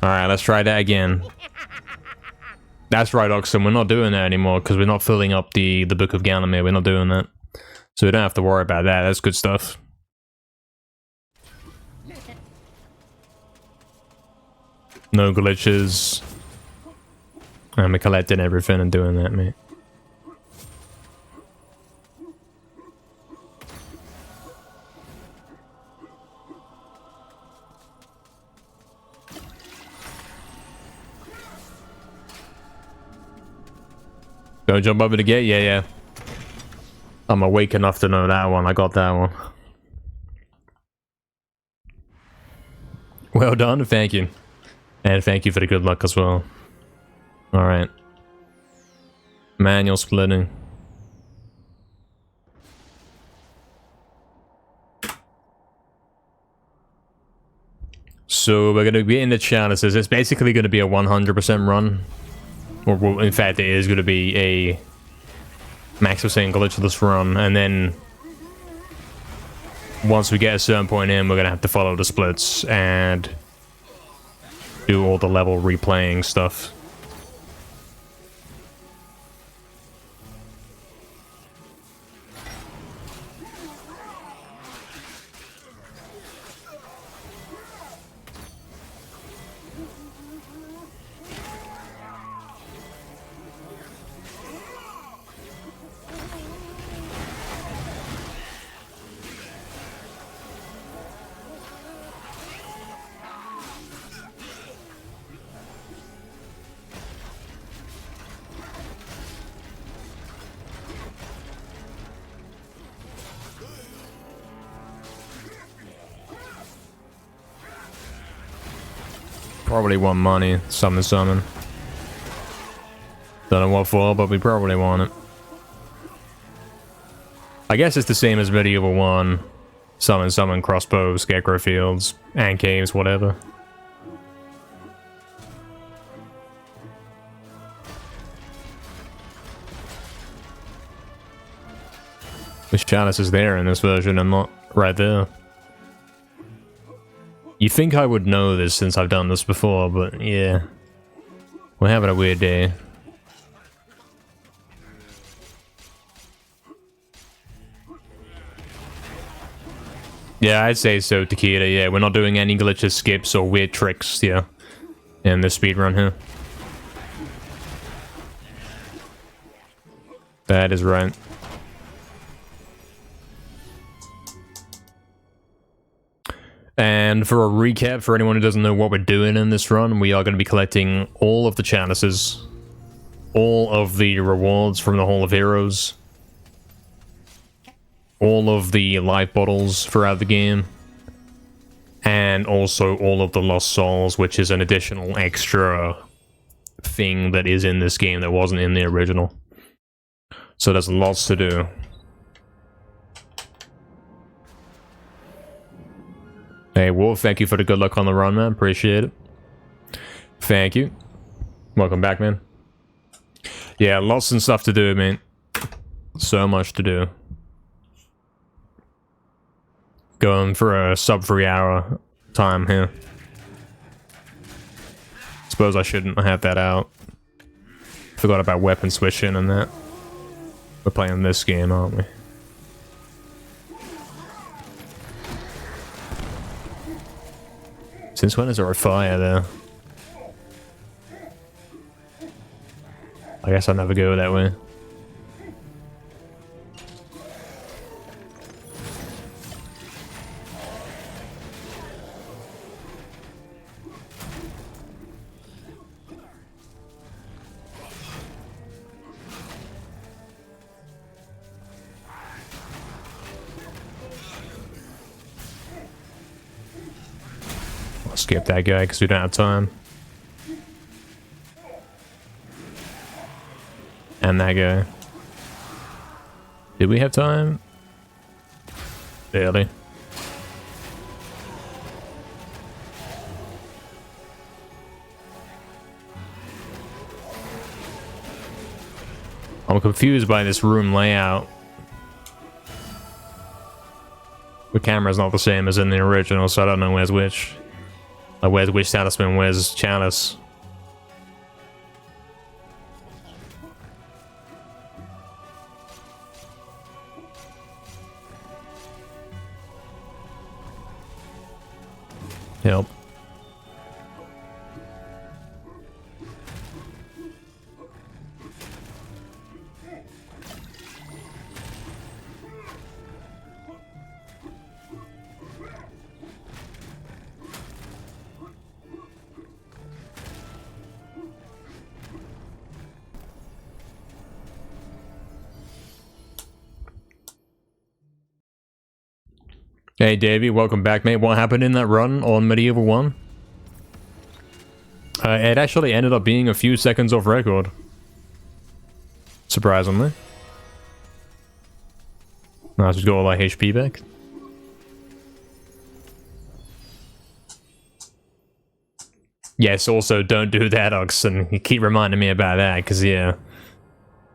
Alright, let's try that again. That's right, Oxen, we're not doing that anymore because we're not filling up the Book of Ganymede. We're not doing that. So we don't have to worry about that. That's good stuff. No glitches. And we're collecting everything and doing that, mate. Go jump over the gate? Yeah. I'm awake enough to know that one. I got that one. Well done, thank you. And thank you for the good luck as well. Alright. Manual splitting. So we're going to be in the chalices. It's basically going to be a 100% run. Or well, in fact, it is going to be a max % glitchless run. And then once we get a certain point in, we're going to have to follow the splits and do all the level replaying stuff. Probably want money, summon. Don't know what for, but we probably want it. I guess it's the same as Medieval 1. Summon, crossbows, scarecrow fields, and caves, whatever. This chalice is there in this version and not right there. You think I would know this since I've done this before, but yeah. We're having a weird day. Yeah, I'd say so, Takeda. Yeah, we're not doing any glitches, skips, or weird tricks, yeah, in this speedrun here. That is right. And for a recap, for anyone who doesn't know what we're doing in this run, we are going to be collecting all of the chalices, all of the rewards from the Hall of Heroes, all of the life bottles throughout the game, and also all of the lost souls, which is an additional extra thing that is in this game that wasn't in the original. So there's lots to do. Hey, Wolf, thank you for the good luck on the run, man. Appreciate it. Thank you. Welcome back, man. Yeah, lots and stuff to do, man. So much to do. Going for a sub 3 hour time here. Suppose I shouldn't have that out. Forgot about weapon switching and that. We're playing this game, aren't we? Since when is there a fire there? I guess I'll never go that way. I'll skip that guy because we don't have time. And that guy. Did we have time? Barely. I'm confused by this room layout. The camera's not the same as in the original, so I don't know where's which. Like, where's Wish Talisman? Where's Chalice? Help. Hey Davey, welcome back, mate. What happened in that run on MediEvil 1? It actually ended up being a few seconds off record. Surprisingly. Nice, just got all our HP back. Yes, also don't do that, Oxen. You keep reminding me about that, because yeah.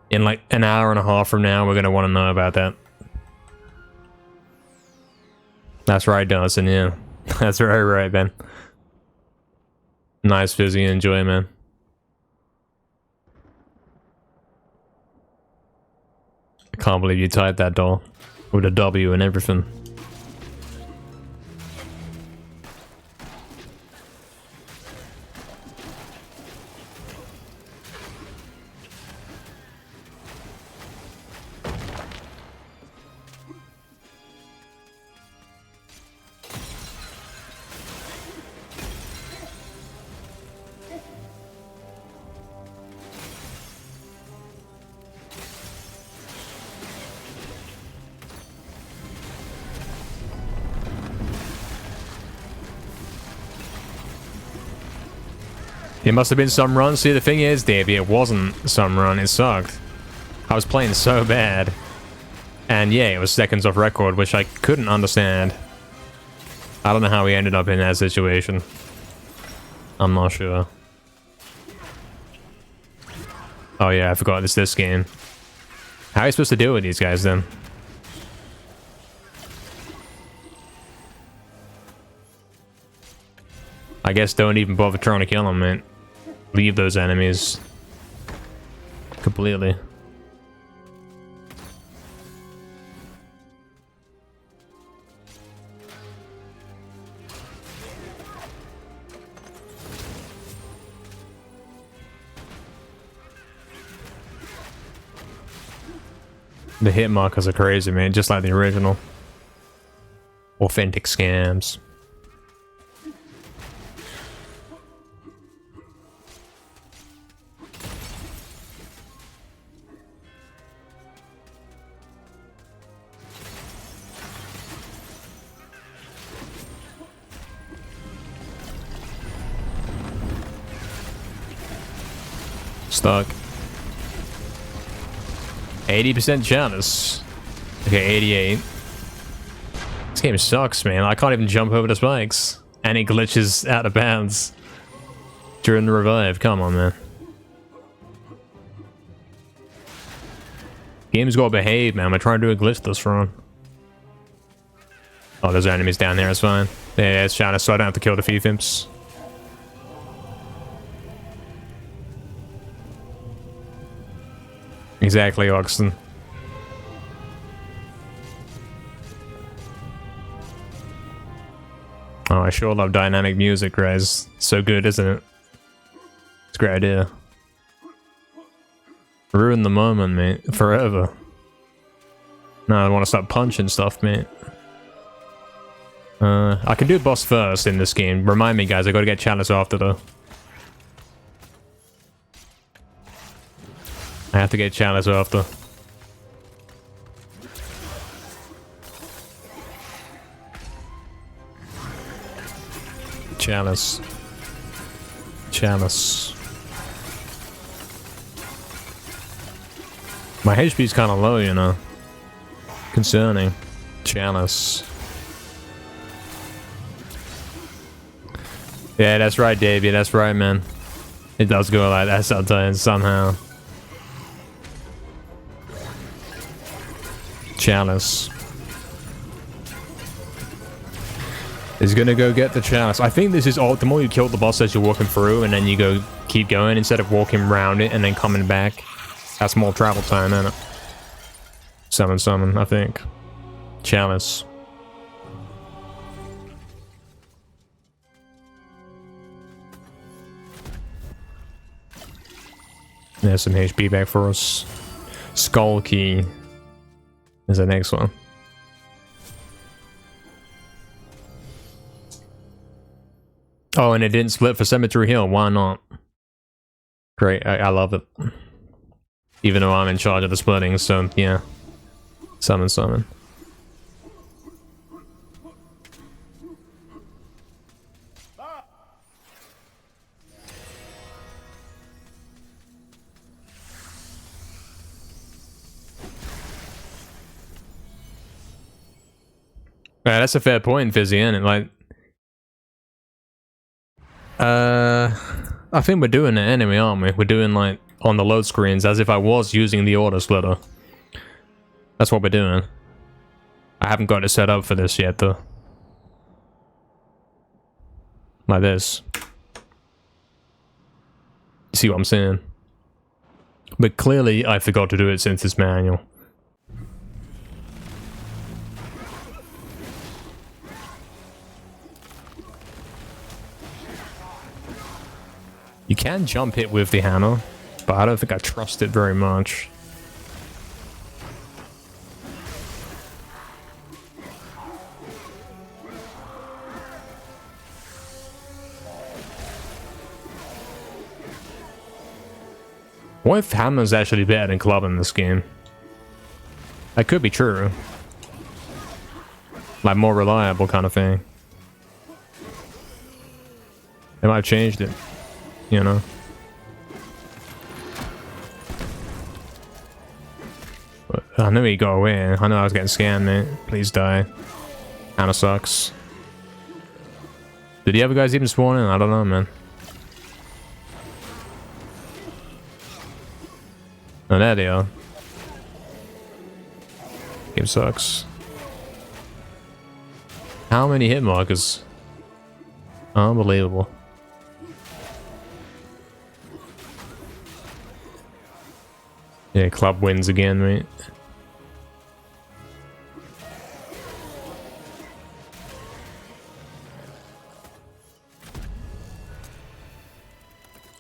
In like an hour and a half from now, we're going to want to know about that. That's right, Dawson, yeah. That's right, man. Nice fizzy, enjoy, man. I can't believe you typed that, doll. With a W and everything. It must have been some run. See, the thing is, Davey, it wasn't some run. It sucked. I was playing so bad. And yeah, it was seconds off record, which I couldn't understand. I don't know how we ended up in that situation. I'm not sure. Oh yeah, I forgot it's this game. How are you supposed to deal with these guys then? I guess don't even bother trying to kill them, man. Leave those enemies. Completely. The hit markers are crazy, man, just like the original. Authentic scams. Stuck. 80% chalice. Okay, 88. This game sucks, man. I can't even jump over the spikes. And it glitches out of bounds during the revive. Come on, man. Game's gotta behave, man. I'm trying to do a glitchless run. Oh, there's enemies down there. It's fine. Yeah, it's chalice, so I don't have to kill the thief imps. Exactly, Oxen. Oh, I sure love dynamic music, guys. So good, isn't it? It's a great idea. Ruin the moment, mate. Forever. No, I want to start punching stuff, mate. I can do boss first in this game. Remind me, guys, I gotta get chalice after, though. I have to get chalice after. Chalice. Chalice. My HP's kind of low, you know. Concerning. Chalice. Yeah, that's right, Davey. That's right, man. It does go like that sometimes, somehow. Chalice. is gonna go get the chalice. I think this is all. The more you kill the boss as you're walking through, and then you go keep going instead of walking around it and then coming back. That's more travel time, isn't it? Summon, I think. Chalice. There's some HP back for us. Skull key is the next one. Oh, and it didn't split for Cemetery Hill. Why not? Great, I love it. Even though I'm in charge of the splitting, so yeah. Summon. Yeah, that's a fair point, Fizzy, isn't it? Like, I think we're doing it anyway, aren't we? We're doing, like, on the load screens as if I was using the auto splitter. That's what we're doing. I haven't got it set up for this yet, though. Like this. You see what I'm saying? But clearly, I forgot to do it since it's manual. You can jump it with the hammer, but I don't think I trust it very much. What if hammer's actually better than club in this game? That could be true. Like, more reliable kind of thing. They might have changed it. You know? But I knew he got away. I know I was getting scammed, mate. Please die. Kinda sucks. Did the other guys even spawn in? I don't know, man. Oh, there they are. Game sucks. How many hit markers? Unbelievable. Yeah, club wins again, mate.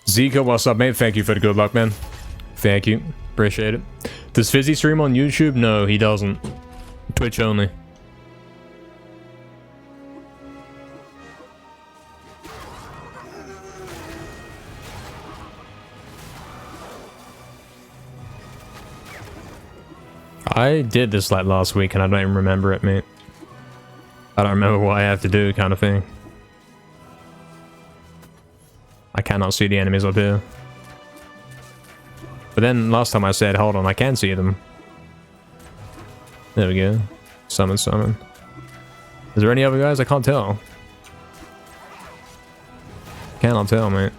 Zika, what's up, mate? Thank you for the good luck, man. Thank you. Appreciate it. Does Fizzy stream on YouTube? No, he doesn't. Twitch only. I did this like last week and I don't even remember it, mate. I don't remember what I have to do, kind of thing. I cannot see the enemies up here. But then last time I said, hold on, I can see them. There we go. Summon. Is there any other guys? I can't tell. Cannot tell, mate.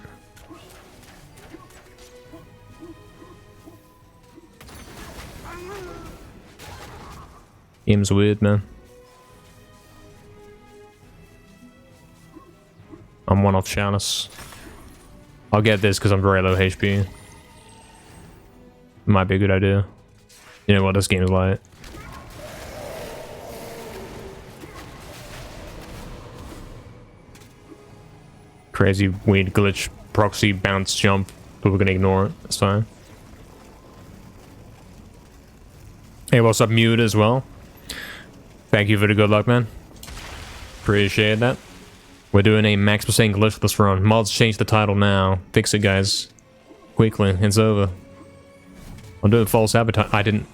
Game's weird, man. I'm one off chalice. I'll get this because I'm very low HP. Might be a good idea. You know what this game is like. Crazy weird glitch proxy bounce jump, but we're gonna ignore it. It's fine. Hey, what's up, Mute as well? Thank you for the good luck, man. Appreciate that. We're doing a max percent glitchless run. Mods change the title now. Fix it, guys. Quickly. It's over. I'm doing false sabotage. I didn't...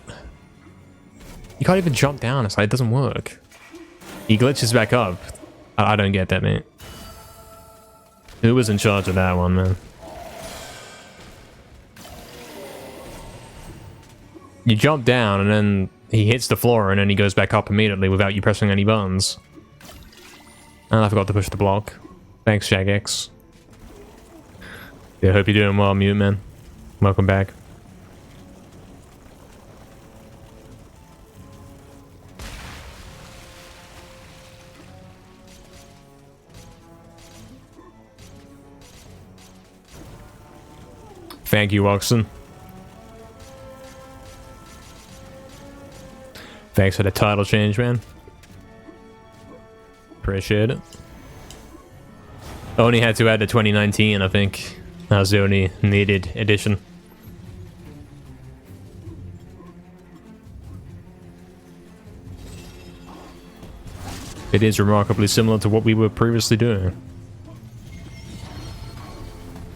You can't even jump down. It's like, it doesn't work. He glitches back up. I don't get that, mate. Who was in charge of that one, man? You jump down and then he hits the floor and then he goes back up immediately without you pressing any buttons. And I forgot to push the block. Thanks, Shagx. Yeah, hope you're doing well, Mute, man. Welcome back. Thank you, Oxen. Thanks for the title change, man. Appreciate it. Only had to add the 2019, I think. That was the only needed edition. It is remarkably similar to what we were previously doing.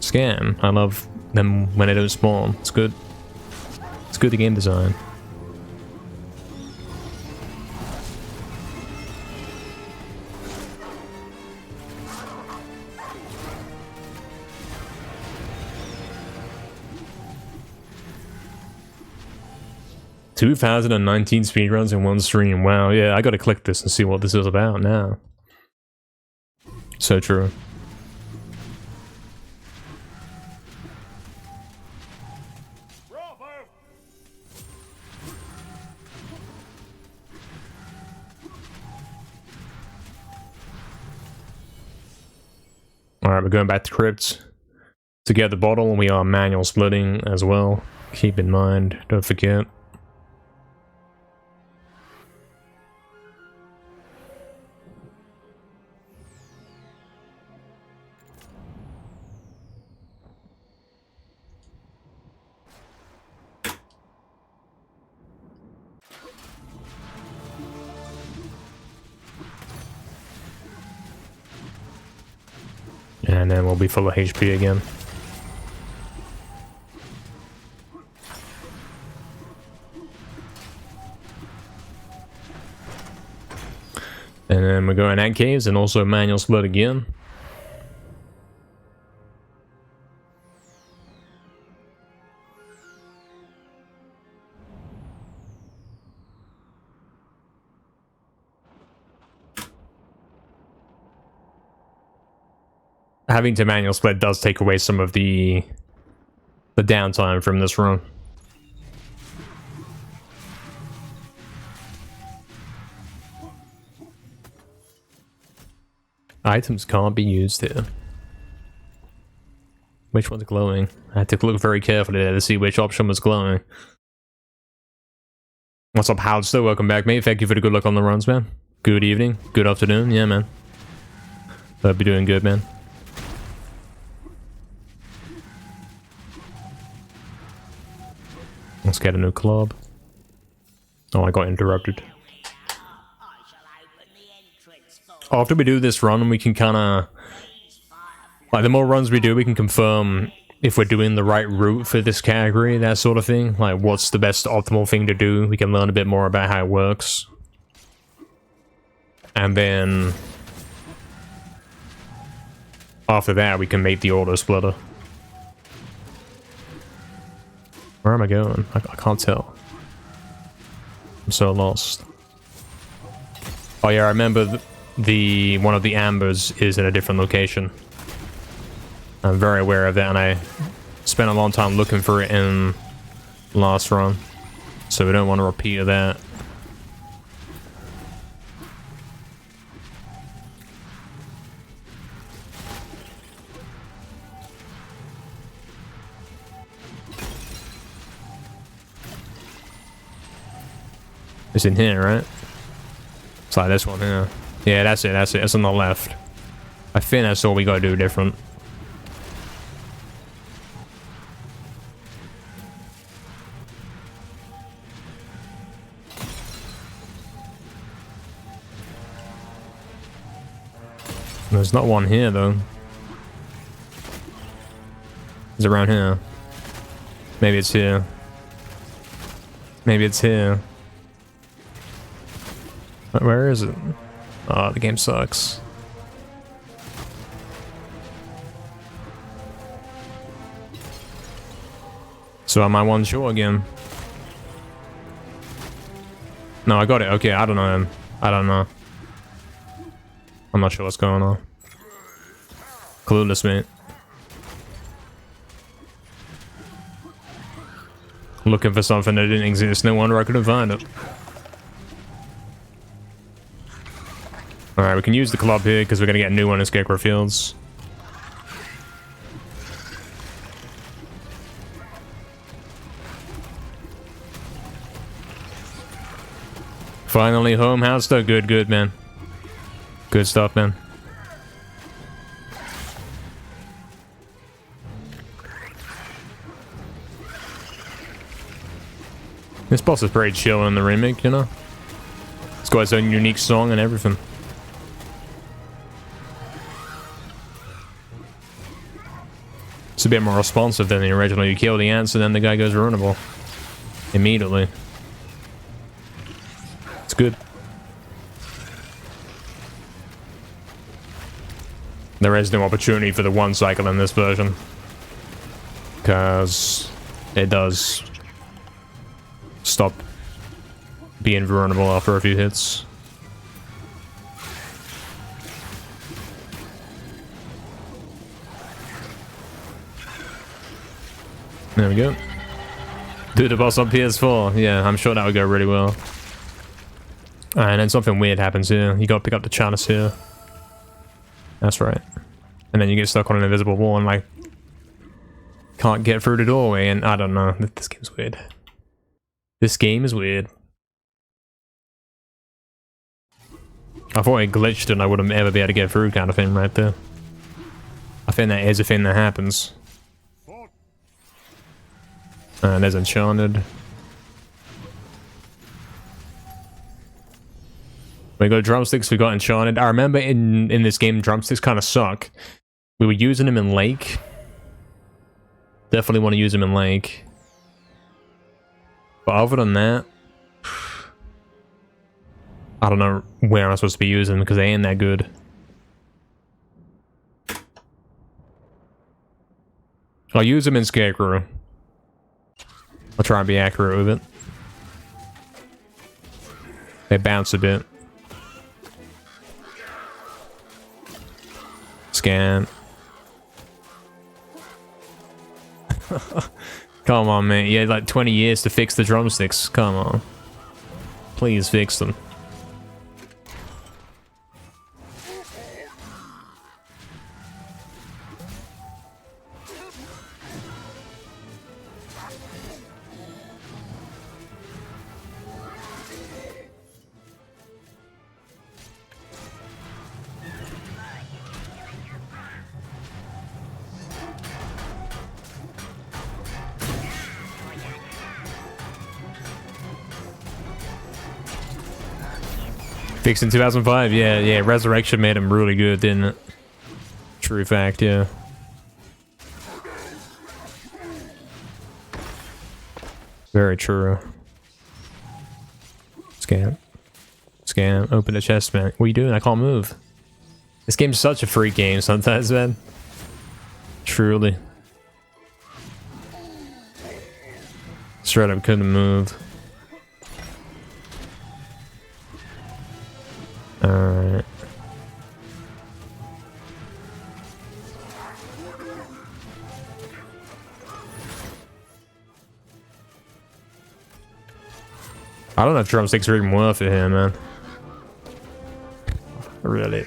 Scam. I love them when they don't spawn. It's good. It's good, the game design. "2019 speedruns in one stream." Wow, yeah, I gotta click this and see what this is about now. So true. Alright, we're going back to crypts to get the bottle, and we are manual splitting as well. Keep in mind, don't forget. And then we'll be full of HP again. And then we're going ant caves and also manual split again. Having to manual split does take away some of the downtime from this run. Items can't be used here. Which one's glowing? I had to look very carefully there to see which option was glowing. What's up, Howdster? Welcome back, mate. Thank you for the good luck on the runs, man. Good evening. Good afternoon. Yeah, man. Hope you're doing good, man. Let's get a new club. Oh, I got interrupted. After we do this run, we can kind of... Like, the more runs we do, we can confirm if we're doing the right route for this category, that sort of thing. Like, what's the best optimal thing to do? We can learn a bit more about how it works. And then... after that, we can make the auto-splitter. Where am I going? I can't tell. I'm so lost. Oh yeah, I remember one of the ambers is in a different location. I'm very aware of that, and I spent a long time looking for it in last run. So we don't want to repeat that. It's in here, right? It's like this one here. Yeah, that's it, that's it. It's on the left. I think that's all we gotta do different. There's not one here, though. It's around here. Maybe it's here. Maybe it's here. Where is it? Oh, the game sucks. So am I one short again? No, I got it. Okay, I don't know. I don't know. I'm not sure what's going on. Clueless, mate. Looking for something that didn't exist. No wonder I couldn't find it. Alright, we can use the club here because we're going to get a new one in Scarecrow Fields. Finally home house though. Good, good, man. Good stuff, man. This boss is pretty chill in the remake, you know? It's got its own unique song and everything. It's a bit more responsive than the original. You kill the ants and then the guy goes ruinable. Immediately. It's good. There is no opportunity for the one cycle in this version. Because it does stop being vulnerable after a few hits. There we go. Do the boss on PS4. Yeah, I'm sure that would go really well. And then something weird happens here. You gotta pick up the chalice here. That's right. And then you get stuck on an invisible wall and like can't get through the doorway, and I don't know. This game's weird. This game is weird. I thought it glitched and I wouldn't ever be able to get through kind of thing right there. I think that is a thing that happens. And there's Enchanted. We got drumsticks, we got Enchanted. I remember in this game, drumsticks kind of suck. We were using them in Lake. Definitely want to use them in Lake. But other than that, I don't know where I'm supposed to be using them because they ain't that good. I'll use them in Scarecrow. I'll try and be accurate with it. They bounce a bit. Scan. Come on, man. You had like 20 years to fix the drumsticks. Come on. Please fix them. Fixed in 2005, yeah, Resurrection made him really good, didn't it? True fact, yeah. Very true. Scan. Scan. Open the chest, man. What are you doing? I can't move. This game's such a freak game sometimes, man. Truly. Straight up couldn't move. Alright. I don't know if drumsticks are even worth it here, man. Really.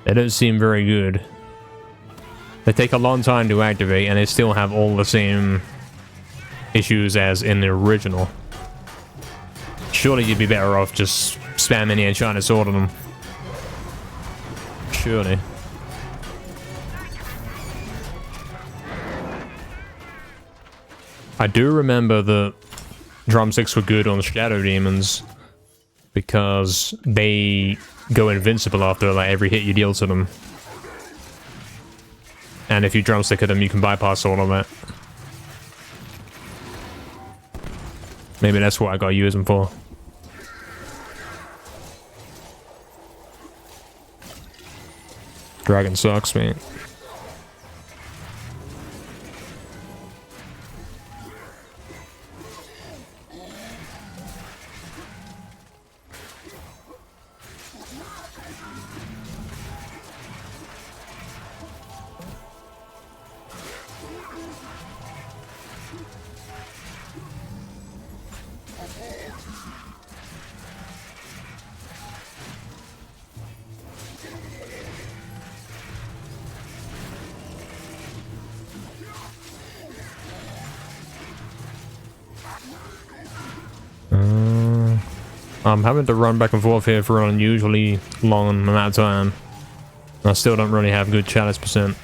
They don't seem very good. They take a long time to activate, and they still have all the same issues as in the original. Surely you'd be better off just spamming the Enchanted Sword on them. Surely. I do remember the drumsticks were good on Shadow Demons because they go invincible after like every hit you deal to them. And if you drumstick at them, you can bypass all of that. Maybe that's what I gotta use them for. Dragon sucks, man. I'm having to run back and forth here for an unusually long amount of time. I still don't really have good chalice percent.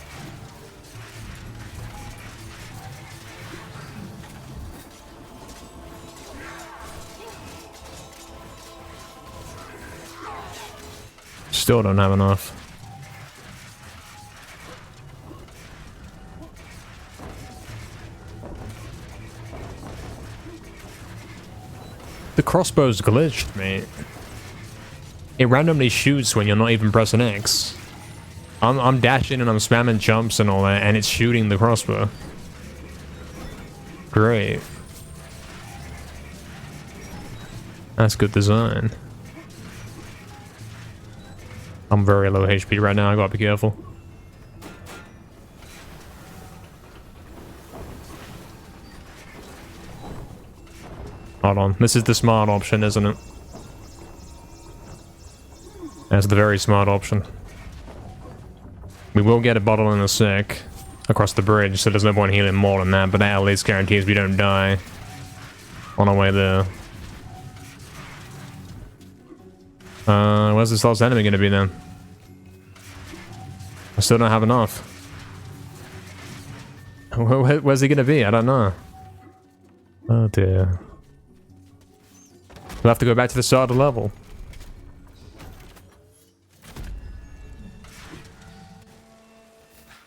Still don't have enough. The crossbow's glitched, mate. It randomly shoots when you're not even pressing X. I'm dashing and I'm spamming jumps and all that, and it's shooting the crossbow. Great. That's good design. I'm very low HP right now, I gotta be careful. Hold on, this is the smart option, isn't it? That's the very smart option. We will get a bottle in a sec across the bridge, so there's no point healing more than that, but that at least guarantees we don't die on our way there. Where's this last enemy gonna be then? I still don't have enough. Where's he gonna be? I don't know. Oh dear. We'll have to go back to the start of the level.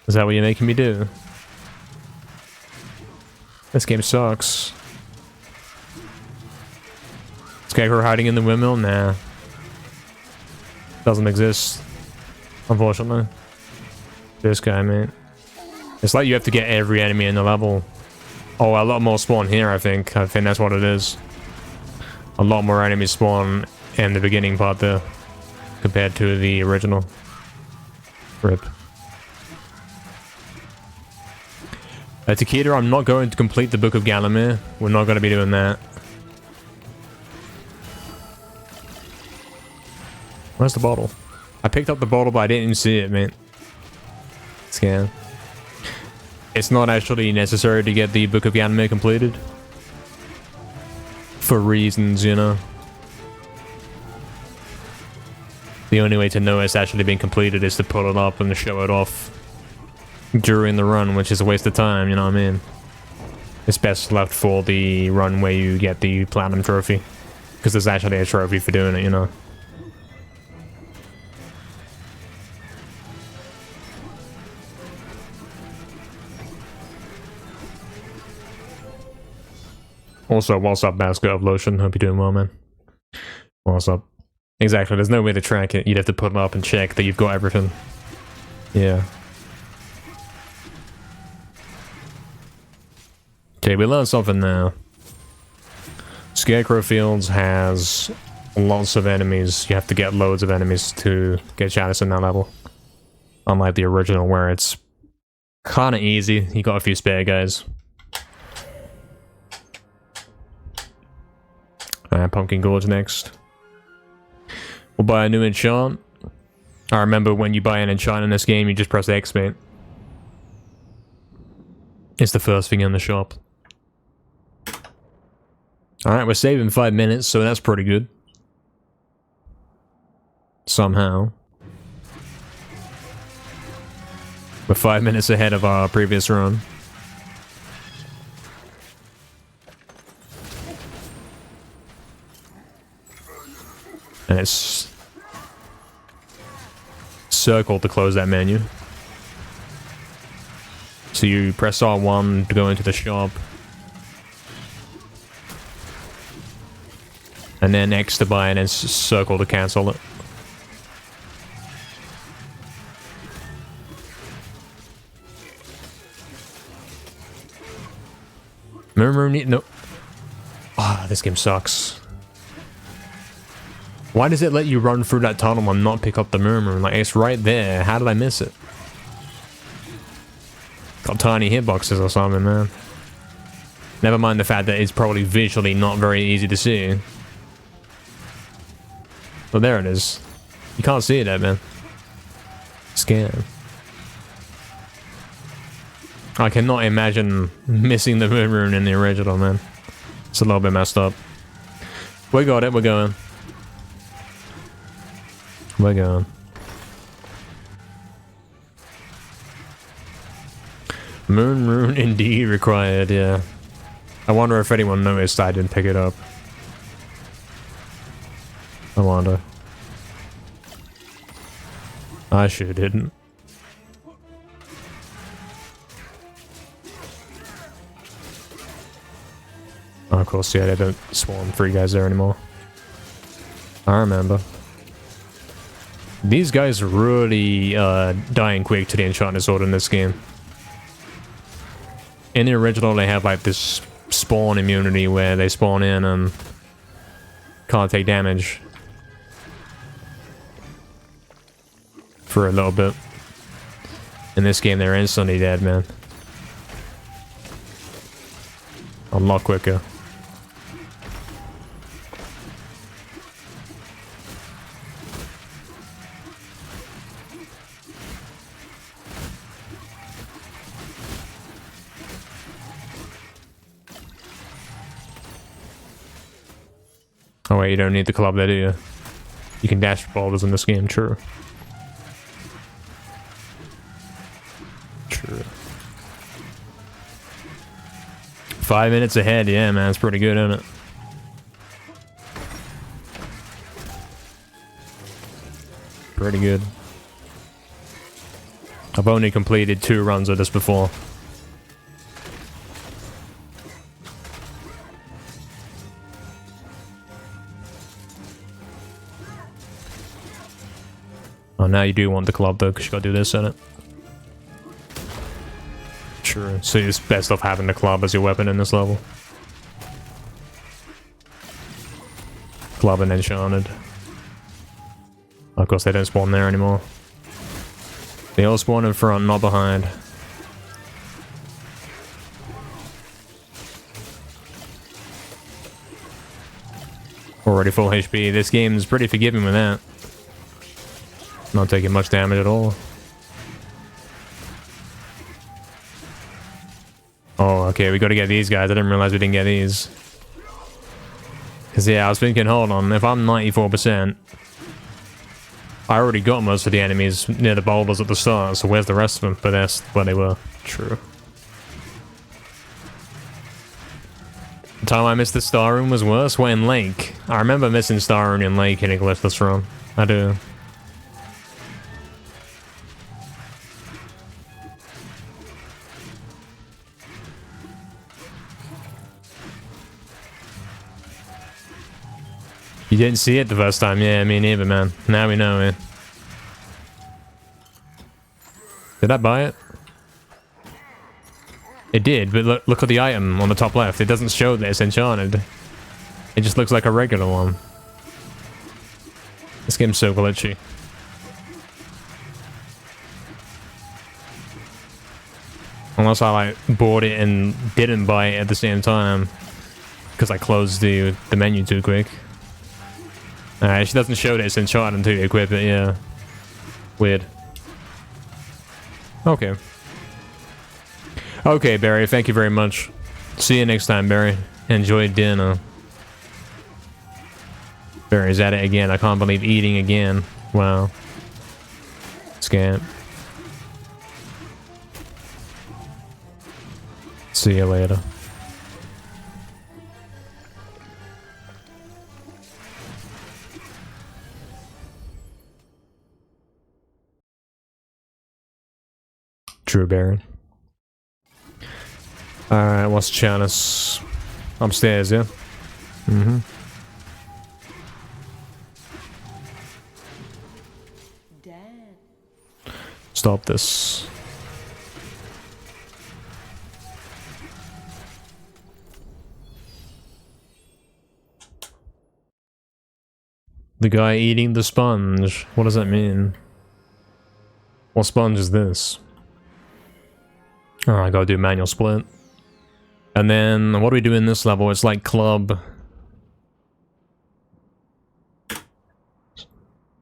Is that what you're making me do? This game sucks. Scarecrow hiding in the windmill? Nah. Doesn't exist. Unfortunately. This guy, man. It's like you have to get every enemy in the level. Oh, a lot more spawn here, I think. I think that's what it is. A lot more enemies spawn in the beginning part there, compared to the original. RIP. Takeda, I'm not going to complete the Book of Galamir. We're not going to be doing that. Where's the bottle? I picked up the bottle, but I didn't see it, man. Scan. It's not actually necessary to get the Book of Galamir completed. For reasons, you know. The only way to know it's actually been completed is to pull it up and show it off during the run, which is a waste of time, you know what I mean? It's best left for the run where you get the platinum trophy. Because there's actually a trophy for doing it, you know? Also, what's up, Basket of Lotion? Hope you're doing well, man. What's up? Exactly, there's no way to track it. You'd have to put it up and check that you've got everything. Yeah. Okay, we learned something now. Scarecrow Fields has lots of enemies. You have to get loads of enemies to get chalice in that level. Unlike the original, where it's kind of easy. You got a few spare guys. Alright, Pumpkin Gorge next. We'll buy a new enchant. I remember when you buy an enchant in this game, you just press X, mate. It's the first thing in the shop. Alright, we're saving 5 minutes, so that's pretty good. Somehow. We're 5 minutes ahead of our previous run. And it's circle to close that menu. So you press R1 to go into the shop. And then X to buy, and then circle to cancel it. Murmur need no. Ah, this game sucks. Why does it let you run through that tunnel and not pick up the murmur? Like, it's right there. How did I miss it? Got tiny hitboxes or something, man. Never mind the fact that it's probably visually not very easy to see. Well, there it is. You can't see it there, man. Scan. I cannot imagine missing the murmur in the original, man. It's a little bit messed up. We got it, we're going. We're going. Moon rune indeed required, yeah. I wonder if anyone noticed I didn't pick it up. I wonder. I sure didn't. Oh, of course, yeah, they don't spawn 3 guys there anymore. I remember. These guys are really dying quick to the enchanted sword in this game. In the original, they have like this spawn immunity where they spawn in and can't take damage for a little bit. In this game, they're instantly dead, man. A lot quicker. Oh wait, you don't need the club there, do you? You can dash boulders in this game, true. True. 5 minutes ahead, yeah, man, it's pretty good, isn't it? Pretty good. I've only completed 2 runs of this before. Oh, now you do want the club though, because you gotta do this in it. True. So it's best off having the club as your weapon in this level. Club and enchanted. Of course, they don't spawn there anymore. They all spawn in front, not behind. Already full HP. This game is pretty forgiving with that. Not taking much damage at all. Oh, okay, we gotta get these guys. I didn't realize we didn't get these. Because, yeah, I was thinking, hold on, if I'm 94%, I already got most of the enemies near the boulders at the start, so where's the rest of them? But that's where they were. True. The time I missed the star room was worse. Well, in Lake. I remember missing star room in Lake in a Glitchless run. I do. You didn't see it the first time? Yeah, me neither, man. Now we know, man. Did I buy it? It did, but look at the item on the top left. It doesn't show that it's enchanted. It just looks like a regular one. This game's so glitchy. Unless I like bought it and didn't buy it at the same time. Because I closed the menu too quick. Alright, she doesn't show that it's enchanted until you equip it, yeah. Weird. Okay. Okay, Barry, thank you very much. See you next time, Barry. Enjoy dinner. Barry's at it again. I can't believe eating again. Wow. Scamp. See you later. True, Baron. Alright, what's chalice? Upstairs, yeah? Mm-hmm. Stop this. The guy eating the sponge. What does that mean? What sponge is this? Oh, I gotta do manual split. And then, what do we do in this level? It's like club.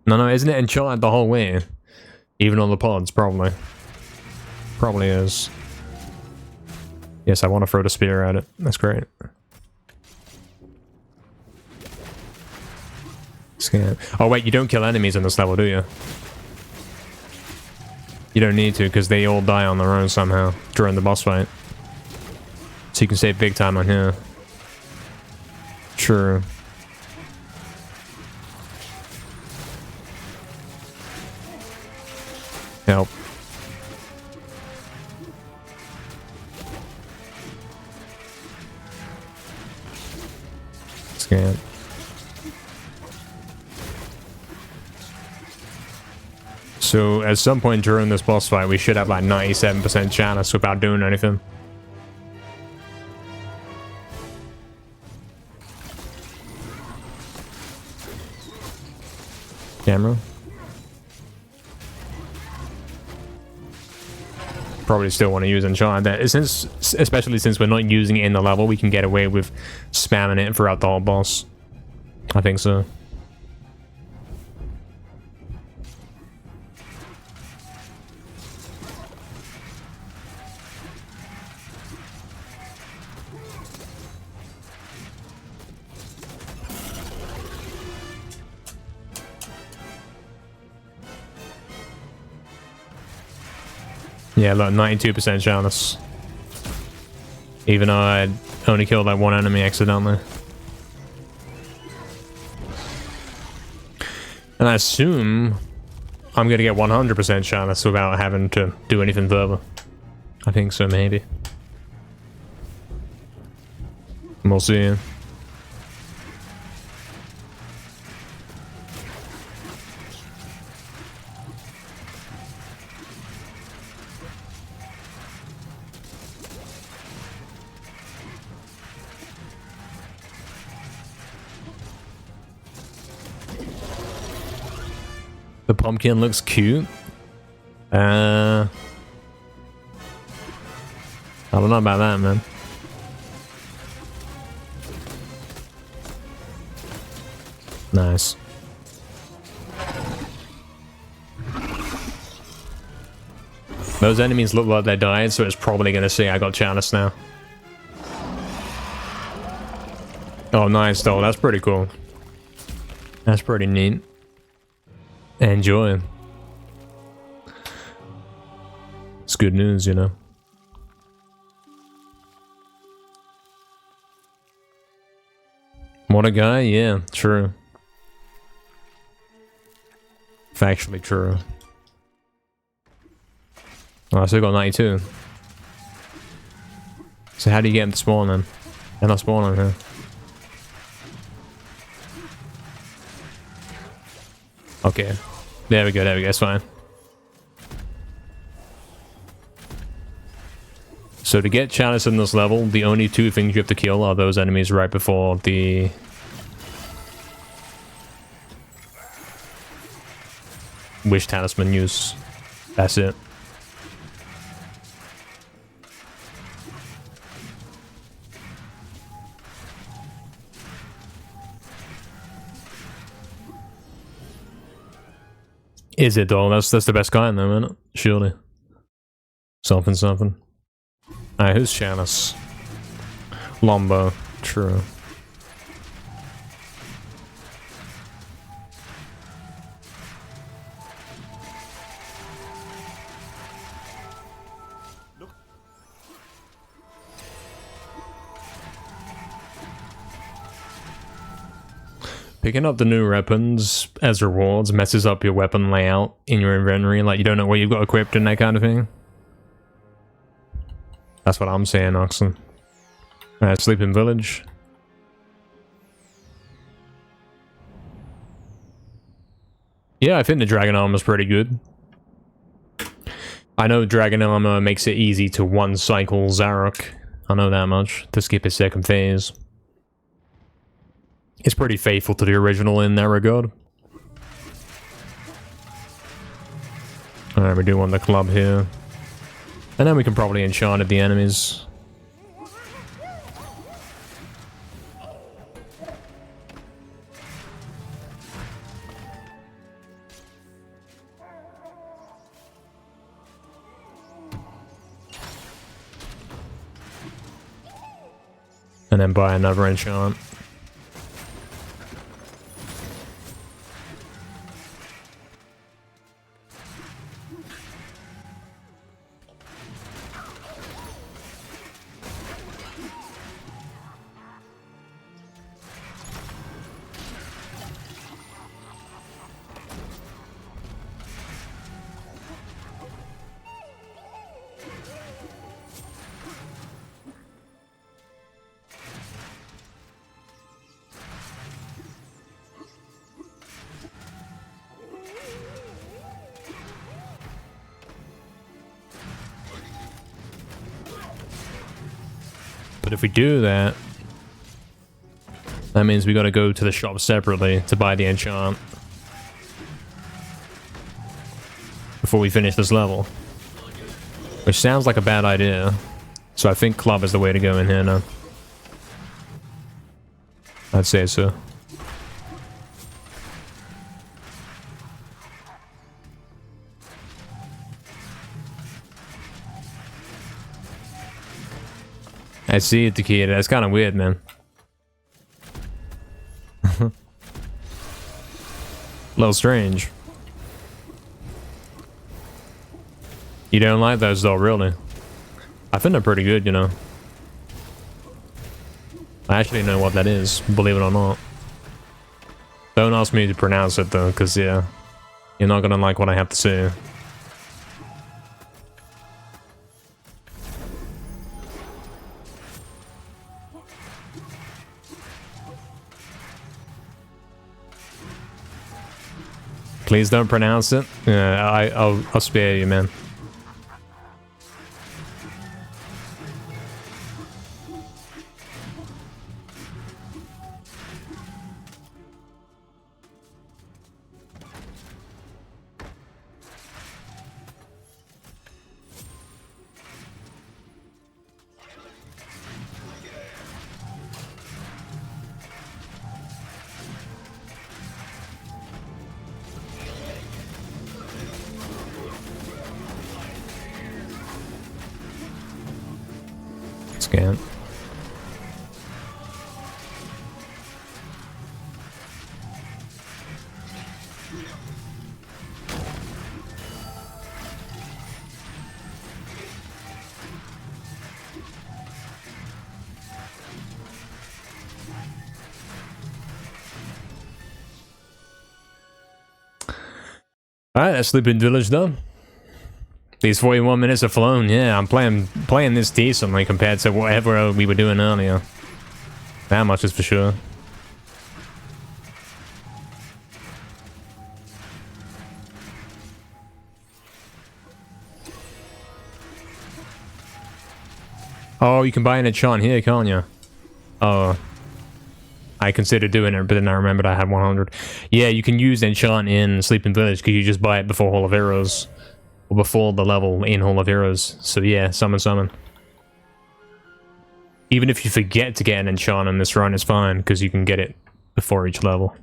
No, isn't it enchanted the whole way? Even on the pods, probably. Probably is. Yes, I want to throw the spear at it. That's great. Scan. Oh wait, you don't kill enemies in this level, do you? You don't need to, because they all die on their own somehow during the boss fight. So you can save big time on here. True. Help. Scan. So at some point during this boss fight, we should have like 97% chalice without doing anything. Camera. Probably still want to use enchant that, especially since we're not using it in the level, we can get away with spamming it throughout the whole boss. I think so. Yeah, look, 92% chalice. Even though I only killed like one enemy accidentally. And I assume I'm gonna get 100% chalice without having to do anything further. I think so, maybe. We'll see. The pumpkin looks cute. I don't know about that, man. Nice. Those enemies look like they died, so it's probably gonna say I got chalice now. Oh, nice, though. That's pretty cool. That's pretty neat. Enjoy. It's good news, you know. What a guy, yeah, true. Factually true. Oh, I still got 92. So how do you get them to spawn then? They're not spawning here. Okay. There we go, it's fine. So to get chalice in this level, the only two things you have to kill are those enemies right before the... Wish Talisman use. That's it. Is it though? That's the best kind though, isn't it? Surely. Something, something. Alright, who's chalice? Lombo. True. Picking up the new weapons as rewards messes up your weapon layout in your inventory, like you don't know what you've got equipped and that kind of thing. That's what I'm saying, Oxen. Alright, Sleeping Village. Yeah, I think the Dragon Armor's pretty good. I know Dragon Armor makes it easy to one-cycle Zarok. I know that much, to skip his second phase. It's pretty faithful to the original in that regard. Alright, we're doing the club here. And then we can probably enchant at the enemies. And then buy another enchant. But if we do that, that means we gotta go to the shop separately to buy the enchant before we finish this level. Which sounds like a bad idea. So I think club is the way to go in here now. I'd say so. I see it, Takeda. That's kind of weird, man. A little strange. You don't like those though, really? I think they're pretty good, you know. I actually know what that is, believe it or not. Don't ask me to pronounce it though, because yeah, you're not gonna like what I have to say. Please don't pronounce it. Yeah, I'll spare you, man. Scan. Alright, that's Sleeping Village done. These 41 minutes have flown. Yeah, I'm playing this decently compared to whatever we were doing earlier. That much is for sure. Oh, you can buy an enchant here, can't you? Oh. I considered doing it, but then I remembered I had 100. Yeah, you can use enchant in Sleeping Village because you just buy it before Hall of Heroes. Or before the level in Hall of Heroes. So yeah, summon. Even if you forget to get an enchant on this run, it's fine, because you can get it before each level.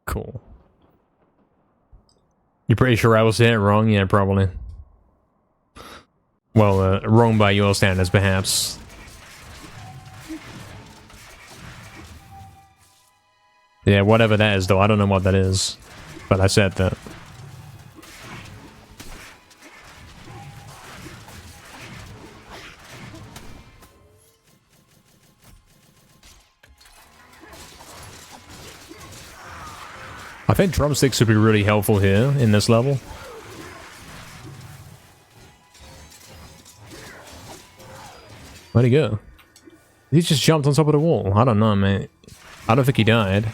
Cool. You're pretty sure I will say it wrong? Yeah, probably. Well, wrong by your standards, perhaps. Yeah, whatever that is, though. I don't know what that is. But I said that. I think drumsticks would be really helpful here in this level. Where'd he go? He just jumped on top of the wall. I don't know, mate. I don't think he died.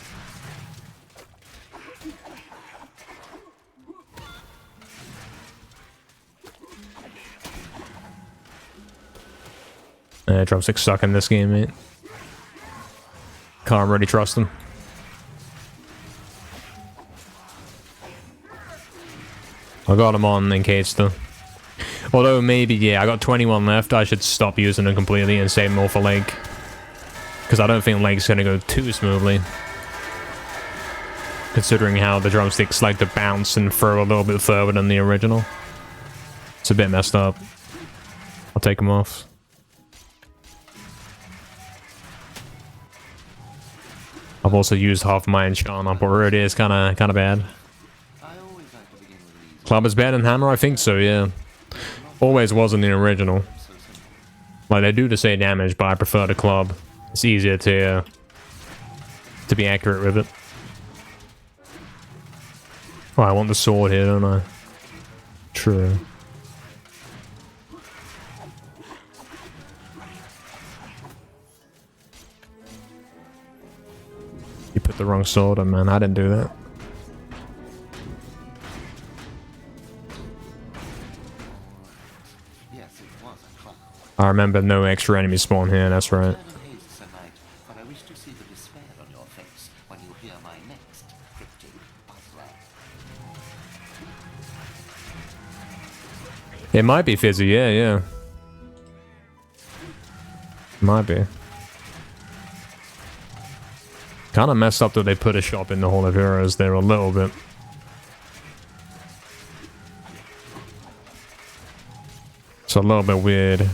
Drumsticks suck in this game, mate. Can't really trust them. I got them on in case though. Although maybe, yeah, I got 21 left. I should stop using them completely and save more for Lake. Because I don't think Lake's going to go too smoothly. Considering how the drumsticks like to bounce and throw a little bit further than the original. It's a bit messed up. I'll take them off. I've also used half my enchant up already. It's kind of bad. Club is better than hammer? I think so, yeah. Always was in the original. Like, they do the same damage, but I prefer the club. It's easier to be accurate with it. Oh, I want the sword here, don't I? True. You put the wrong sword on, man. I didn't do that. I remember no extra enemies spawn here, that's right. It might be fizzy, yeah. Might be. Kinda messed up that they put a shop in the Hall of Heroes there a little bit. It's a little bit weird.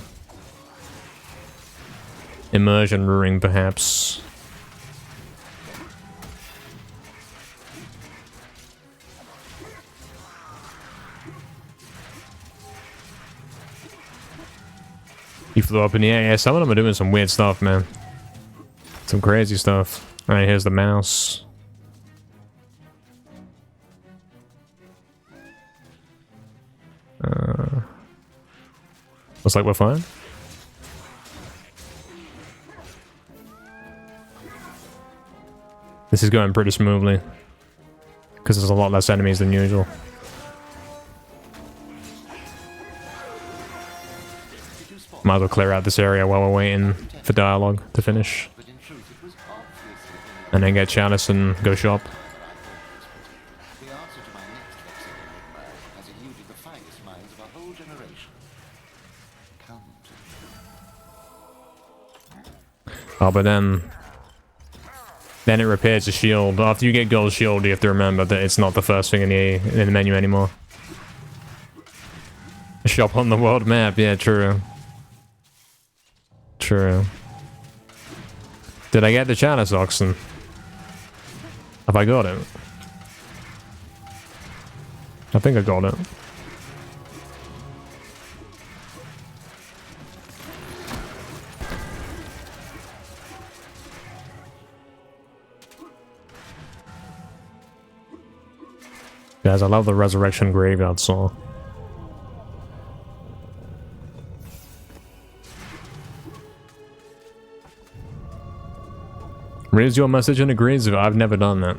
Immersion ring, perhaps. You flew up in the air. Yeah, some of them are doing some weird stuff, man. Some crazy stuff. Alright, here's the mouse. Looks like we're fine. This is going pretty smoothly. Because there's a lot less enemies than usual. Might as well clear out this area while we're waiting for dialogue to finish. And then get chalice and go shop. Oh, but then it repairs the shield. After you get gold shield, you have to remember that it's not the first thing in the menu anymore. Shop on the world map, yeah, true. True. Did I get the chalice oxen? Have I got it? I think I got it. Guys, I love the resurrection graveyard saw. Reads your message and agrees with it. I've never done that.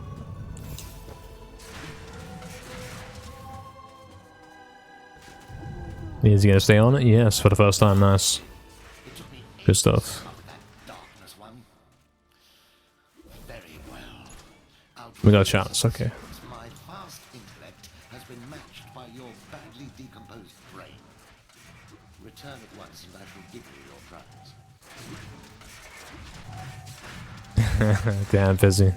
Is he gonna stay on it? Yes, for the first time. Nice. Good stuff. We got a chance, okay. Return at once and I shall give you your prize. Damn busy.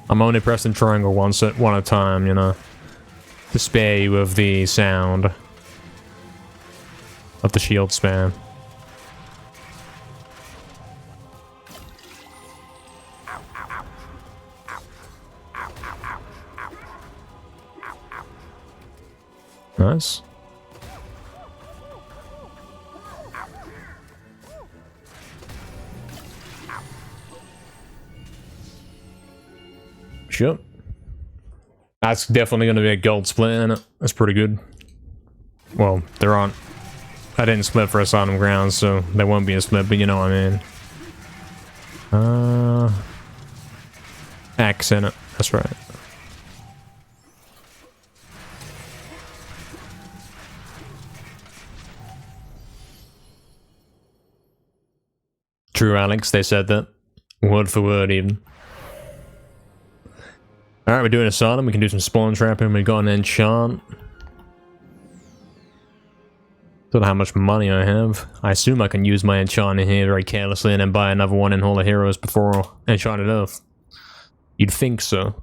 I'm only pressing triangle one at a time, you know, to spare you of the sound of the shield spam. Nice. Sure. That's definitely going to be a gold split in it. That's pretty good. Well, there aren't. I didn't split for Asylum Grounds, so there won't be a split, but you know what I mean. Axe in it. That's right. True, Alex, they said that. Word for word, even. Alright, we're doing Asylum. We can do some spawn trapping. We got an enchant. Don't know how much money I have. I assume I can use my enchant in here very carelessly and then buy another one in Hall of Heroes before Enchanted Earth. You'd think so.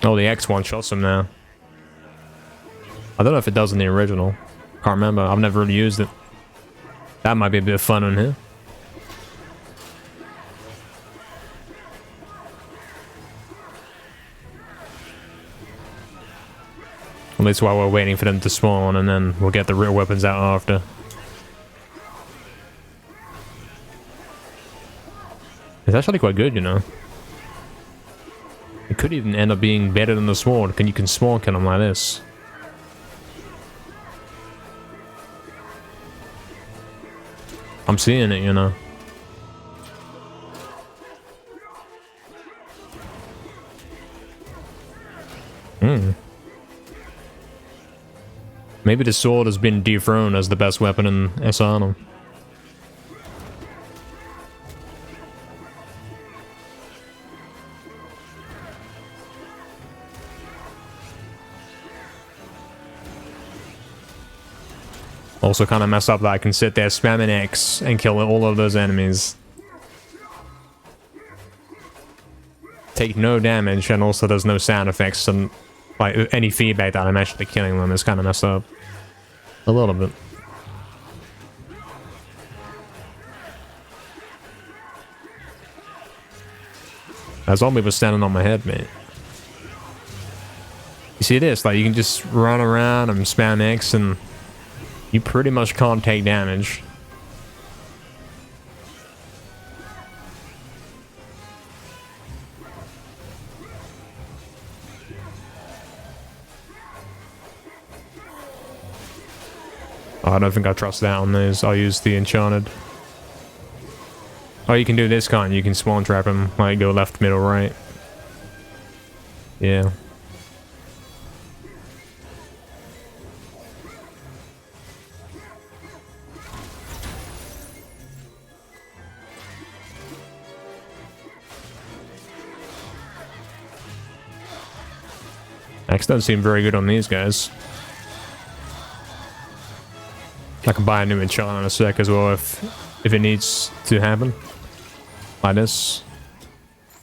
Oh, the X1 shots him now. I don't know if it does in the original. Can't remember. I've never really used it. That might be a bit of fun in here. At least while we're waiting for them to spawn, and then we'll get the real weapons out after. It's actually quite good, you know. It could even end up being better than the sword. You can spawn kill them like this. I'm seeing it, you know. Maybe the sword has been dethroned as the best weapon in Asana. Also kind of messed up that I can sit there spamming X and kill all of those enemies. Take no damage, and also there's no sound effects and like any feedback that I'm actually killing them is kind of messed up. A little bit. That zombie was standing on my head, mate. You see this? Like, you can just run around and spam X and you pretty much can't take damage. Oh, I don't think I trust that on these. I'll use the enchanted. Oh, you can do this kind. You can spawn trap him. Like, go left, middle, right. Yeah. X doesn't seem very good on these guys. I can buy a new enchant in a sec as well if it needs to happen. Like this.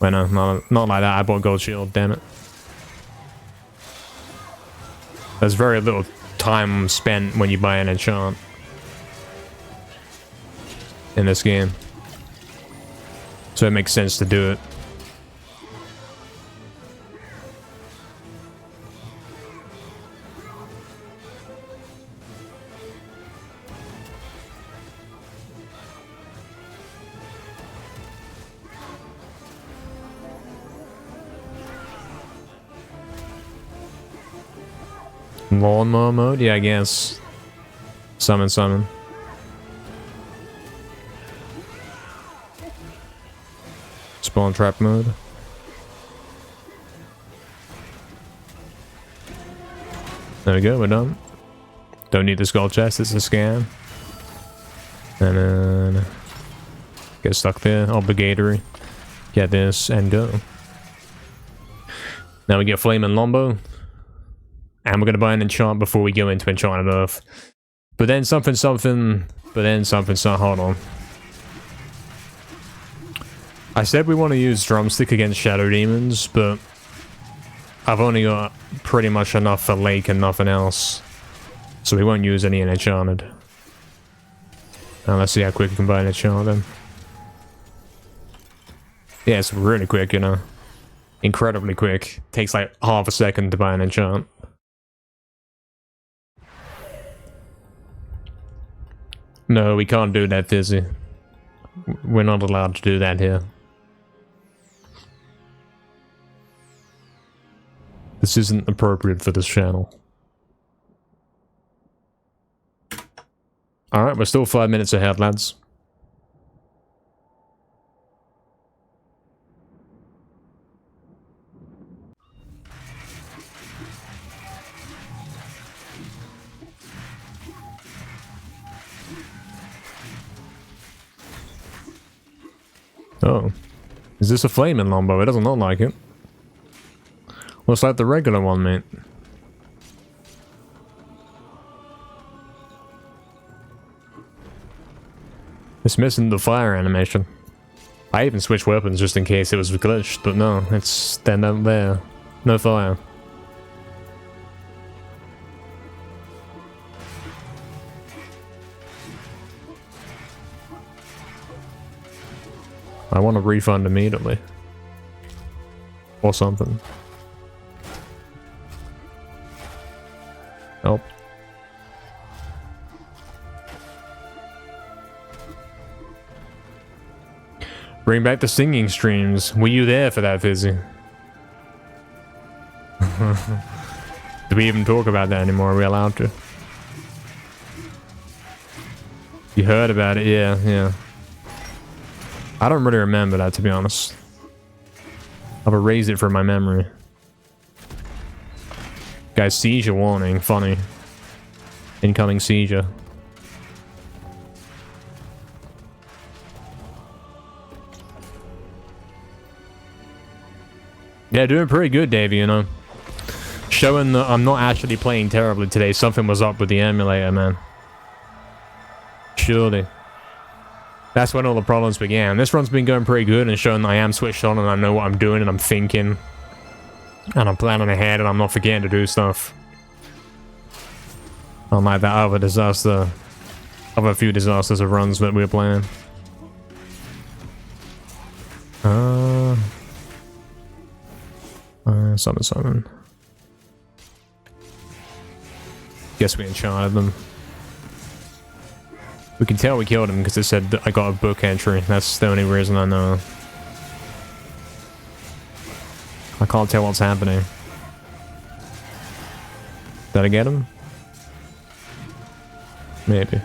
Wait, no, not like that. I bought gold shield, damn it. There's very little time spent when you buy an enchant in this game. So it makes sense to do it. Lawnmower mode? Yeah, I guess. Summon, summon. Spawn trap mode. There we go, we're done. Don't need this gold chest, it's a scam. And then get stuck there, obligatory. Get this and go. Now we get Flame and Lombo. And we're going to buy an enchant before we go into Enchanted Earth. But then something, hold on. I said we want to use Drumstick against Shadow Demons, but I've only got pretty much enough for Lake and nothing else. So we won't use any in Enchanted. Now let's see how quick we can buy an enchant then. Yeah, it's really quick, you know. Incredibly quick. Takes like half a second to buy an enchant. No, we can't do that, Fizzy. We're not allowed to do that here. This isn't appropriate for this channel. Alright, we're still 5 minutes ahead, lads. Oh. Is this a flaming lombo? It doesn't look like it. Looks like the regular one, mate. It's missing the fire animation. I even switched weapons just in case it was glitched, but no, it's stand up there. No fire. I want a refund immediately. Or something. Help. Bring back the singing streams. Were you there for that, Fizzy? Do we even talk about that anymore? Are we allowed to? You You heard about it, yeah, yeah. I don't really remember that, to be honest. I've erased it from my memory. Guys, seizure warning. Funny. Incoming seizure. Yeah, doing pretty good, Davey, you know. Showing that I'm not actually playing terribly today. Something was up with the emulator, man. Surely. That's when all the problems began. This run's been going pretty good and showing that I am switched on and I know what I'm doing and I'm thinking. And I'm planning ahead and I'm not forgetting to do stuff. Unlike that other disaster. Other few disasters of runs that we were playing. Something. Guess we enchanted them. We can tell we killed him because it said that I got a book entry. That's the only reason I know. I can't tell what's happening. Did I get him? Maybe.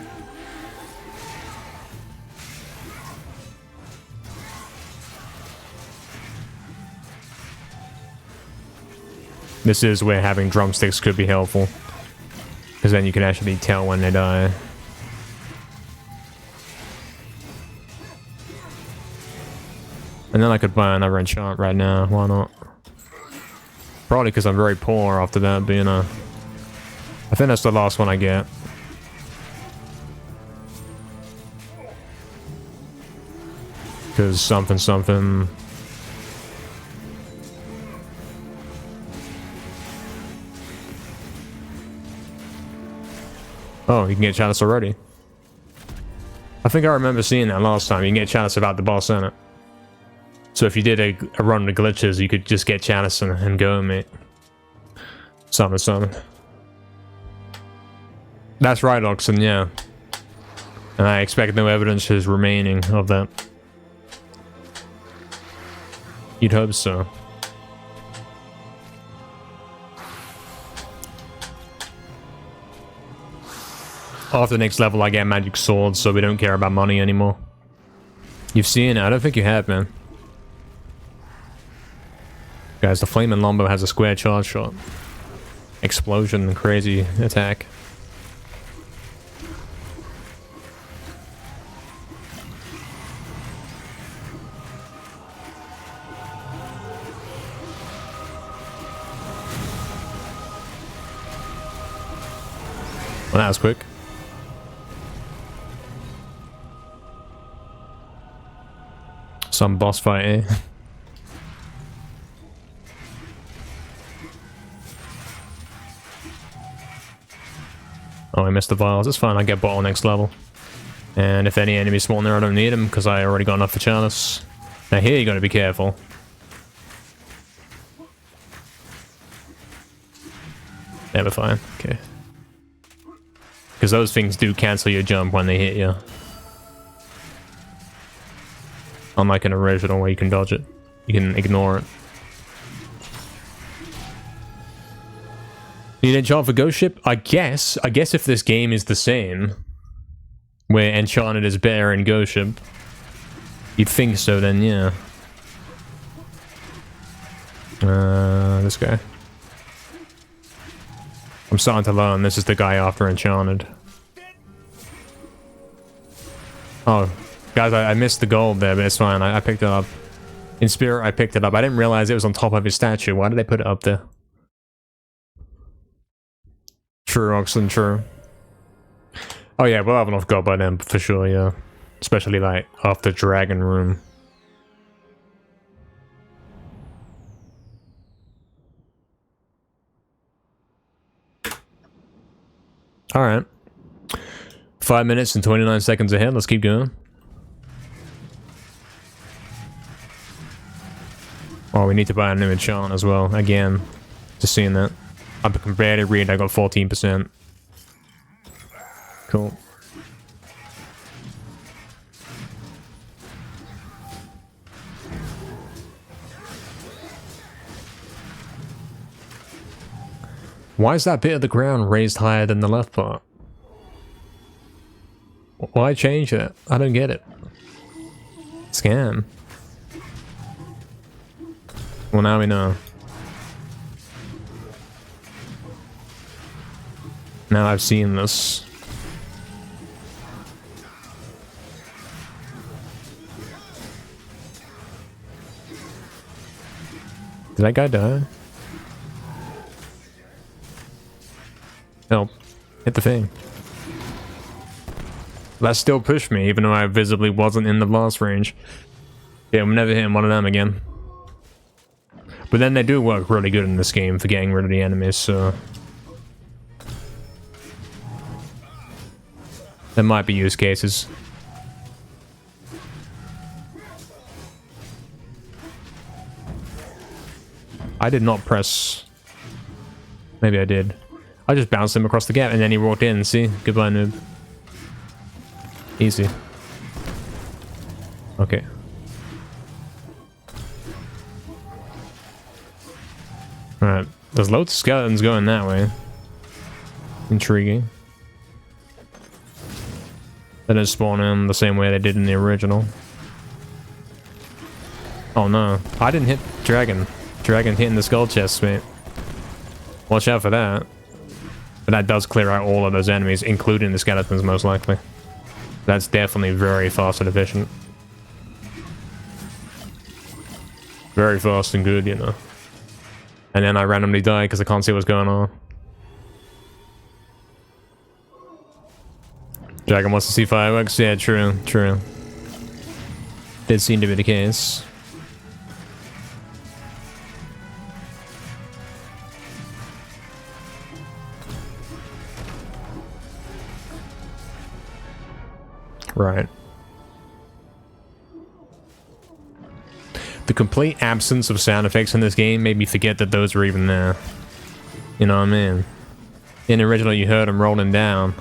This is where having drumsticks could be helpful. Because then you can actually tell when they die. And then I could buy another enchant right now. Why not? Probably because I'm very poor after that, but you know. I think that's the last one I get. Because something. Oh, you can get chalice already. I think I remember seeing that last time. You can get chalice about the boss in it. So if you did a run with glitches, you could just get chalice and go, mate. Something. That's right, Oxen, yeah. And I expect no evidence is remaining of that. You'd hope so. After the next level, I get magic swords, so we don't care about money anymore. You've seen it? I don't think you have, man. Guys, the flaming lombo has a square charge shot. Explosion and crazy attack. Well, that was quick. Some boss fight, eh? Oh, I missed the vials. It's fine. I get bottle next level. And if any enemies spawn there, I don't need them because I already got enough for chalice. Now here you got to be careful. Yeah, we're fine. Okay. Because those things do cancel your jump when they hit you. Unlike an original where you can dodge it. You can ignore it. Need enchant for Ghost Ship? I guess if this game is the same, where Enchanted is better in Ghost Ship, you'd think so then, yeah. This guy. I'm starting to learn this is the guy after Enchanted. Oh, guys, I missed the gold there, but it's fine. I picked it up. In spirit, I picked it up. I didn't realize it was on top of his statue. Why did they put it up there? True, Oxen, true. Oh yeah, we'll have enough gold by then, for sure, yeah. Especially, like, after Dragon Room. Alright. 5 minutes and 29 seconds ahead. Let's keep going. Oh, we need to buy a new enchant as well. Again, just seeing that. I can barely read. I got 14%. Cool. Why is that bit of the ground raised higher than the left part? Why change it? I don't get it. Scam. Well, now we know. Now I've seen this. Did that guy die? Help. Hit the thing. That still pushed me, even though I visibly wasn't in the blast range. Yeah, I'm never hitting one of them again. But then they do work really good in this game for getting rid of the enemies, so... there might be use cases. I did not press... maybe I did. I just bounced him across the gap and then he walked in, see? Goodbye, noob. Easy. Okay. Alright. There's loads of skeletons going that way. Intriguing. They don't spawn in the same way they did in the original. Oh no. I didn't hit Dragon. Dragon hitting the skull chest, mate. Watch out for that. But that does clear out all of those enemies, including the skeletons, most likely. That's definitely very fast and efficient. Very fast and good, you know. And then I randomly die because I can't see what's going on. Dragon wants to see fireworks? Yeah, true, true. Did seem to be the case. Right. The complete absence of sound effects in this game made me forget that those were even there. You know what I mean? In the original, you heard them rolling down.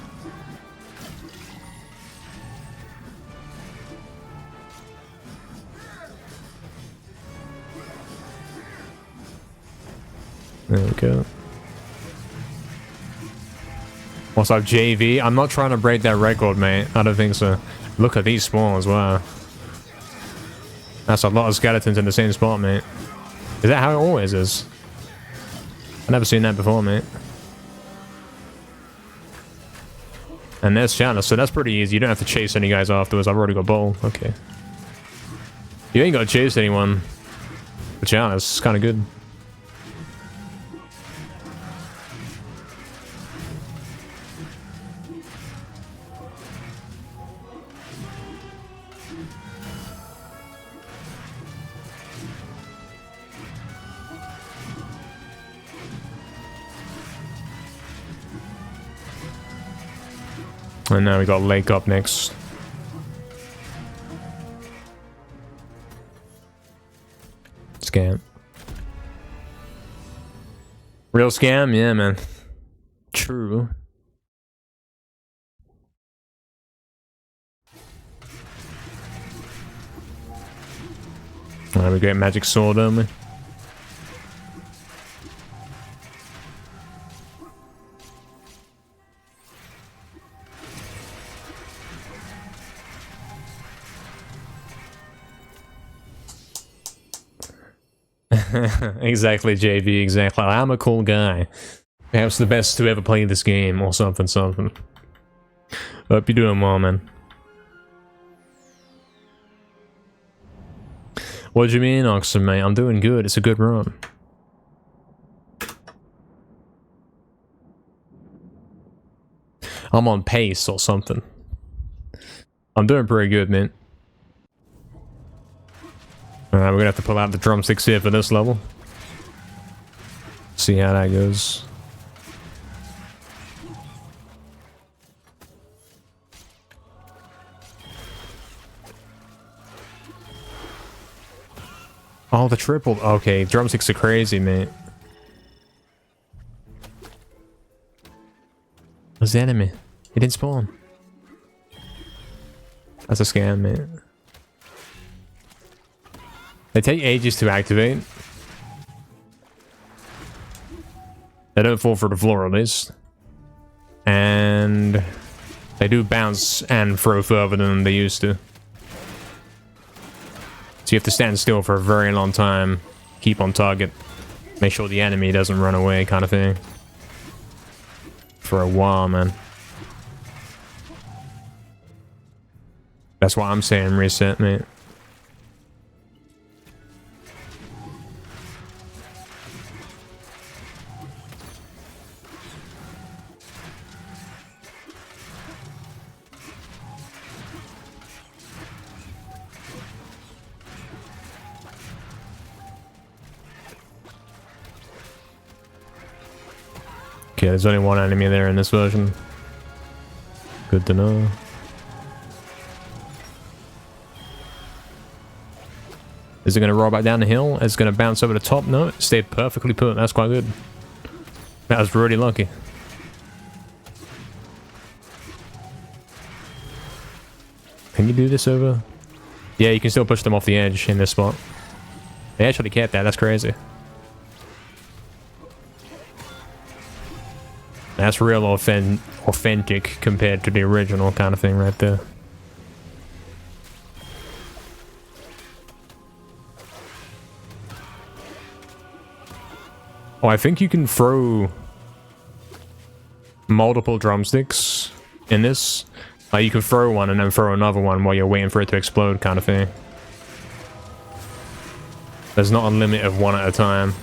There we go. What's up, JV? I'm not trying to break that record, mate. I don't think so. Look at these spawns, wow. That's a lot of skeletons in the same spot, mate. Is that how it always is? I've never seen that before, mate. And there's chalice, so that's pretty easy. You don't have to chase any guys afterwards. I've already got bowl. Okay. You ain't got to chase anyone. The chalice is kind of good. And now we got Lake up next. Scam. Real scam? Yeah, man. True. Alright, we got magic sword, don't we? Exactly, JV, exactly. I'm a cool guy. Perhaps the best to ever play this game, or something, something. Hope you're doing well, man. What do you mean, Oxford, mate? I'm doing good. It's a good run. I'm on pace or something. I'm doing pretty good, man. Alright, we're gonna have to pull out the drumsticks here for this level. See how that goes. Oh, the triple. Okay, drumsticks are crazy, mate. Where's the enemy? He didn't spawn. That's a scam, mate. They take ages to activate. They don't fall for the floor at least. And They do bounce and throw further than they used to. So you have to stand still for a very long time, keep on target, make sure the enemy doesn't run away kind of thing. For a while, man. That's why I'm saying reset, mate. Okay, there's only one enemy there in this version. Good to know. Is it going to roll back down the hill? Is it going to bounce over the top? No, it stayed perfectly put. That's quite good. That was really lucky. Can you do this over? Yeah, you can still push them off the edge in this spot. They actually kept that. That's crazy. That's real authentic compared to the original kind of thing right there. Oh, I think you can throw multiple drumsticks in this. Like you can throw one and then throw another one while you're waiting for it to explode kind of thing. There's not a limit of one at a time.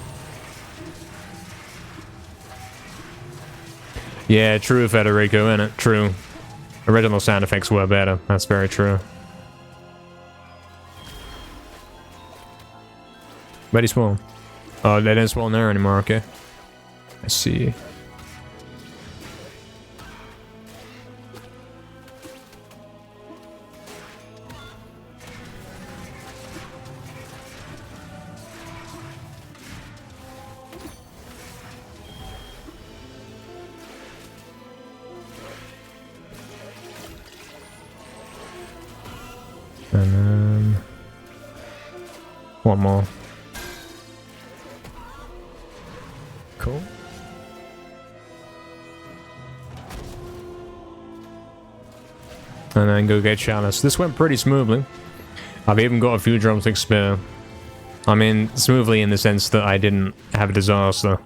Yeah, true, Federico, innit? True. Original sound effects were better. That's very true. Where'd he spawn? Oh, they didn't spawn there anymore, okay. I see. And then one more. Cool. And then go get chalice. This went pretty smoothly. I've even got a few drumsticks spare. I mean, smoothly in the sense that I didn't have a disaster.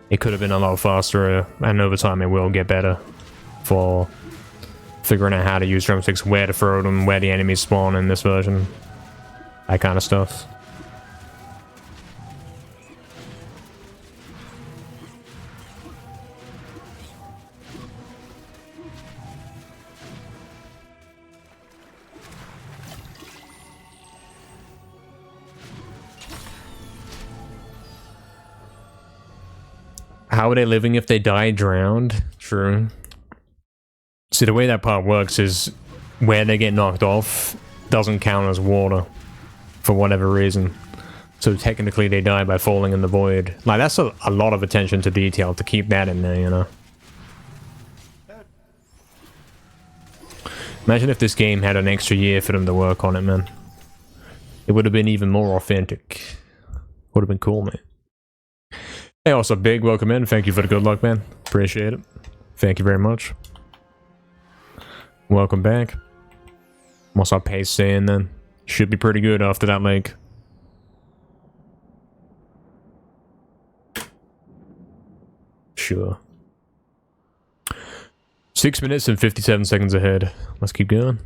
It could have been a lot faster, and over time it will get better for figuring out how to use drumsticks, where to throw them, where the enemies spawn in this version. That kind of stuff. How are they living if they die drowned? True. See, the way that part works is where they get knocked off doesn't count as water for whatever reason. So technically they die by falling in the void. Like, that's a lot of attention to detail to keep that in there, you know? Imagine if this game had an extra year for them to work on it, man. It would have been even more authentic. Would have been cool, man. Hey, also, Big, welcome in. Thank you for the good luck, man. Appreciate it. Thank you very much. Welcome back. What's our pace saying then? Should be pretty good after that lake. Sure. 6 minutes and 57 seconds ahead. Let's keep going.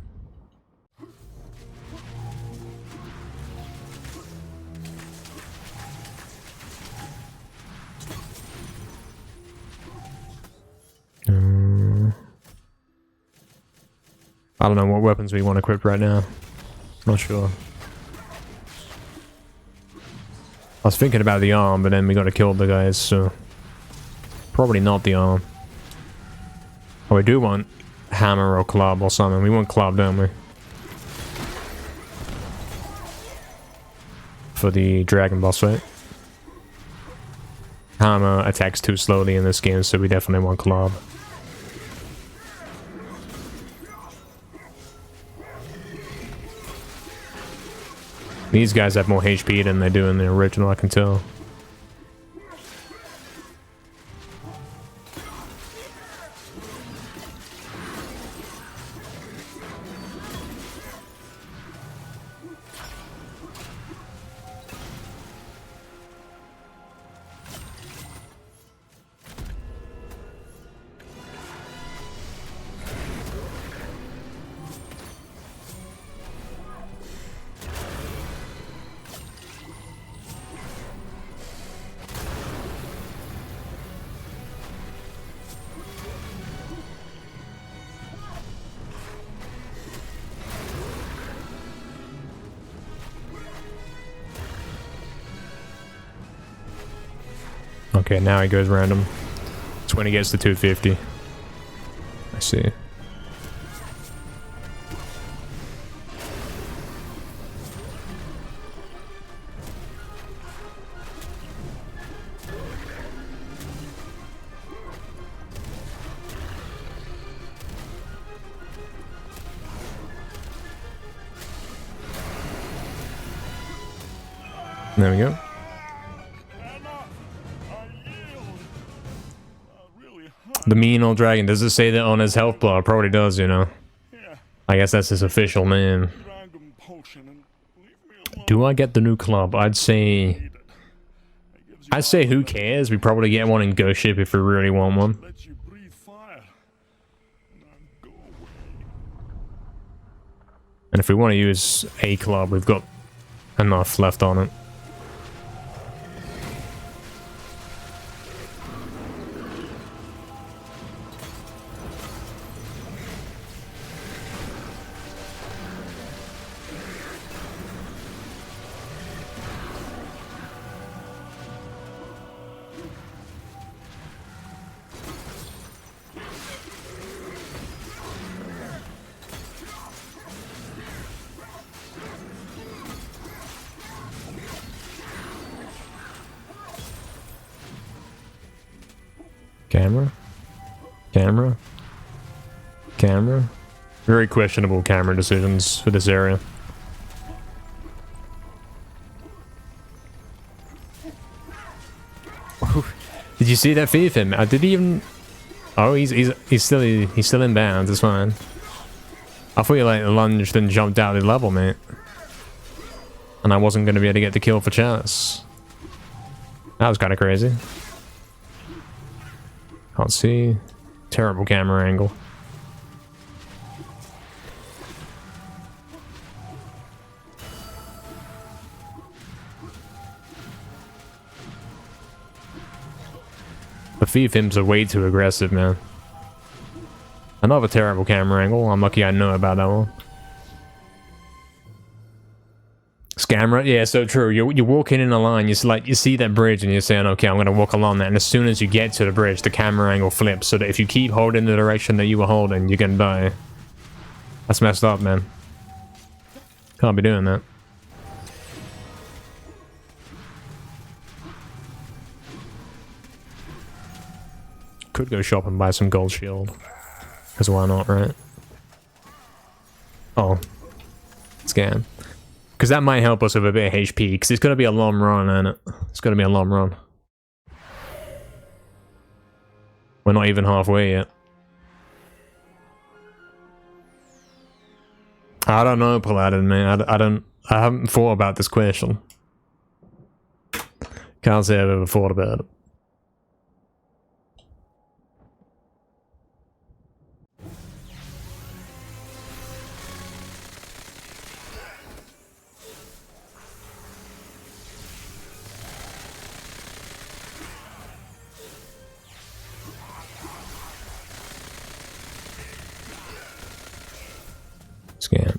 I don't know what weapons we want equipped right now. Not sure. I was thinking about the arm, but then we gotta kill the guys, so... Probably not the arm. Oh, we do want hammer or club or something. We want club, don't we? For the dragon boss fight. Hammer attacks too slowly in this game, so we definitely want club. These guys have more HP than they do in the original, I can tell. Okay, now he goes random. It's when he gets to 250. I see. There we go. The mean old dragon. Does it say that on his health bar? Probably does, you know. I guess that's his official name. Do I get the new club? I'd say who cares? We probably get one in Ghost Ship if we really want one. And if we want to use a club, we've got enough left on it. Camera? Camera? Camera? Very questionable camera decisions for this area. Did you see that feed of him? Did he even... Oh, he's still in bounds, it's fine. I thought you like lunged and jumped out of the level, mate. And I wasn't gonna be able to get the kill for chalice. That was kinda crazy. Can't see. Terrible camera angle. The Fiefhims are way too aggressive, man. Another terrible camera angle. I'm lucky I know about that one. Scammer, yeah, so true. You're walking in a line, you see that bridge and you're saying, okay, I'm gonna walk along that, and as soon as you get to the bridge, the camera angle flips, so that if you keep holding the direction that you were holding, you're gonna die. That's messed up, man. Can't be doing that. Could go shop and buy some gold shield. Because why not, right? Oh. Scam. Because that might help us with a bit of HP, because it's going to be a long run, isn't it? It's going to be a long run. We're not even halfway yet. I don't know, Paladin, man. I haven't thought about this question. Can't say I've ever thought about it. Scan.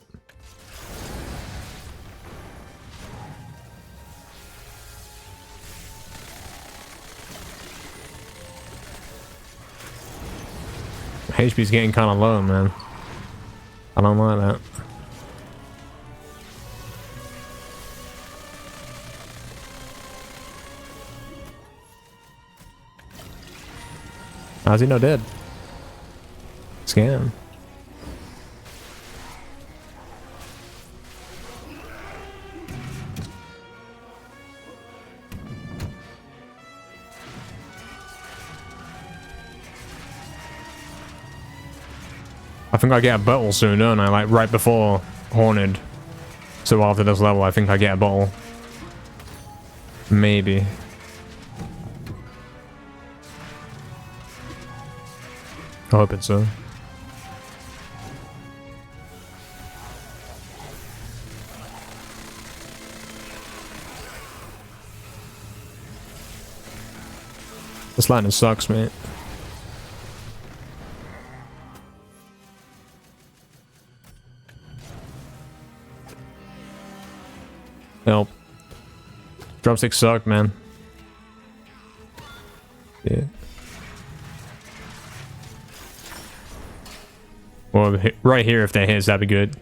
HP's getting kind of low, man. I don't like that. How's he not dead? Scan. I think I get a bottle soon, don't I? Like right before Haunted. So after this level, I think I get a bottle. Maybe. I hope it's so. This lightning sucks, mate. Help. Drumsticks suck, man. shit. Well, right here, if that hits, that'd be good.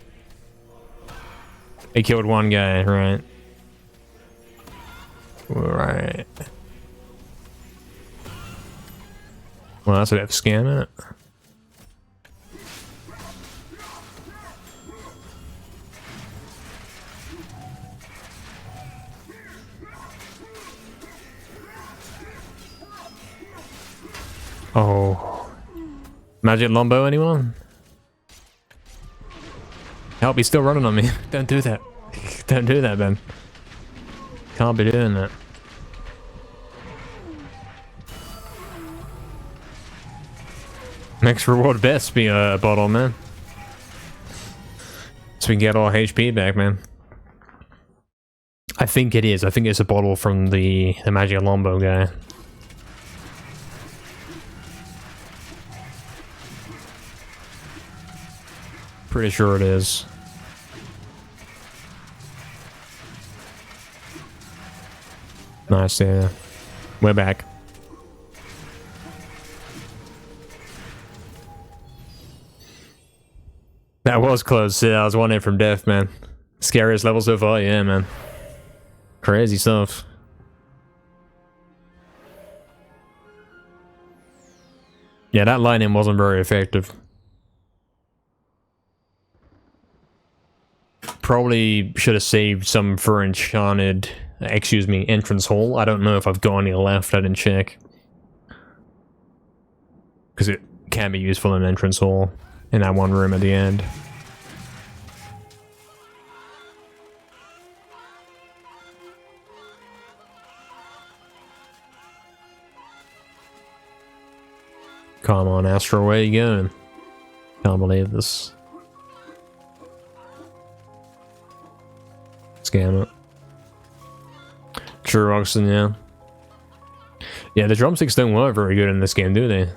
They killed one guy, right? Right. Well, that's a bit of a scam, isn't it? Oh. Magic Lombo, anyone? Help, he's still running on me. Don't do that. Don't do that, Ben. Can't be doing that. Next reward best be a bottle, man. So we can get all HP back, man. I think it is. I think it's a bottle from the Magic Lombo guy. Pretty sure it is. Nice, yeah. We're back. That was close. Yeah, I was 1 hit from death, man. Scariest level so far, yeah, man. Crazy stuff. Yeah, that lightning wasn't very effective. Probably should have saved some for enchanted, excuse me, entrance hall. I don't know if I've got any left, I didn't check. Because it can be useful in entrance hall, in that one room at the end. Come on, Astro, where you going? Can't believe this. Scam it. True, Oxen, yeah. Yeah, the drumsticks don't work very good in this game, do they?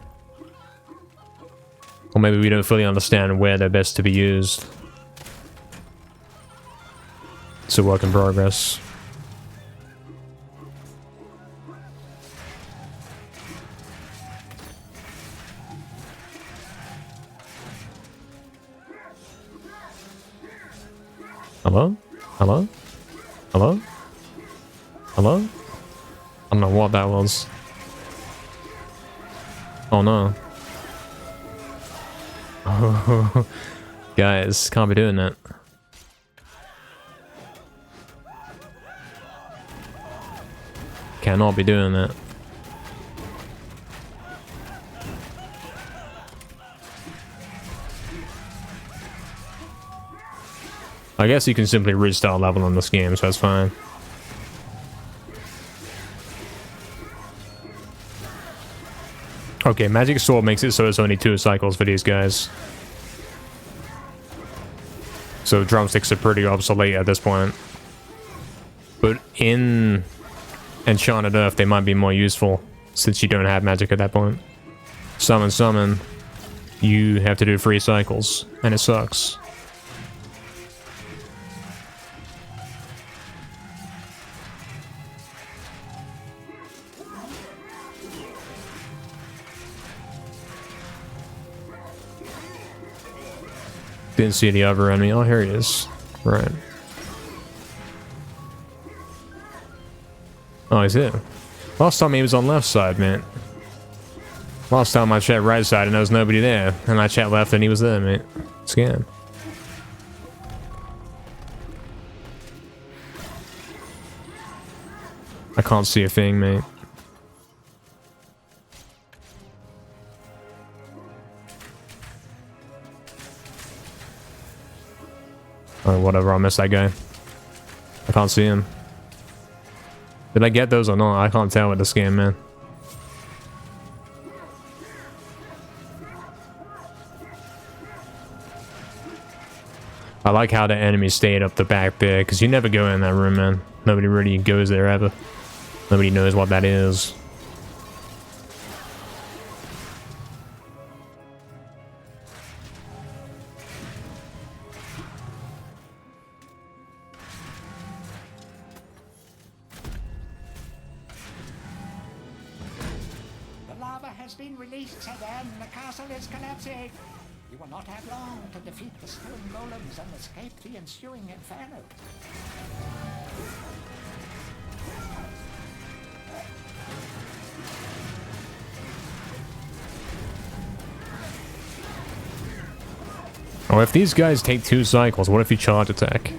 Or maybe we don't fully understand where they're best to be used. It's a work in progress. Hello? Hello? Hello? Hello? I don't know what that was. Oh no. Oh, guys, can't be doing that. Cannot be doing that. I guess you can simply restart level on this game, so that's fine. Okay, Magic Sword makes it so it's only 2 cycles for these guys. So drumsticks are pretty obsolete at this point. But in Enchanted Earth, they might be more useful, since you don't have magic at that point. Summon, summon. You have to do 3 cycles, and it sucks. Didn't see the other enemy. Oh, here he is. Right. Oh, he's here. Last time he was on left side, man. Last time I checked right side and there was nobody there. And I checked left and he was there, mate. Scam. I can't see a thing, mate. Oh, whatever, I missed that guy. I can't see him. Did I get those or not? I can't tell with the scan, man. I like how the enemies stayed up the back there, because you never go in that room, man. Nobody really goes there ever. Nobody knows what that is. lava has been released again. The castle is collapsing. You will not have long to defeat the stone golems and escape the ensuing inferno. Oh, if these guys take 2 cycles, what if you charge attack?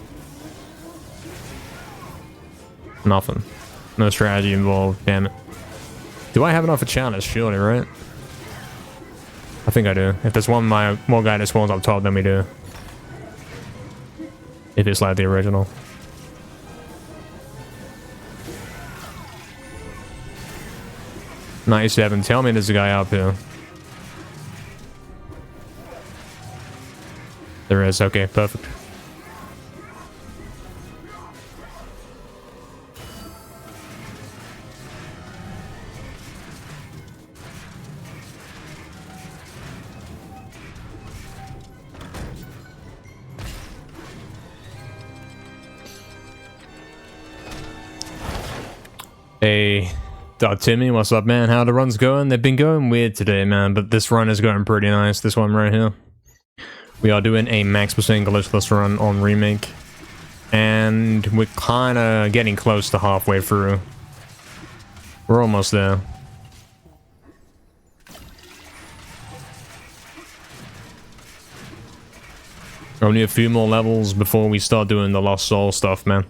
Nothing. No strategy involved, damn it. Do I have enough for chalice? Surely, right? I think I do. If there's one more guy that spawns up top, then we do. If it's like the original. $97. Tell me there's a guy up here. There is. Okay, perfect. Hey, Timmy, what's up, man? How the runs going? They've been going weird today, man, but this run is going pretty nice. This one right here. We are doing a max % glitchless run on remake, and we're kind of getting close to halfway through. We're almost there. Only a few more levels before we start doing the Lost Soul stuff, man.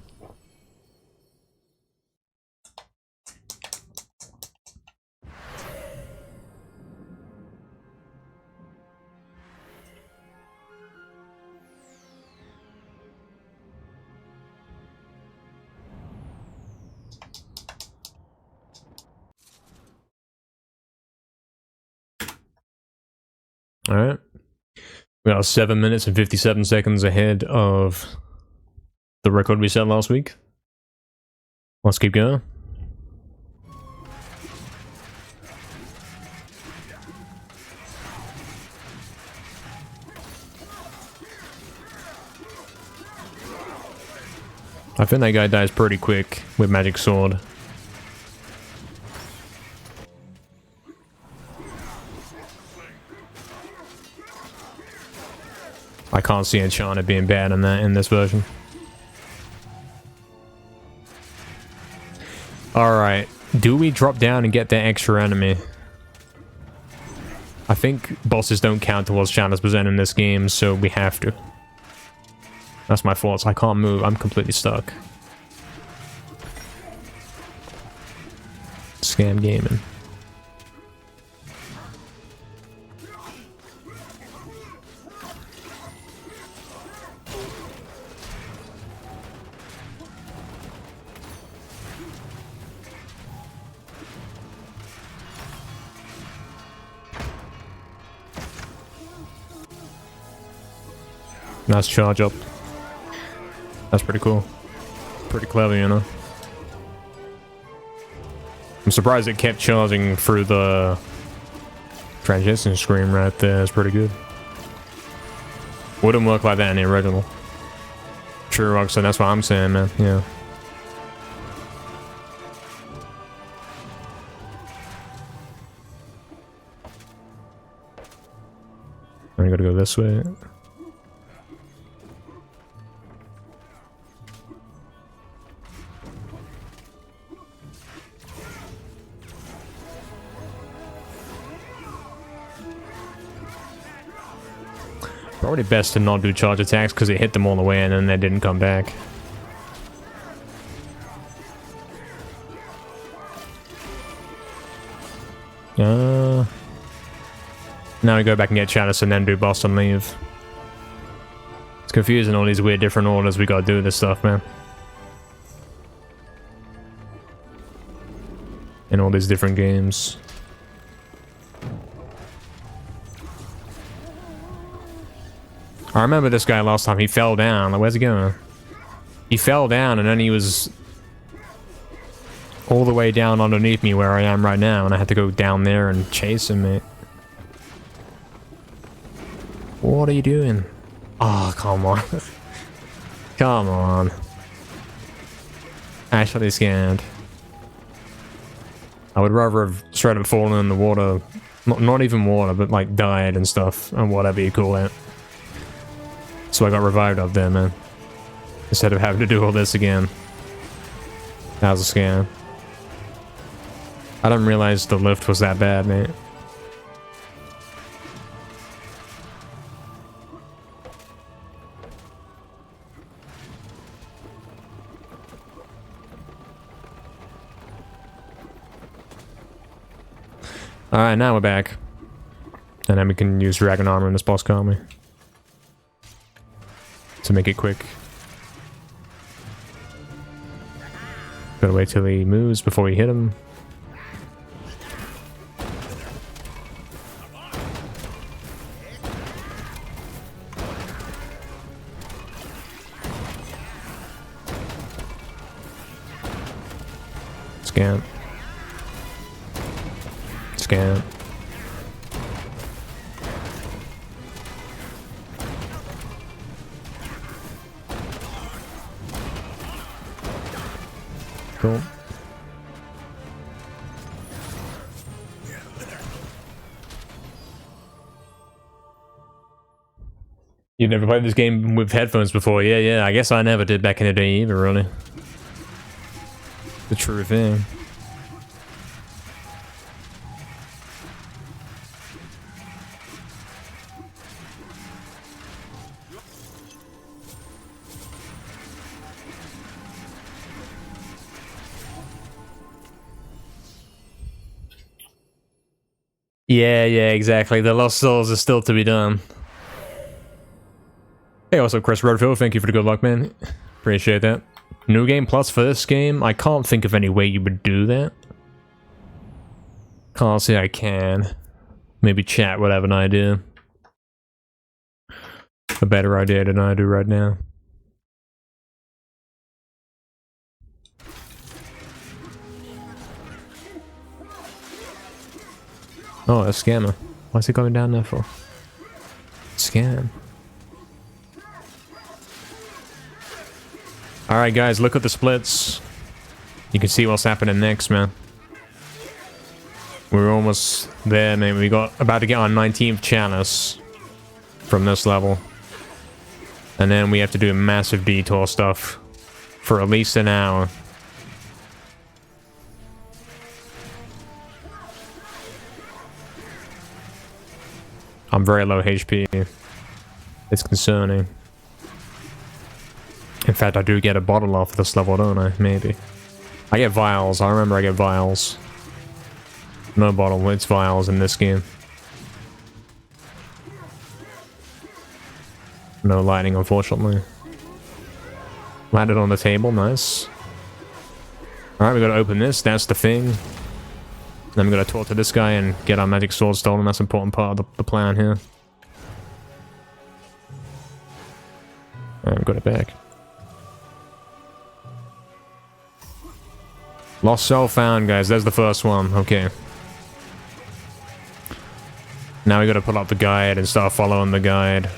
Alright. We are 7 minutes and 57 seconds ahead of the record we set last week. Let's keep going. I think that guy dies pretty quick with magic sword. I can't see Enchanted being bad in this version. Alright, do we drop down and get that extra enemy? I think bosses don't count towards chalice % in this game, so we have to. That's my fault, I can't move, I'm completely stuck. Scam gaming. Nice charge up. That's pretty cool. Pretty clever, you know. I'm surprised it kept charging through the transition screen right there. It's pretty good. Wouldn't work like that in the original. True, Roxanne, that's what I'm saying, man. Yeah. I gotta go this way. Probably best to not do charge attacks because it hit them all the way and then they didn't come back. Now we go back and get chalice and then do boss and leave. It's confusing, all these weird different orders we gotta do this stuff, man. In all these different games. I remember this guy last time, he fell down. Like, where's he going? He fell down and then he was all the way down underneath me where I am right now, and I had to go down there and chase him, mate. What are you doing? Oh, come on. Come on. Actually scared. I would rather have straight up fallen in the water. Not even water, but like died and stuff, and whatever you call it. So I got revived up there, man. Instead of having to do all this again. That was a scam. I didn't realize the lift was that bad, mate. Alright, now we're back. And then we can use dragon armor in this boss calmly. To make it quick. Gotta wait till he moves before we hit him. Scan. Scan. Cool. You've never played this game with headphones before? Yeah, I guess I never did back in the day either, really. The true thing. Yeah, exactly. The Lost Souls is still to be done. Hey, also Chris Redfield, thank you for the good luck, man. Appreciate that. New Game Plus for this game? I can't think of any way you would do that. Can't say I can. Maybe chat would have an idea. A better idea than I do right now. Oh, a scammer. Why's he going down there for? Scam. Alright guys, look at the splits. You can see what's happening next, man. We're almost there, man. We got about to get our 19th chalice from this level. And then we have to do massive detour stuff for at least an hour. I'm very low HP. It's concerning. In fact, I do get a bottle off this level, don't I? Maybe. I get vials. I remember I get vials. No bottle, it's vials in this game. No lighting, unfortunately. Landed on the table, nice. Alright, we gotta open this, that's the thing. Then we gotta talk to this guy and get our magic sword stolen. That's an important part of the plan here. Alright, we got it back. Lost soul found, guys. There's the first one. Okay. Now we gotta pull up the guide and start following the guide.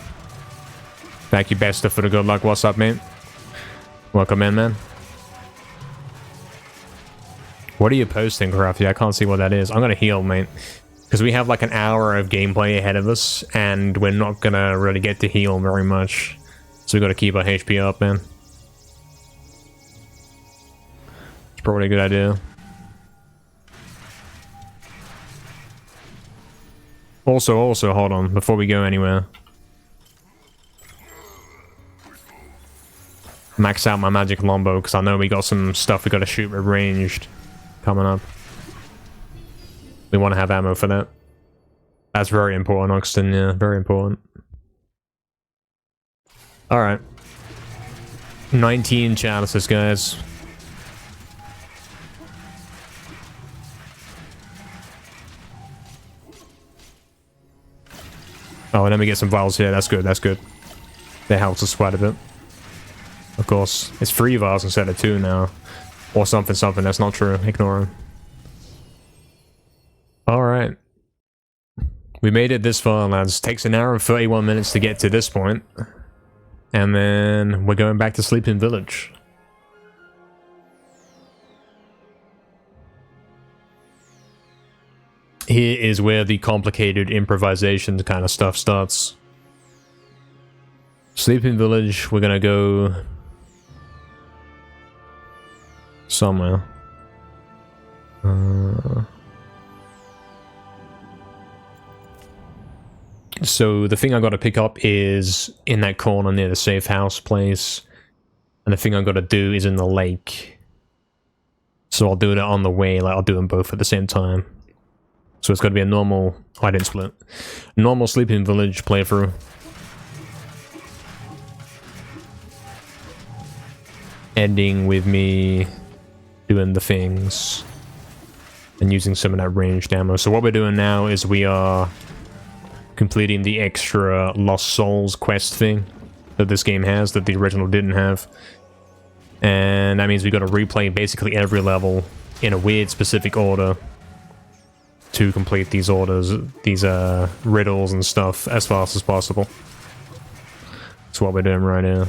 Thank you, Bester, for the good luck. What's up, mate? Welcome in, man. What are you posting, Crafty? I can't see what that is. I'm gonna heal, mate. Because we have like an hour of gameplay ahead of us, and we're not gonna really get to heal very much. So we gotta keep our HP up, man. It's probably a good idea. Also, hold on, before we go anywhere. Max out my magic longbow, because I know we got some stuff we gotta shoot with ranged coming up. We want to have ammo for that. That's very important, Oxton, yeah, very important. Alright. 19 chalices, guys. Oh, and then we get some vials here. That's good, that's good. That helps us quite a bit. Of course, it's 3 vials instead of 2 now. Or something, that's not true. Ignore him. Alright. We made it this far, lads. Takes an hour and 31 minutes to get to this point. And then we're going back to Sleeping Village. here is where the complicated improvisation kind of stuff starts. Sleeping Village, we're gonna go somewhere. So the thing I gotta pick up is in that corner near the safe house place. And the thing I gotta do is in the lake. So I'll do it on the way, like I'll do them both at the same time. So it's gotta be a normal, oh, I didn't split. Normal Sleeping Village playthrough. Ending with me doing the things. And using some of that ranged ammo. So what we're doing now is we are completing the extra Lost Souls quest thing that this game has that the original didn't have. And that means we got to replay basically every level in a weird specific order to complete these orders, these riddles and stuff as fast as possible. That's what we're doing right now.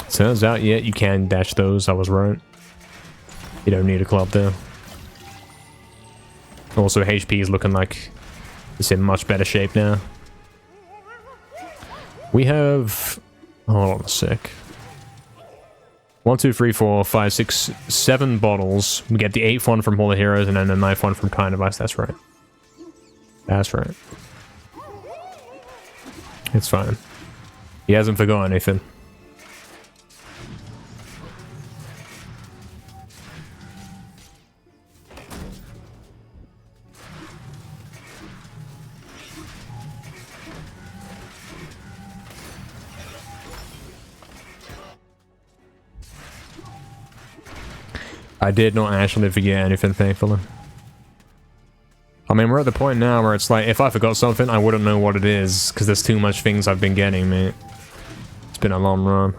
Turns out, yeah, you can dash those. I was right. You don't need a club there. Also, HP is looking like it's in much better shape now. We have... hold on a sec. 1, 2, 3, 4, 5, 6, 7 bottles. We get the 8th one from Hall of Heroes and then the 9th one from Kind Device. That's right. That's right. It's fine. He hasn't forgotten anything. I did not actually forget anything, thankfully. I mean, we're at the point now where it's like, if I forgot something, I wouldn't know what it is, because there's too much things I've been getting, mate. It's been a long run.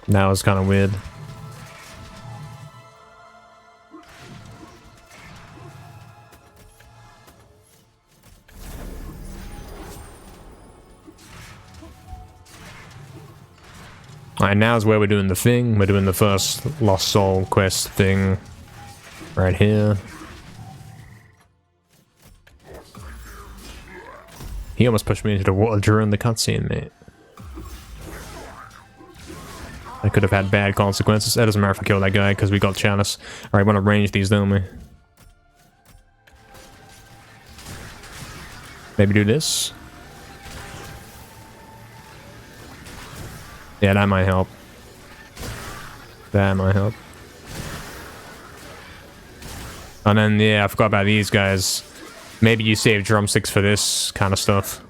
That was kind of weird. Alright, now is where we're doing the thing. We're doing the first Lost Soul quest thing. Right here. He almost pushed me into the water during the cutscene, mate. That could have had bad consequences. That doesn't matter if I kill that guy because we got chalice. Alright, we want to range these, don't we? Maybe do this. Yeah, that might help. That might help. And then, yeah, I forgot about these guys. Maybe you save drumsticks for this kind of stuff.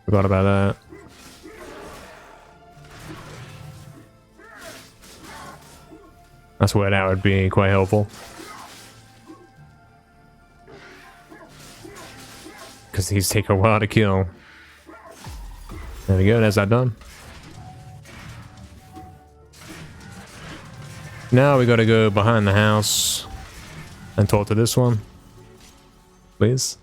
Forgot about that. That's where that would be quite helpful. Because these take a while to kill. There we go, that's that done. Now we gotta go behind the house and talk to this one. Please.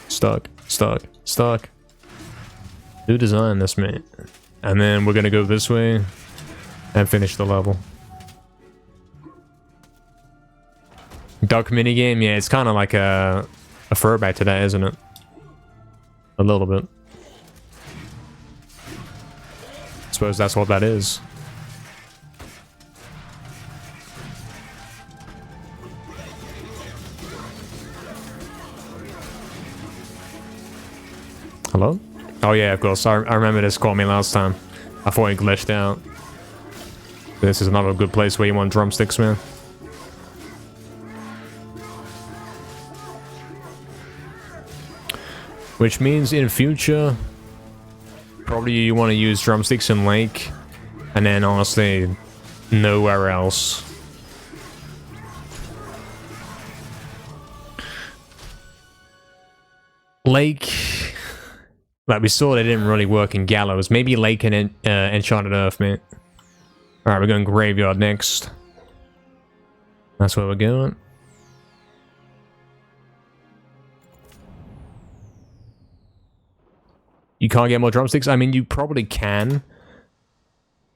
Stuck, stuck, stuck. Do design this, mate. And then we're gonna go this way and finish the level. Duck minigame, yeah, it's kind of like a throwback to that, isn't it? A little bit. I suppose that's what that is. Hello? Oh yeah, of course. I remember this called me last time. I thought it glitched out. This is another good place where you want drumsticks, man. Which means in future, probably you want to use drumsticks in Lake, and then honestly, nowhere else. Lake... Like, we saw that it didn't really work in Gallows. Maybe Lake and Enchanted Earth, mate. Alright, we're going Graveyard next. That's where we're going. You can't get more drumsticks? I mean, you probably can.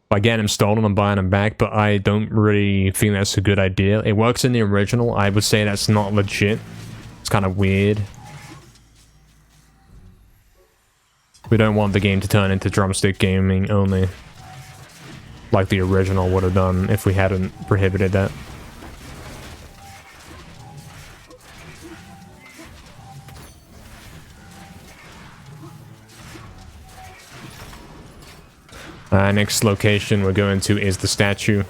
By getting them stolen and buying them back, but I don't really think that's a good idea. It works in the original. I would say that's not legit. It's kind of weird. We don't want the game to turn into drumstick gaming only. Like the original would have done if we hadn't prohibited that. Next location we're going to is the statue.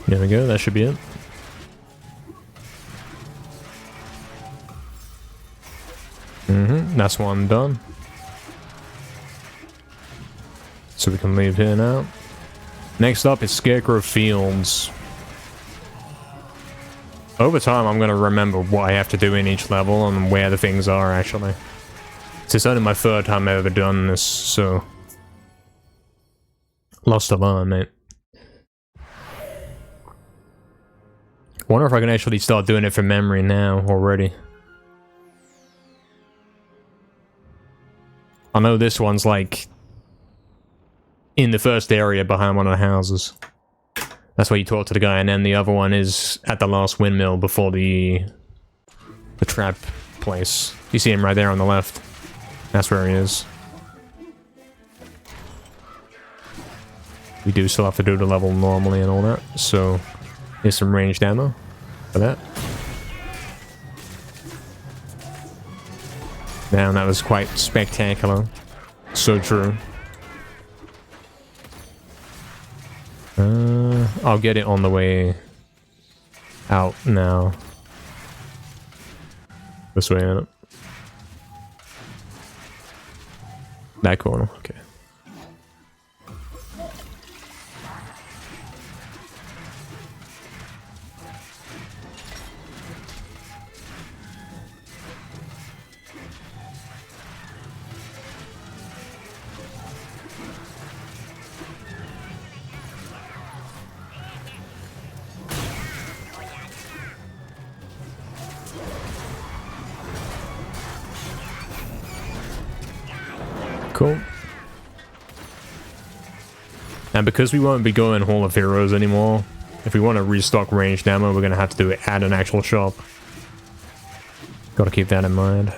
There we go, that should be it. That's one done. So we can leave here now. Next up is Scarecrow Fields. Over time, I'm going to remember what I have to do in each level and where the things are, actually. It's only my third time I've ever done this, so... Lost to learn, mate. Wonder if I can actually start doing it from memory now, already. I know this one's like in the first area behind one of the houses. That's where you talk to the guy, and then the other one is at the last windmill before the trap place. You see him right there on the left. That's where he is. We do still have to do the level normally and all that, so here's some ranged ammo for that. Damn, that was quite spectacular. So true. I'll get it on the way out now. This way, in it. That corner, okay. Cool. And because we won't be going Hall of Heroes anymore, if we want to restock ranged ammo, we're going to have to do it at an actual shop. Gotta keep that in mind.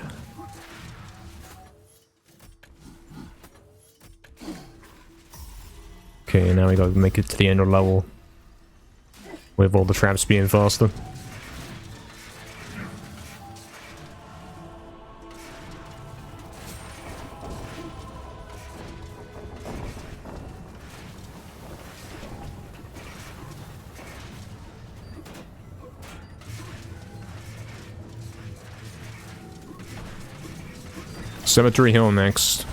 Okay, now we gotta make it to the end of the level with all the traps being faster. Cemetery Hill next.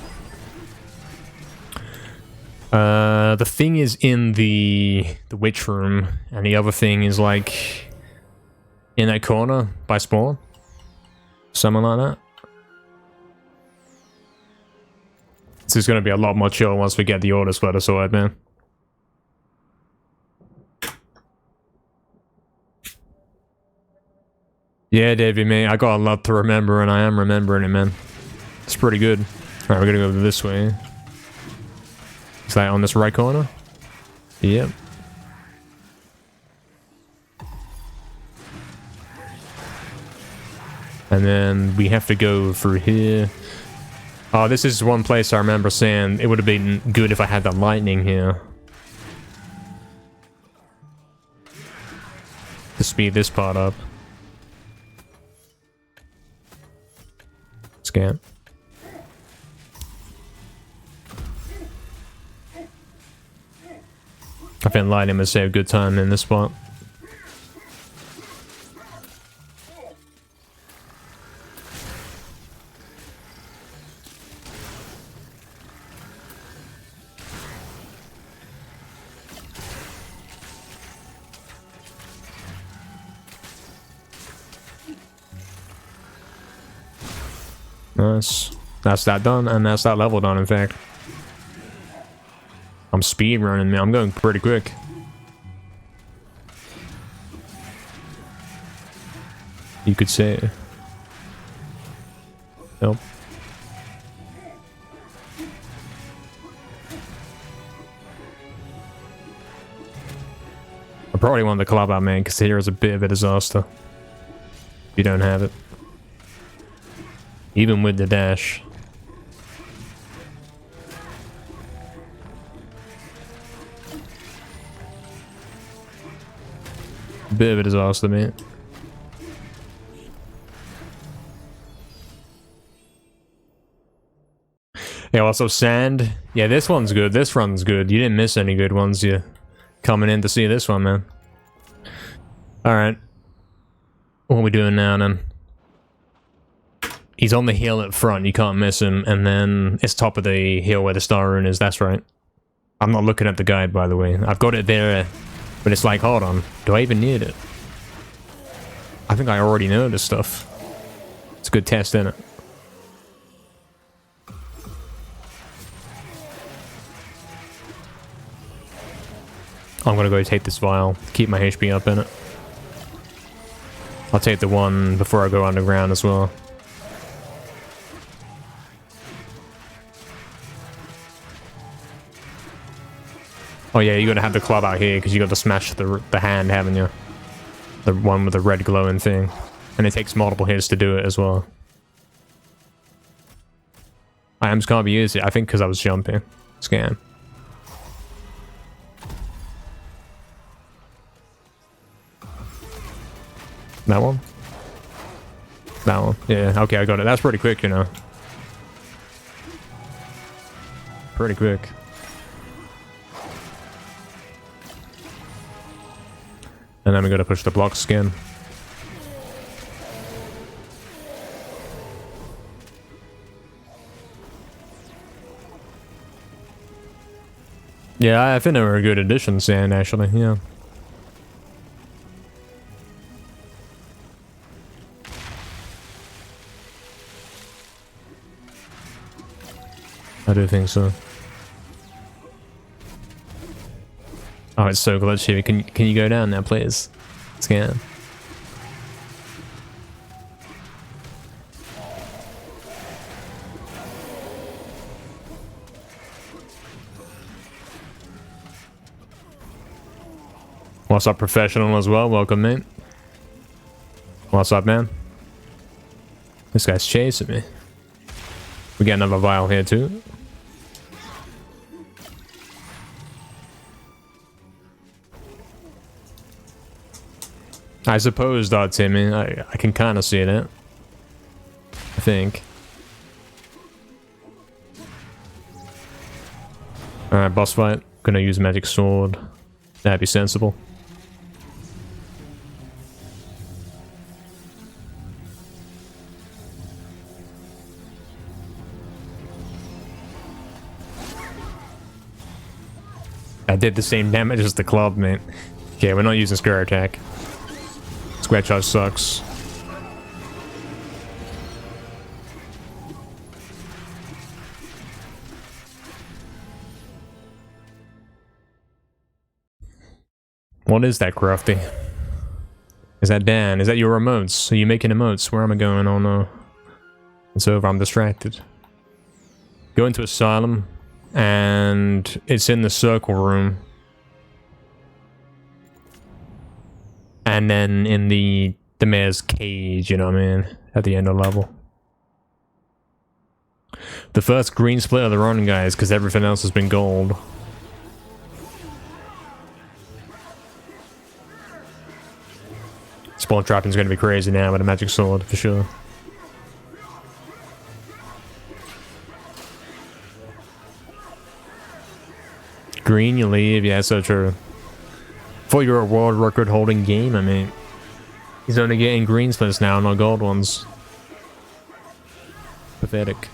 The thing is in the witch room, and the other thing is like in that corner by spawn. Something like that. This is gonna be a lot more chill once we get the order splitter sorted, man. Yeah, Davey, mate, I got a lot to remember, and I am remembering it, man. It's pretty good. Alright, we're gonna go this way. Is that on this right corner? Yep. And then we have to go through here. Oh, this is one place I remember saying it would have been good if I had the lightning here. To speed this part up. Scan. I think lightning would save good time in this spot. Nice. That's that done, and that's that level done, in fact. I'm speed running, man. I'm going pretty quick. You could say. Nope. I probably want the club out, man, because here is a bit of a disaster. If you don't have it. Even with the dash. Bit of a disaster, man. Yeah, also sand. Yeah, this one's good. This run's good. You didn't miss any good ones. You coming in to see this one, man. Alright. What are we doing now, then? He's on the hill at front. You can't miss him. And then it's top of the hill where the star rune is. That's right. I'm not looking at the guide, by the way. I've got it there, but it's like, hold on. Do I even need it? I think I already know this stuff. It's a good test, isn't it? I'm gonna go take this vial, keep my HP up in it. I'll take the one before I go underground as well. Oh yeah, you're gonna have the club out here because you got to smash the hand, haven't you? The one with the red glowing thing. And it takes multiple hits to do it as well. I am just gonna use it, I think because I was jumping. Scan. That one? That one. Yeah, okay, I got it. That's pretty quick, you know. Pretty quick. And then we gotta push the block skin. Yeah, I think they were a good addition, Sand, actually, yeah. I do think so. Oh, it's so glitchy. Can you go down now, please? Scan. What's up, professional as well? Welcome, mate. What's up, man? This guy's chasing me. We get another vial here too. I suppose, Timmy, I can kind of see that. I think. Alright, boss fight. Gonna use magic sword. That'd be sensible. I did the same damage as the club, mate. Okay, we're not using square attack. Square charge sucks. What is that, Crafty? Is that Dan? Is that your emotes? Are you making emotes? Where am I going? Oh no. It's over, I'm distracted. Go into Asylum, and it's in the circle room. And then in the mayor's cage, you know what I mean? At the end of the level. The first green split of the run, guys, because everything else has been gold. Spawn trapping is going to be crazy now with a magic sword, for sure. Green, you leave. Yeah, so true. Thought you were a world record holding game, I mean. He's only getting green splits now, not gold ones. Pathetic.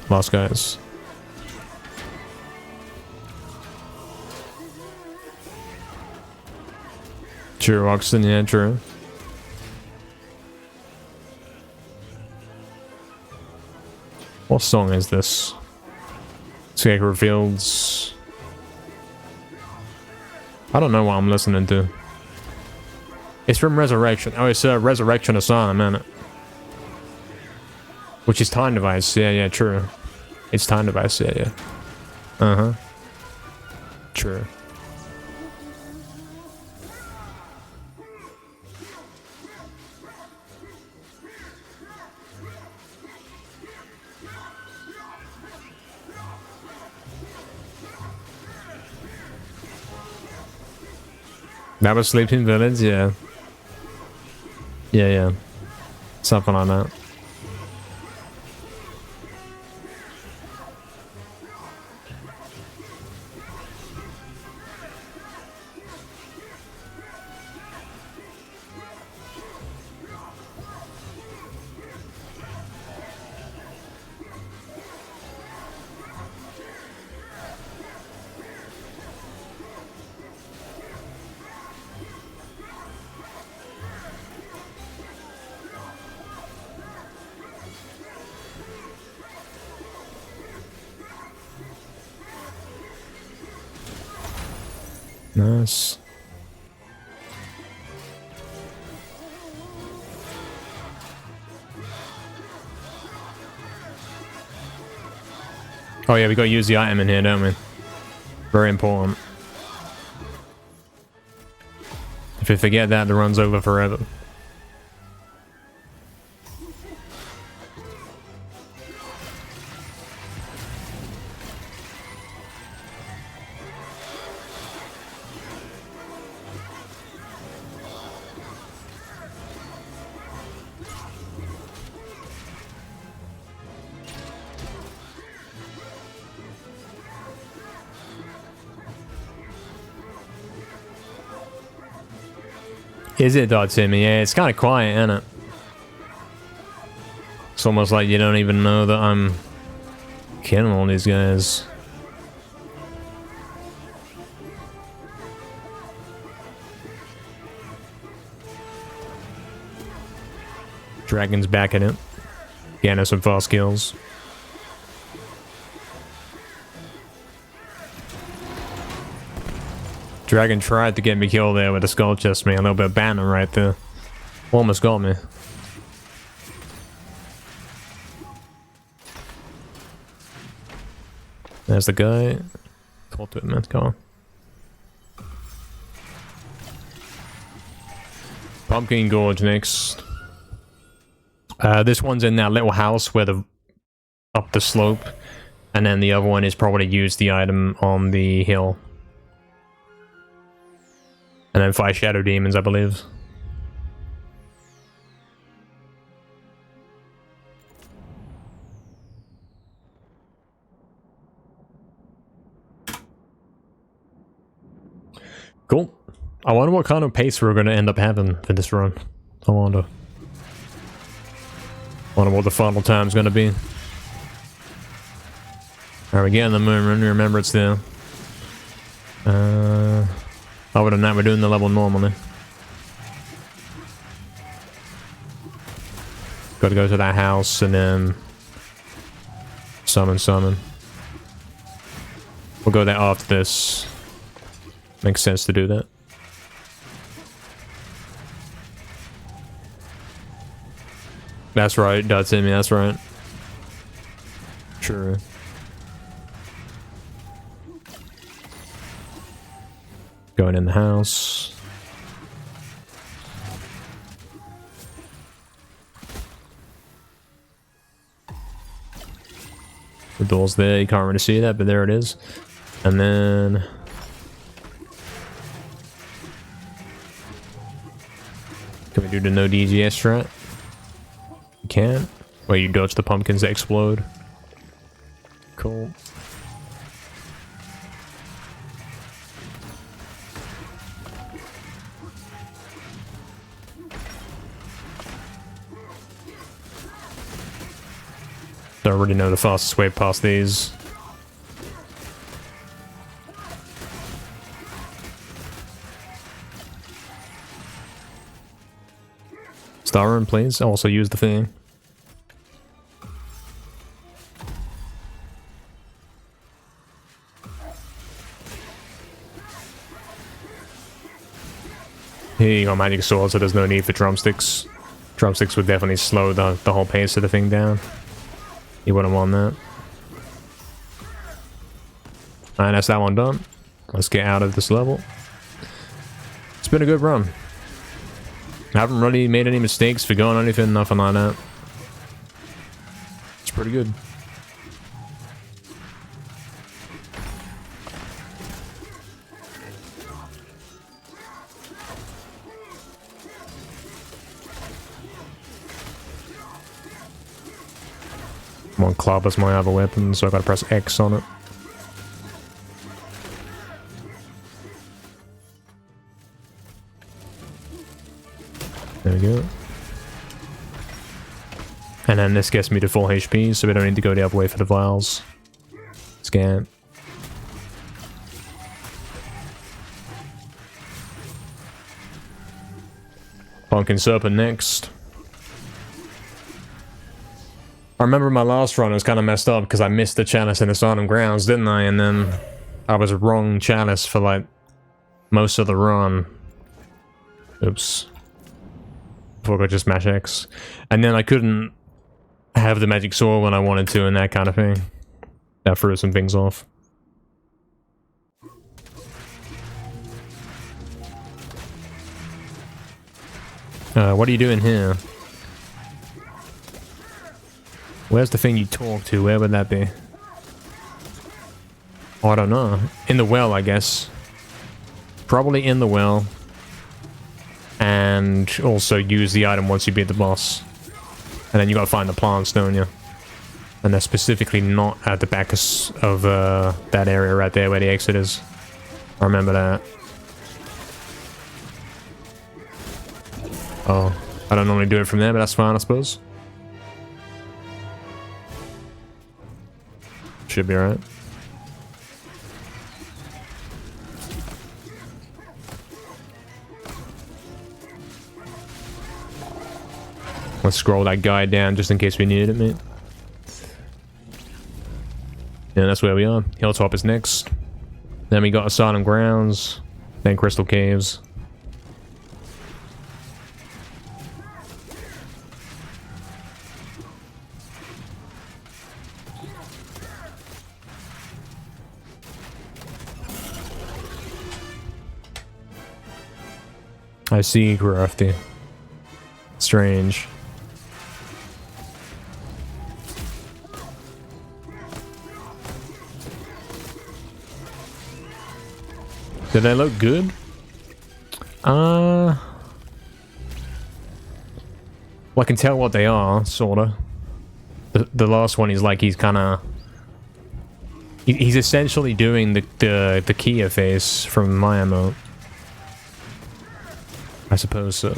Lost, guys. True, Oxton, yeah, true. What song is this? Scarecrow Fields. I don't know what I'm listening to. It's from Resurrection. Oh, it's Resurrection Asylum, isn't it? Which is Time Device. Yeah, yeah, true. It's Time Device, yeah, yeah. Uh-huh. True. That was Sleeping Village, yeah. Yeah, yeah. Something like that. Nice. Oh yeah, we gotta use the item in here, don't we? Very important. If you forget that, the run's over forever. Is it, Dot Timmy? Yeah, it's kind of quiet, isn't it? It's almost like you don't even know that I'm killing all these guys. Dragon's back at it. Getting us some fast kills. Dragon tried to get me killed there with a skull chest, man. A little bit of banner right there. Almost got me. There's the guy. Talk to it, man. Come on. Pumpkin Gorge next. This one's in that little house where the up the slope, and then the other one is probably to use the item on the hill. And then fight shadow demons, I believe. Cool. I wonder what kind of pace we're going to end up having for this run. I wonder. Wonder what the final time's going to be. Alright, we're getting the moon run. Remember, it's there. Other than that, we're doing the level normally. Gotta go to that house and then summon. We'll go there after this. Makes sense to do that. That's right, that's in me, that's right. True. Going in the house. The door's there, you can't really see that, but there it is. And then... can we do the no DGS strat? You can't. Where you dodge the pumpkins that explode. Cool. Don't really know the fastest way past these. Star room, please. Also use the thing. Here you got magic sword, so there's no need for drumsticks. Drumsticks would definitely slow the whole pace of the thing down. You wouldn't want that. Alright, that's that one done. Let's get out of this level. It's been a good run. I haven't really made any mistakes, forgotten anything, nothing like that. It's pretty good. Come on, club is my other weapon, so I gotta press X on it. There we go. And then this gets me to full HP, so we don't need to go the other way for the vials. Scan. Pumpkin Serpent next. I remember my last run was kind of messed up because I missed the chalice in the Asylum Grounds, didn't I? And then I was wrong chalice for like most of the run. Oops. Before I just mash X. And then I couldn't have the magic sword when I wanted to and that kind of thing. That threw some things off. What are you doing here? Where's the thing you talk to? Where would that be? Oh, I don't know. In the well, I guess. Probably in the well. And also use the item once you beat the boss. And then you gotta find the plants, don't you? And they're specifically not at the back of that area right there where the exit is. I remember that. Oh, I don't normally do it from there, but that's fine, I suppose. Should be alright. Let's scroll that guy down just in case we need it, mate. Yeah, that's where we are. Hilltop is next. Then we got Asylum Grounds. Then Crystal Caves. I see, Crafty. Strange. Did they look good? Well, I can tell what they are, sorta. The last one is like he's kinda... He's essentially doing the Kia face from my emote. I suppose so.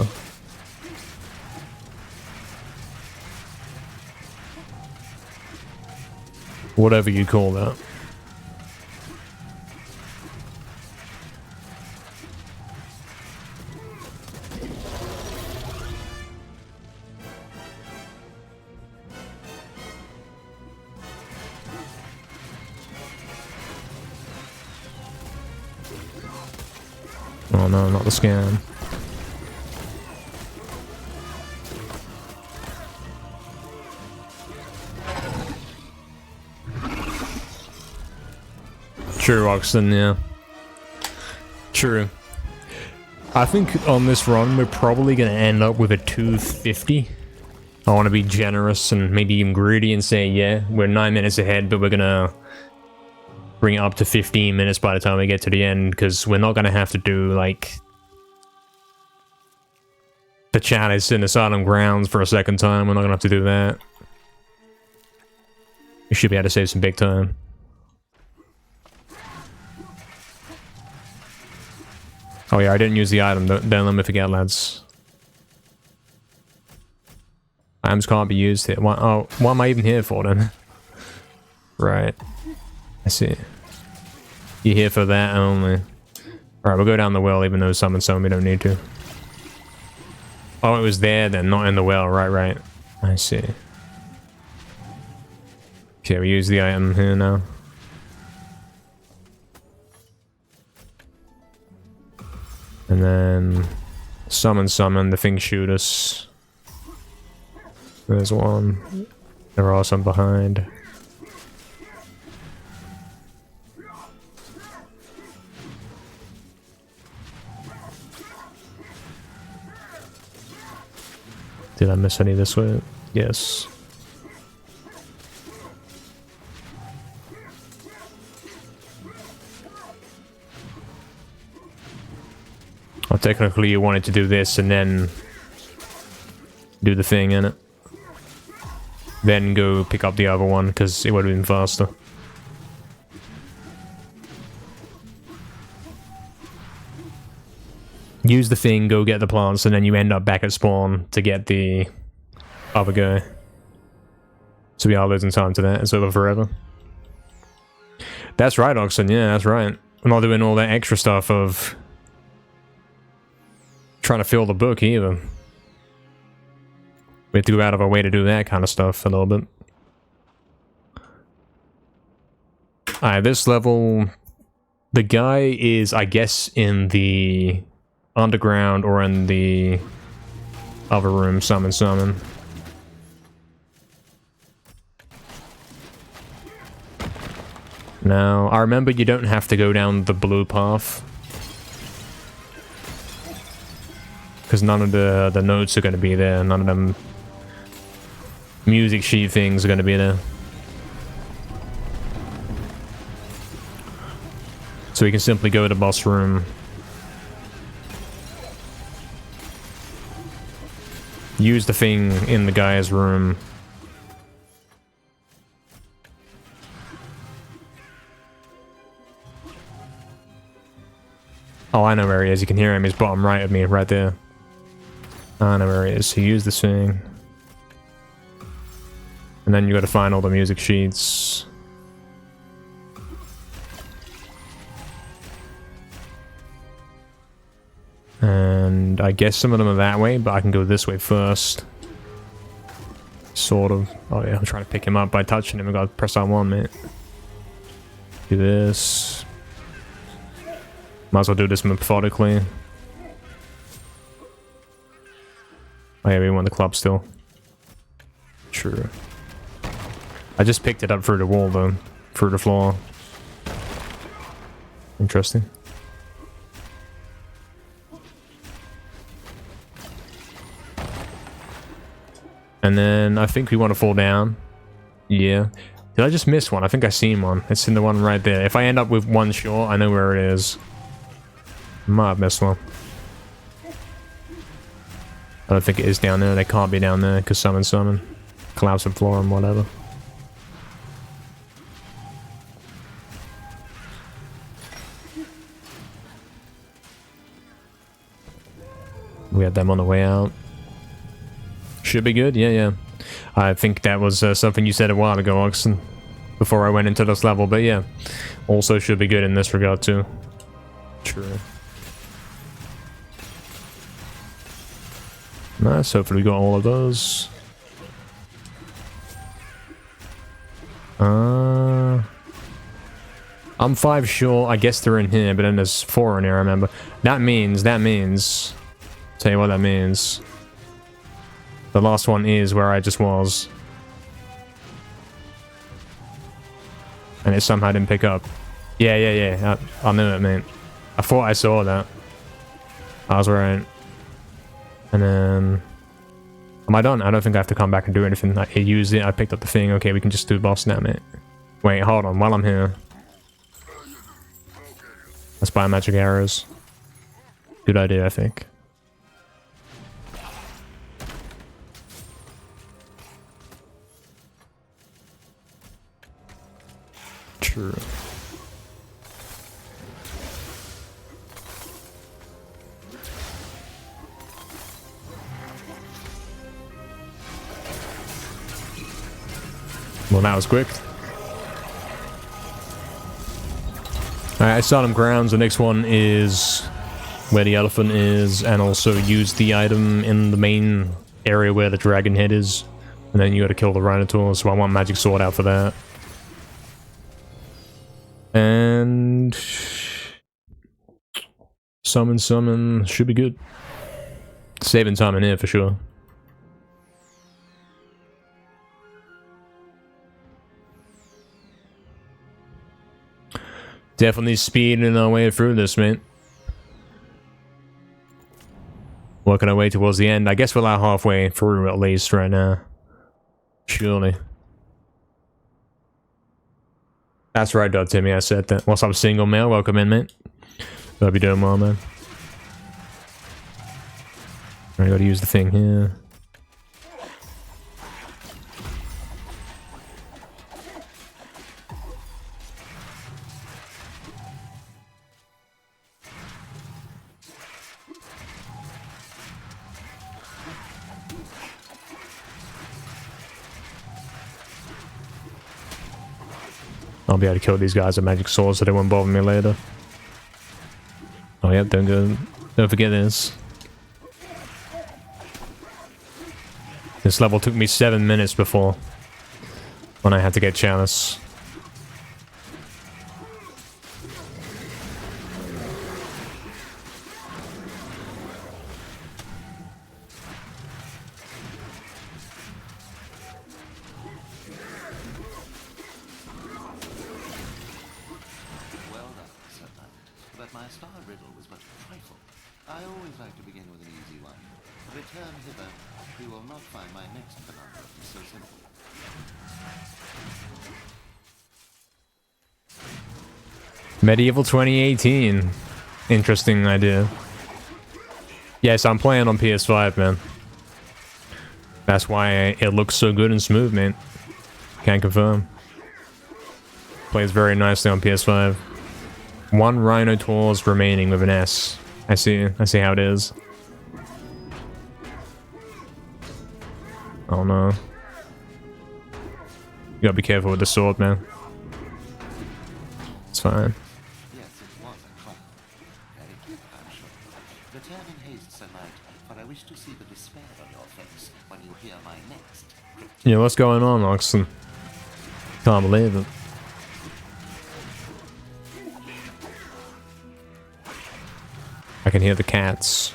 Whatever you call that. Oh no, not the scan. True, Roxton, yeah. True. I think on this run, we're probably going to end up with a 250. I want to be generous and maybe even greedy and say, yeah, we're 9 minutes ahead, but we're going to bring it up to 15 minutes by the time we get to the end, because we're not going to have to do, like, the chalice in Asylum Grounds for a second time. We're not going to have to do that. We should be able to save some big time. Oh yeah, I didn't use the item. Don't let me forget, lads. Items can't be used here. What am I even here for then? Right. I see. You're here for that only. Alright, we'll go down the well even though summon we don't need to. Oh, it was there then, not in the well. Right, right. I see. Okay, we use the item here now. And then summon, the thing shoot us. There's one. There are some behind. Did I miss any this way? Yes. Well, technically you wanted to do this and then do the thing in it. Then go pick up the other one, because it would have been faster. Use the thing, go get the plants, and then you end up back at spawn to get the other guy. So we are losing time to that. It's over forever. That's right, Oxen. Yeah, that's right. I'm not doing all that extra stuff of trying to fill the book either. We have to go out of our way to do that kind of stuff a little bit. Alright, this level, the guy is, I guess, in the underground or in the other room, summon. Now, I remember you don't have to go down the blue path. Because none of the notes are going to be there, none of them music sheet things are going to be there. So we can simply go to the boss room. Use the thing in the guy's room. Oh, I know where he is. You can hear him. He's bottom right of me, right there. I know where he is. So use this thing. And then you got to find all the music sheets. And I guess some of them are that way, but I can go this way first. Sort of. Oh yeah, I'm trying to pick him up by touching him. I gotta press R1, mate. Do this. Might as well do this methodically. Oh yeah, we want the club still. True. I just picked it up through the wall though. Through the floor. Interesting. And then I think we want to fall down. Yeah. Did I just miss one? I think I seen one. It's in the one right there. If I end up with one short, I know where it is. Might have missed one. I don't think it is down there. They can't be down there because summon. Collapse and floor and whatever. We had them on the way out. Should be good, yeah. I think that was something you said a while ago, Oxen, before I went into this level, but yeah. Also should be good in this regard too. True. Nice, hopefully we got all of those. I'm 5 short, I guess they're in here, but then there's 4 in here, I remember. That means, tell you what that means. The last one is where I just was. And it somehow didn't pick up. Yeah. I knew it, mate. I thought I saw that. I was right. And then... Am I done? I don't think I have to come back and do anything. I used it, I picked up the thing. Okay, we can just do boss now, mate. Wait, hold on. While I'm here... Let's buy magic arrows. Good idea, I think. True. Well, that was quick. Alright, Asylum Grounds. The next one is where the elephant is, and also use the item in the main area where the dragon head is. And then you gotta kill the Rhinotaur, so I want magic sword out for that. And summon should be good. Saving time in here for sure. Definitely speeding our way through this, mate. Working our way towards the end. I guess we're like halfway through at least right now. Surely. That's right, Dog Timmy. I said that. What's up, single male? Welcome in, mate. Hope you're doing well, man. I gotta use the thing here. I'll be able to kill these guys with magic swords so they won't bother me later. Oh yep, don't forget this. This level took me 7 minutes before when I had to get chalice. MediEvil 2018. Interesting idea. Yes, I'm playing on PS5, man. That's why it looks so good and smooth, man. Can't confirm. Plays very nicely on PS5. One Rhinotaur's remaining with an S. I see how it is. Oh no. You gotta be careful with the sword, man. It's fine. Yeah, what's going on, Oxen? Can't believe it. I can hear the cats.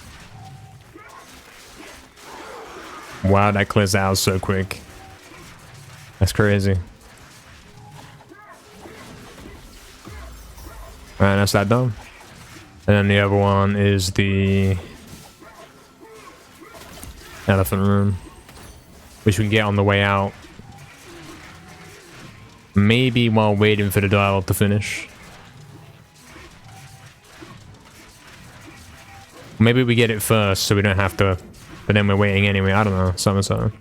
Wow, that clears out so quick. That's crazy. Alright, that's that done. And then the other one is the elephant room, which we can get on the way out. Maybe while waiting for the dialogue to finish. Maybe we get it first so we don't have to, but then we're waiting anyway. I don't know. Something.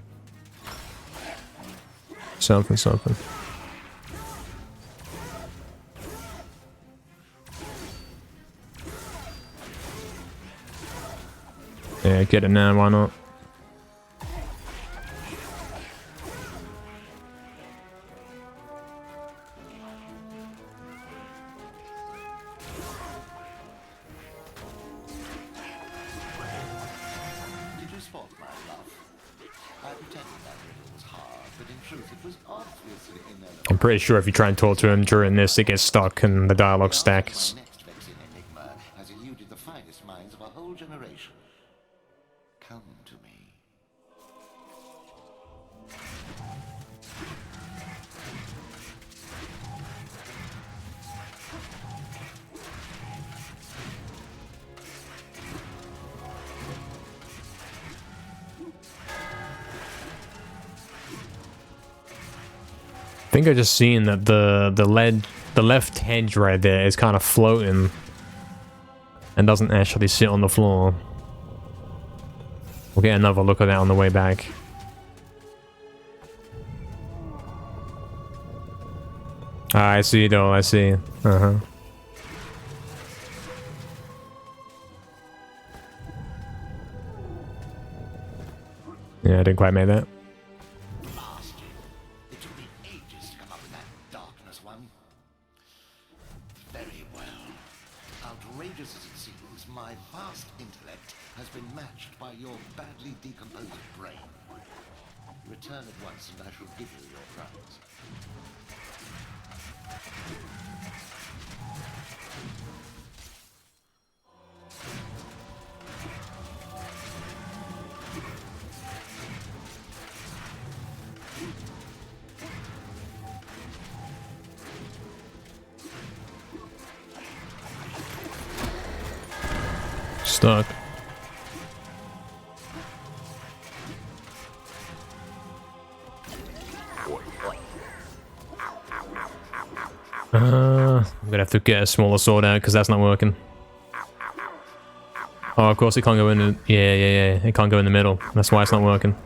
Yeah, get it now, why not? Did you spot my bluff? I pretended that riddle was hard, but in truth it was obviously ineligible. I'm pretty sure if you try and talk to him during this, it gets stuck and the dialogue stacks. My next vexing enigma has eluded the finest minds of a whole generation. Come to me. I think I just seen that the left hedge right there is kind of floating and doesn't actually sit on the floor. We'll get another look at that on the way back. Ah, I see though, I see. Uh-huh. Yeah, I didn't quite make that. It took me ages to come up with that darkness one. Very well. Outrageous as it seems, my vast Return at once and I shall give you your prize. Stuck. I'm gonna have to get a smaller sword out because that's not working. Oh, of course it can't go in the... Yeah. It can't go in the middle. That's why it's not working.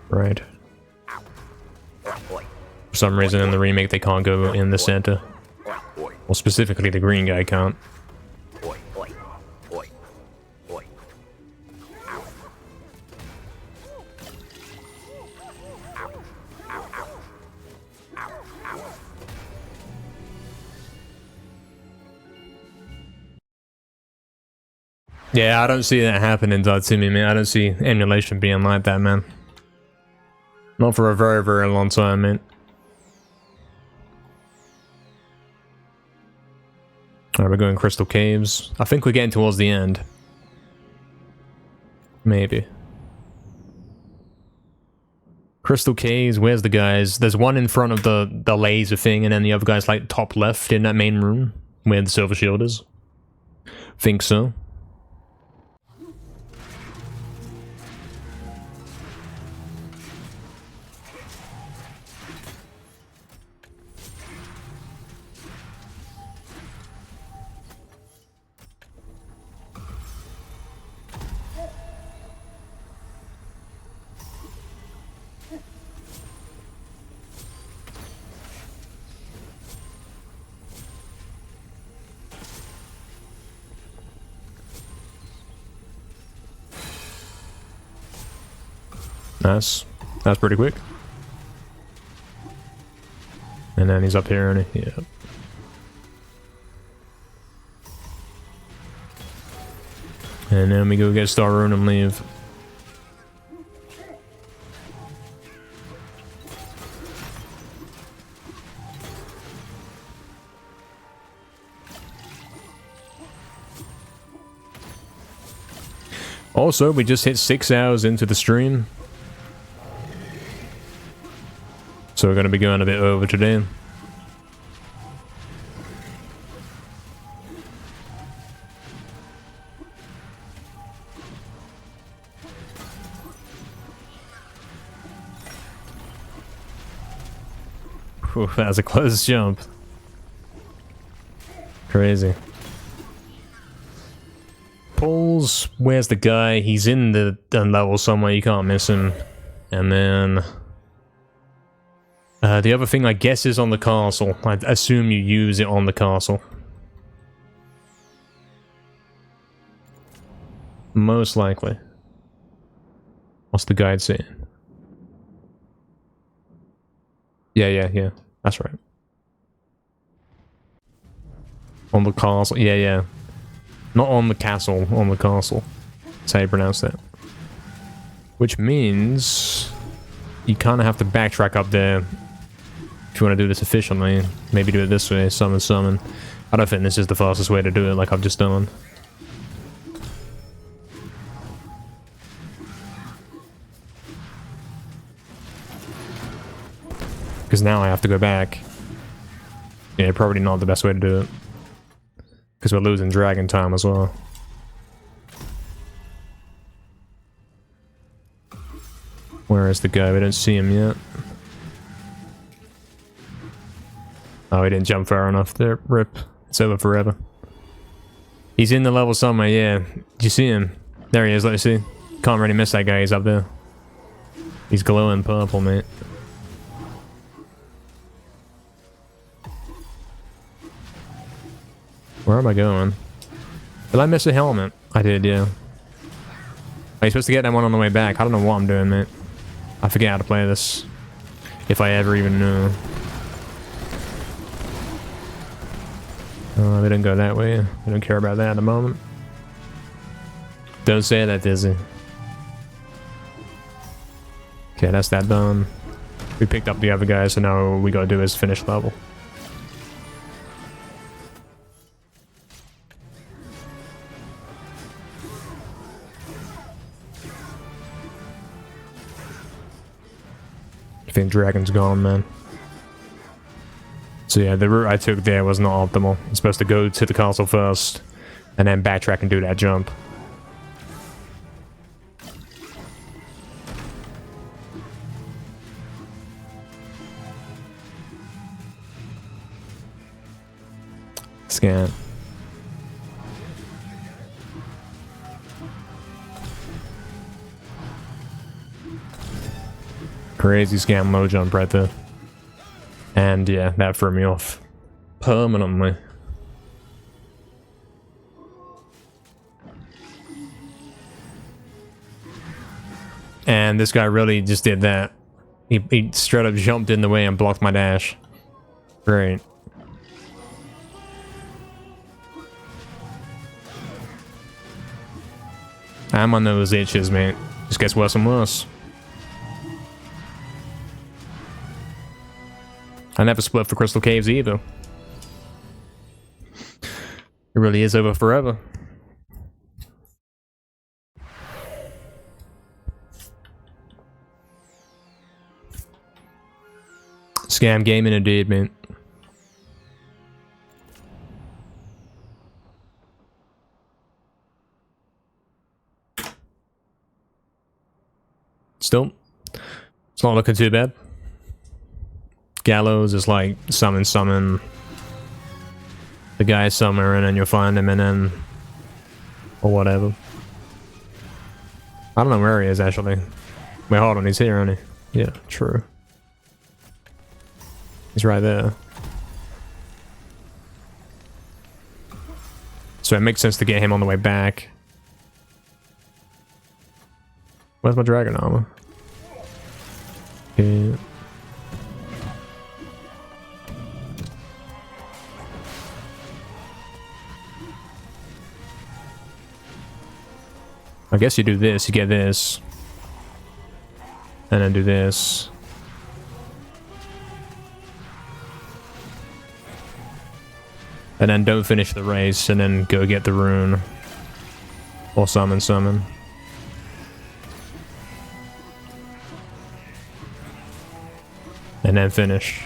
Right. For some reason in the remake they can't go in the center. Well, specifically the green guy can't. Yeah, I don't see that happening, to me, man. I don't see emulation being like that, man. Not for a very, very long time, man. Alright, we're going Crystal Caves. I think we're getting towards the end. Maybe. Crystal Caves, where's the guys? There's one in front of the laser thing, and then the other guy's like top left in that main room where the silver shield is. Think so. Nice. That's pretty quick. And then he's up here, and yeah. And then we go get Star Rune and leave. Also, we just hit 6 hours into the stream. So we're going to be going a bit over today. Whew, that was a close jump. Crazy. Pulls, where's the guy? He's in the level somewhere, you can't miss him. And then... the other thing I guess is on the castle. I assume you use it on the castle. Most likely. What's the guide saying? Yeah. That's right. On the castle. Yeah. Not on the castle, on the castle. That's how you pronounce that. Which means... you kind of have to backtrack up there. If you want to do this efficiently, maybe do it this way, summon. I don't think this is the fastest way to do it like I've just done. Because now I have to go back. Yeah, probably not the best way to do it. Because we're losing dragon time as well. Where is the guy? We don't see him yet. Oh, he didn't jump far enough there. Rip. It's over forever. He's in the level somewhere, yeah. Do you see him? There he is, let me see. Can't really miss that guy, he's up there. He's glowing purple, mate. Where am I going? Did I miss a helmet? I did, yeah. Are you supposed to get that one on the way back? I don't know what I'm doing, mate. I forget how to play this. If I ever even knew. Oh, they didn't go that way. I don't care about that at the moment. Don't say that, Dizzy. Okay, that's that done. We picked up the other guy, so now all we gotta do is finish level. I think Dragon's gone, man. So yeah, the route I took there was not optimal. I'm supposed to go to the castle first, and then backtrack and do that jump. Scan. Crazy scam low jump right there. And yeah, that threw me off permanently. And this guy really just did that. He straight up jumped in the way and blocked my dash. Great. I'm on those itches, man. Just gets worse and worse. I never split for Crystal Caves either. It really is over forever. Scam gaming indeed, man. Still, it's not looking too bad. Gallows is like summon the guy somewhere, and then you'll find him, and then or whatever. I don't know where he is actually. Wait, hold on, he's here, isn't he? Yeah, true. He's right there. So it makes sense to get him on the way back. Where's my dragon armor? Okay. I guess you do this, you get this. And then do this. And then don't finish the race, and then go get the rune. Or summon. And then finish.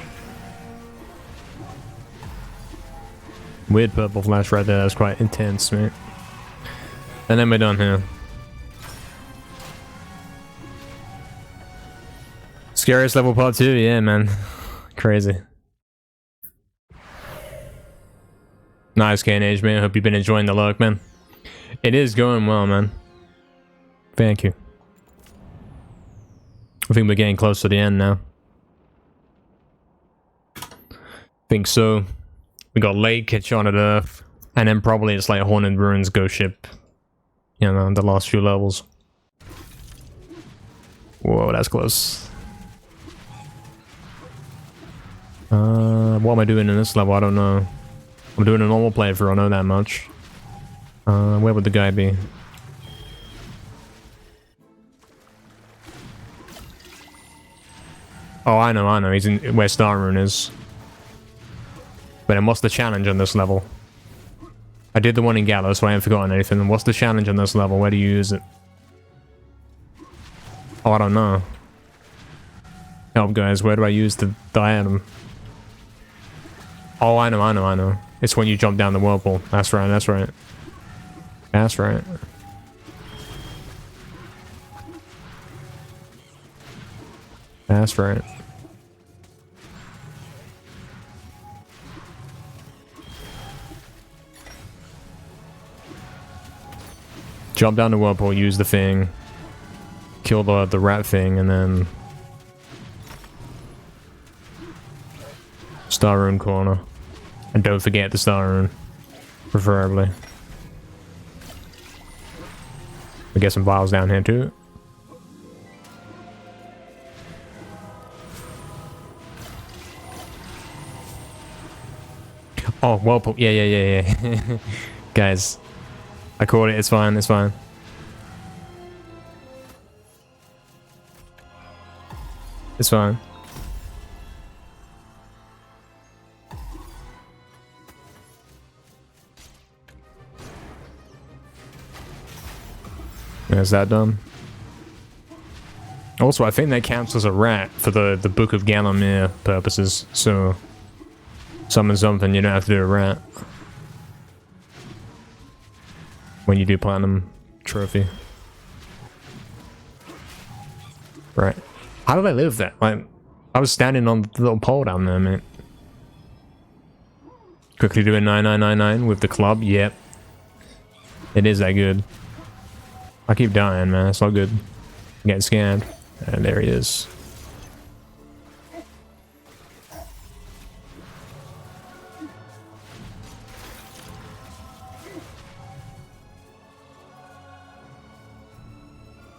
Weird purple flash right there, that's quite intense, mate. And then we're done here. Scariest level part 2, yeah, man. Crazy. Nice K&H, man. Hope you've been enjoying the luck, man. It is going well, man. Thank you. I think we're getting close to the end now. Think so. We got Lake, Enchanted Earth, and then probably it's like Haunted Ruins, Ghost Ship. You know, the last few levels. Whoa, that's close. What am I doing in this level? I don't know. I'm doing a normal playthrough, I know that much. Where would the guy be? Oh, I know. He's in where Star Rune is. But then what's the challenge on this level? I did the one in Gallows, so I haven't forgotten anything. What's the challenge on this level? Where do you use it? Oh, I don't know. Help, guys. Where do I use the item? Oh, I know. It's when you jump down the whirlpool. That's right. That's right. Jump down the whirlpool, use the thing, kill the rat thing, and then Star Rune corner. And don't forget the Star Rune, preferably. We get some vials down here too. Oh, whirlpool. Yeah. Guys, I caught it. It's fine. It's fine. Is that done? Also, I think that counts as a rat for the Book of Galamir purposes, so summon something, you don't have to do a rat. When you do Platinum Trophy. Right. How did I live that? Like, I was standing on the little pole down there, man. Quickly doing 9999 with the club, yep. It is that good. I keep dying, man, it's not good. I'm getting scanned. And there he is.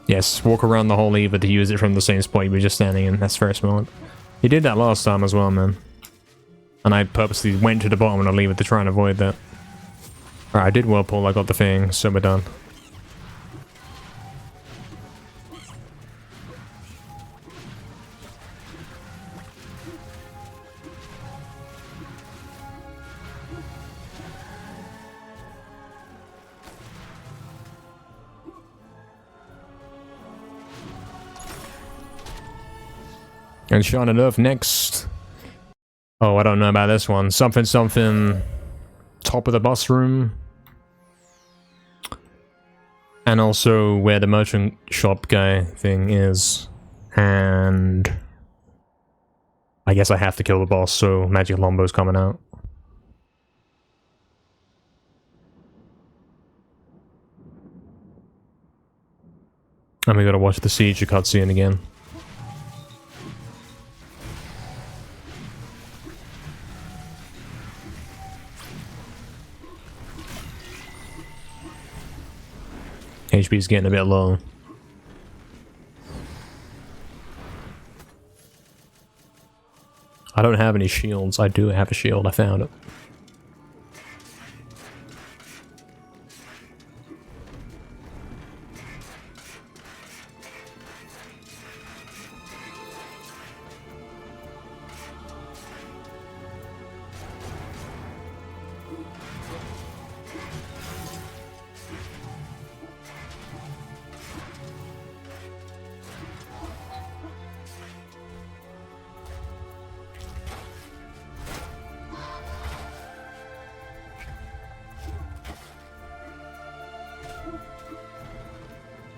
Yes, walk around the whole lever to use it from the same spot you were just standing in. That's very smart. He did that last time as well, man. And I purposely went to the bottom of the lever to try and avoid that. Alright, I did whirlpool, I got the thing, so we're done. And Shaun and Earth next. Oh, I don't know about this one. Something, something. Top of the boss room. And also where the merchant shop guy thing is. And I guess I have to kill the boss, so Magic Lombo's coming out. And we gotta watch the siege cutscene again. HP's getting a bit low. I don't have any shields. I do have a shield. I found it.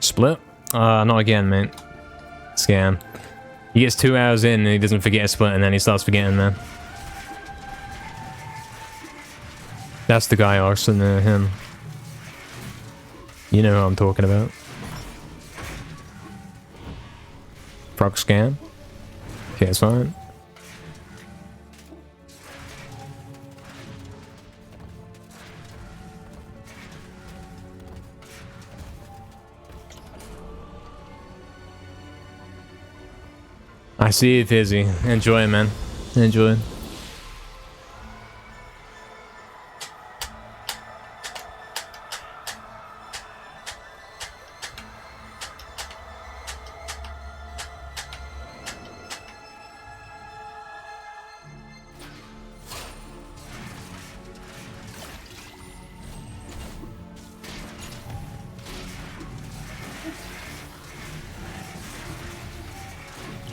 Split? Not again, mate. Scam. He gets 2 hours in and he doesn't forget a split and then he starts forgetting that. That's the guy arsing him. You know who I'm talking about. Frog scam? Okay, it's fine. I see you, Fizzy. Enjoy, man. Enjoy.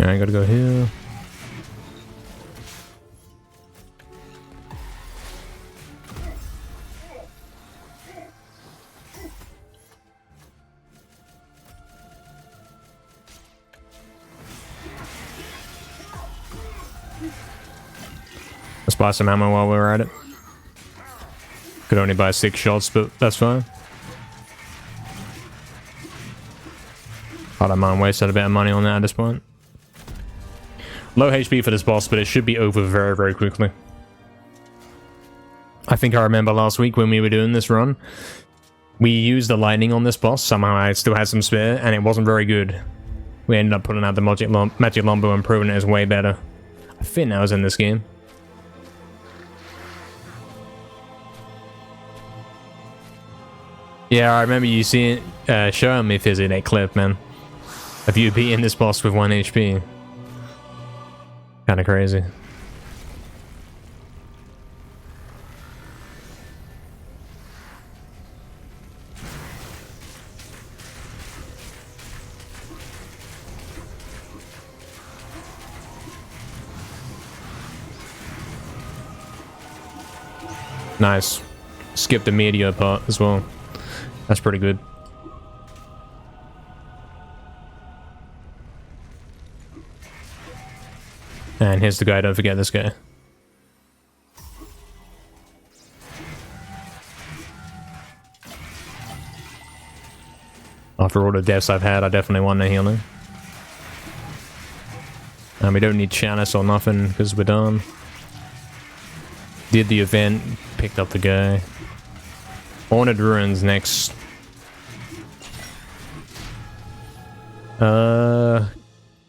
I gotta go here. Let's buy some ammo while we're at it. Could only buy 6 shots, but that's fine. I don't mind wasting a bit of money on that at this point. Low HP for this boss, but it should be over very, very quickly. I think I remember last week when we were doing this run, we used the lightning on this boss. Somehow I still had some spare, and it wasn't very good. We ended up putting out the Magic Lombo and proving it is way better. I think that was in this game. Yeah, I remember you seeing, showing me Fizzy that clip, man. Of you beating this boss with 1 HP. Kind of crazy. Nice. Skip the media part as well. That's pretty good. And here's the guy, don't forget this guy. After all the deaths I've had, I definitely want to heal him. And we don't need chalice or nothing because we're done. Did the event, picked up the guy. Haunted Ruins next.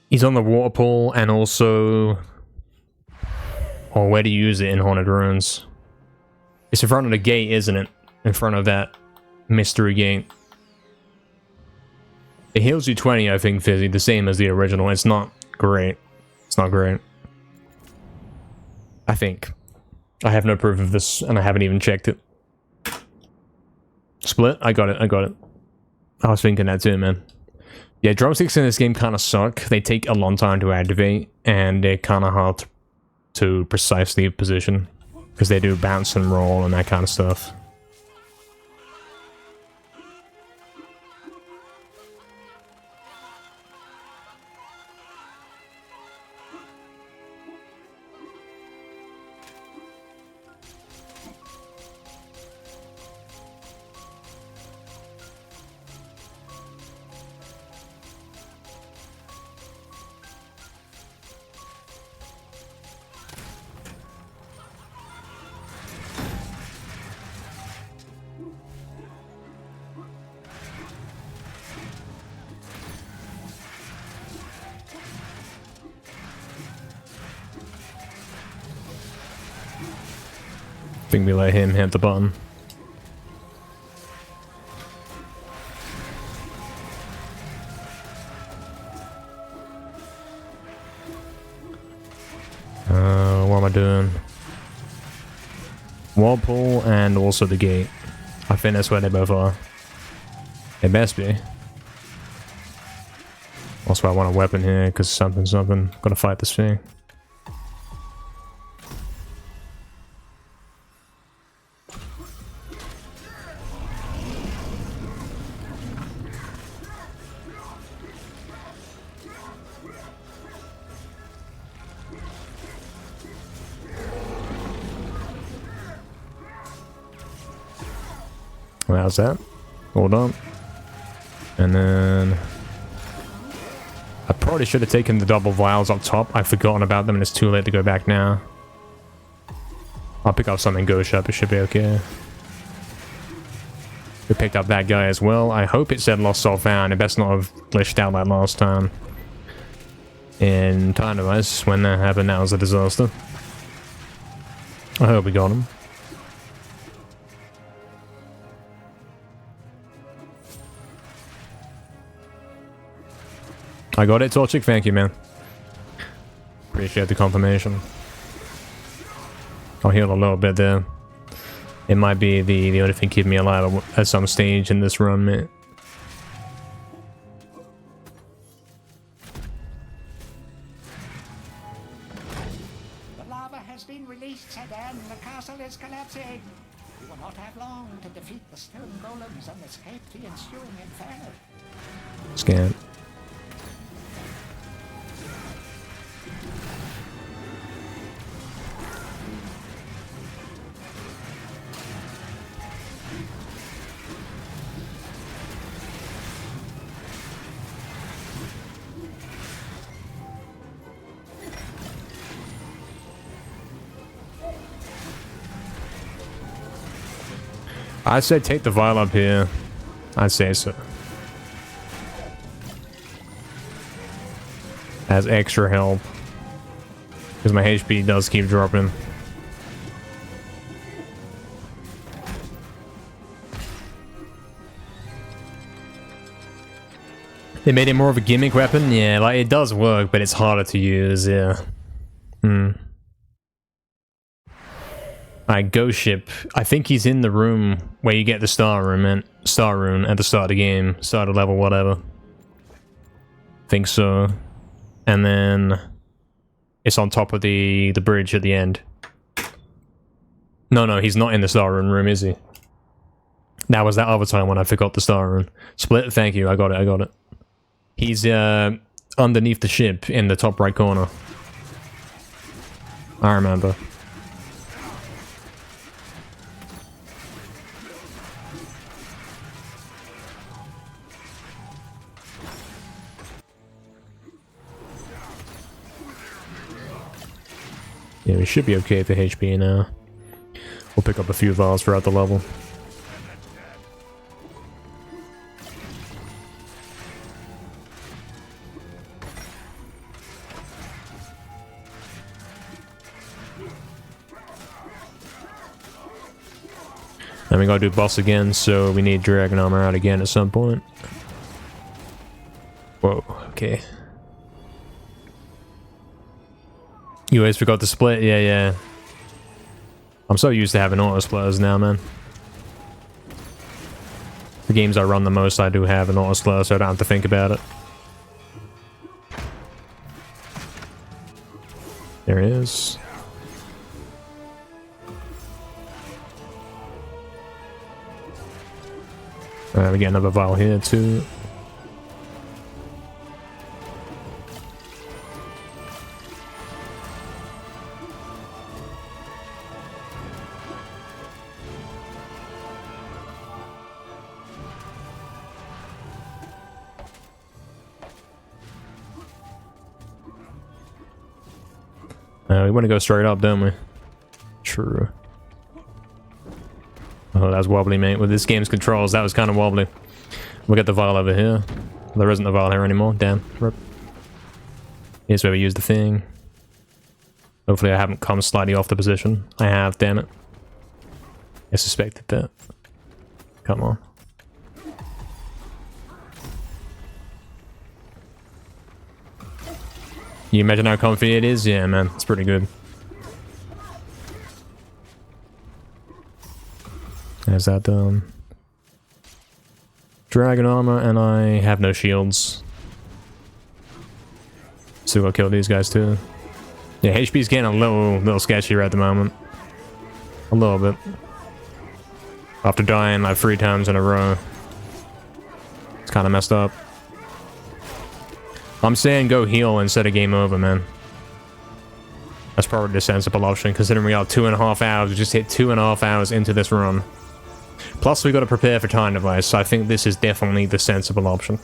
He's on the water pool and also... Oh, where do you use it in Haunted Ruins? It's in front of the gate, isn't it? In front of that mystery gate. It heals you 20, I think, Fizzy, the same as the original. It's not great. It's not great. I think. I have no proof of this, and I haven't even checked it. Split? I got it, I got it. I was thinking that too, man. Yeah, drumsticks in this game kind of suck. They take a long time to activate, and they're kind of hard to precisely position. Because they do bounce and roll and that kind of stuff. I think we let him hit the button. What am I doing? Whirlpool and also the gate. I think that's where they both are. It best be. Also, I want a weapon here because something. Gotta fight this thing. Well, how's that? Hold on. And then... I probably should have taken the double vials up top. I've forgotten about them and it's too late to go back now. I'll pick up something ghost up. It should be okay. We picked up that guy as well. I hope it said lost soul found. It best not have glitched out like last time. In Time Device, when that happened, that was a disaster. I hope we got him. I got it, Torchic. Thank you, man. Appreciate the confirmation. I'll heal a little bit there. It might be the only thing keeping me alive at some stage in this run, mate. The lava has been released, Sedan. The castle is collapsing. You will not have long to defeat the stone golems and escape the ensuing inferno. Scan. I said take the vial up here. I'd say so. As extra help. Because my HP does keep dropping. They made it more of a gimmick weapon? Yeah, like it does work, but it's harder to use, yeah. Alright, Ghost Ship. I think he's in the room where you get the star rune at the start of the game. Start of level, whatever. Think so. And then it's on top of the bridge at the end. No, he's not in the star rune room, is he? That was that other time when I forgot the star rune. Split, thank you, I got it. He's underneath the ship in the top right corner. I remember. Yeah, we should be okay for HP now. We'll pick up a few vials throughout the level. And we gotta do boss again, so we need dragon armor out again at some point. Whoa, okay. You always forgot to split? Yeah. I'm so used to having auto splitters now, man. The games I run the most, I do have an auto splitter, so I don't have to think about it. There it is. Alright, we get another vial here, too. We want to go straight up, don't we? True. Oh, that was wobbly, mate. With this game's controls, that was kind of wobbly. We'll get the vial over here. There isn't a vial here anymore. Damn. Rip. Here's where we use the thing. Hopefully I haven't come slightly off the position. I have, damn it. I suspected that. Come on. You imagine how comfy it is? Yeah, man. It's pretty good. There's that done. Dragon armor, and I have no shields. Still gotta kill these guys too. Yeah, HP's getting a little sketchier at the moment. A little bit. After dying like 3 times in a row. It's kind of messed up. I'm saying go heal instead of game over, man. That's probably the sensible option, considering we are 2.5 hours. We just hit 2.5 hours into this run. Plus, we got to prepare for time device, so I think this is definitely the sensible option.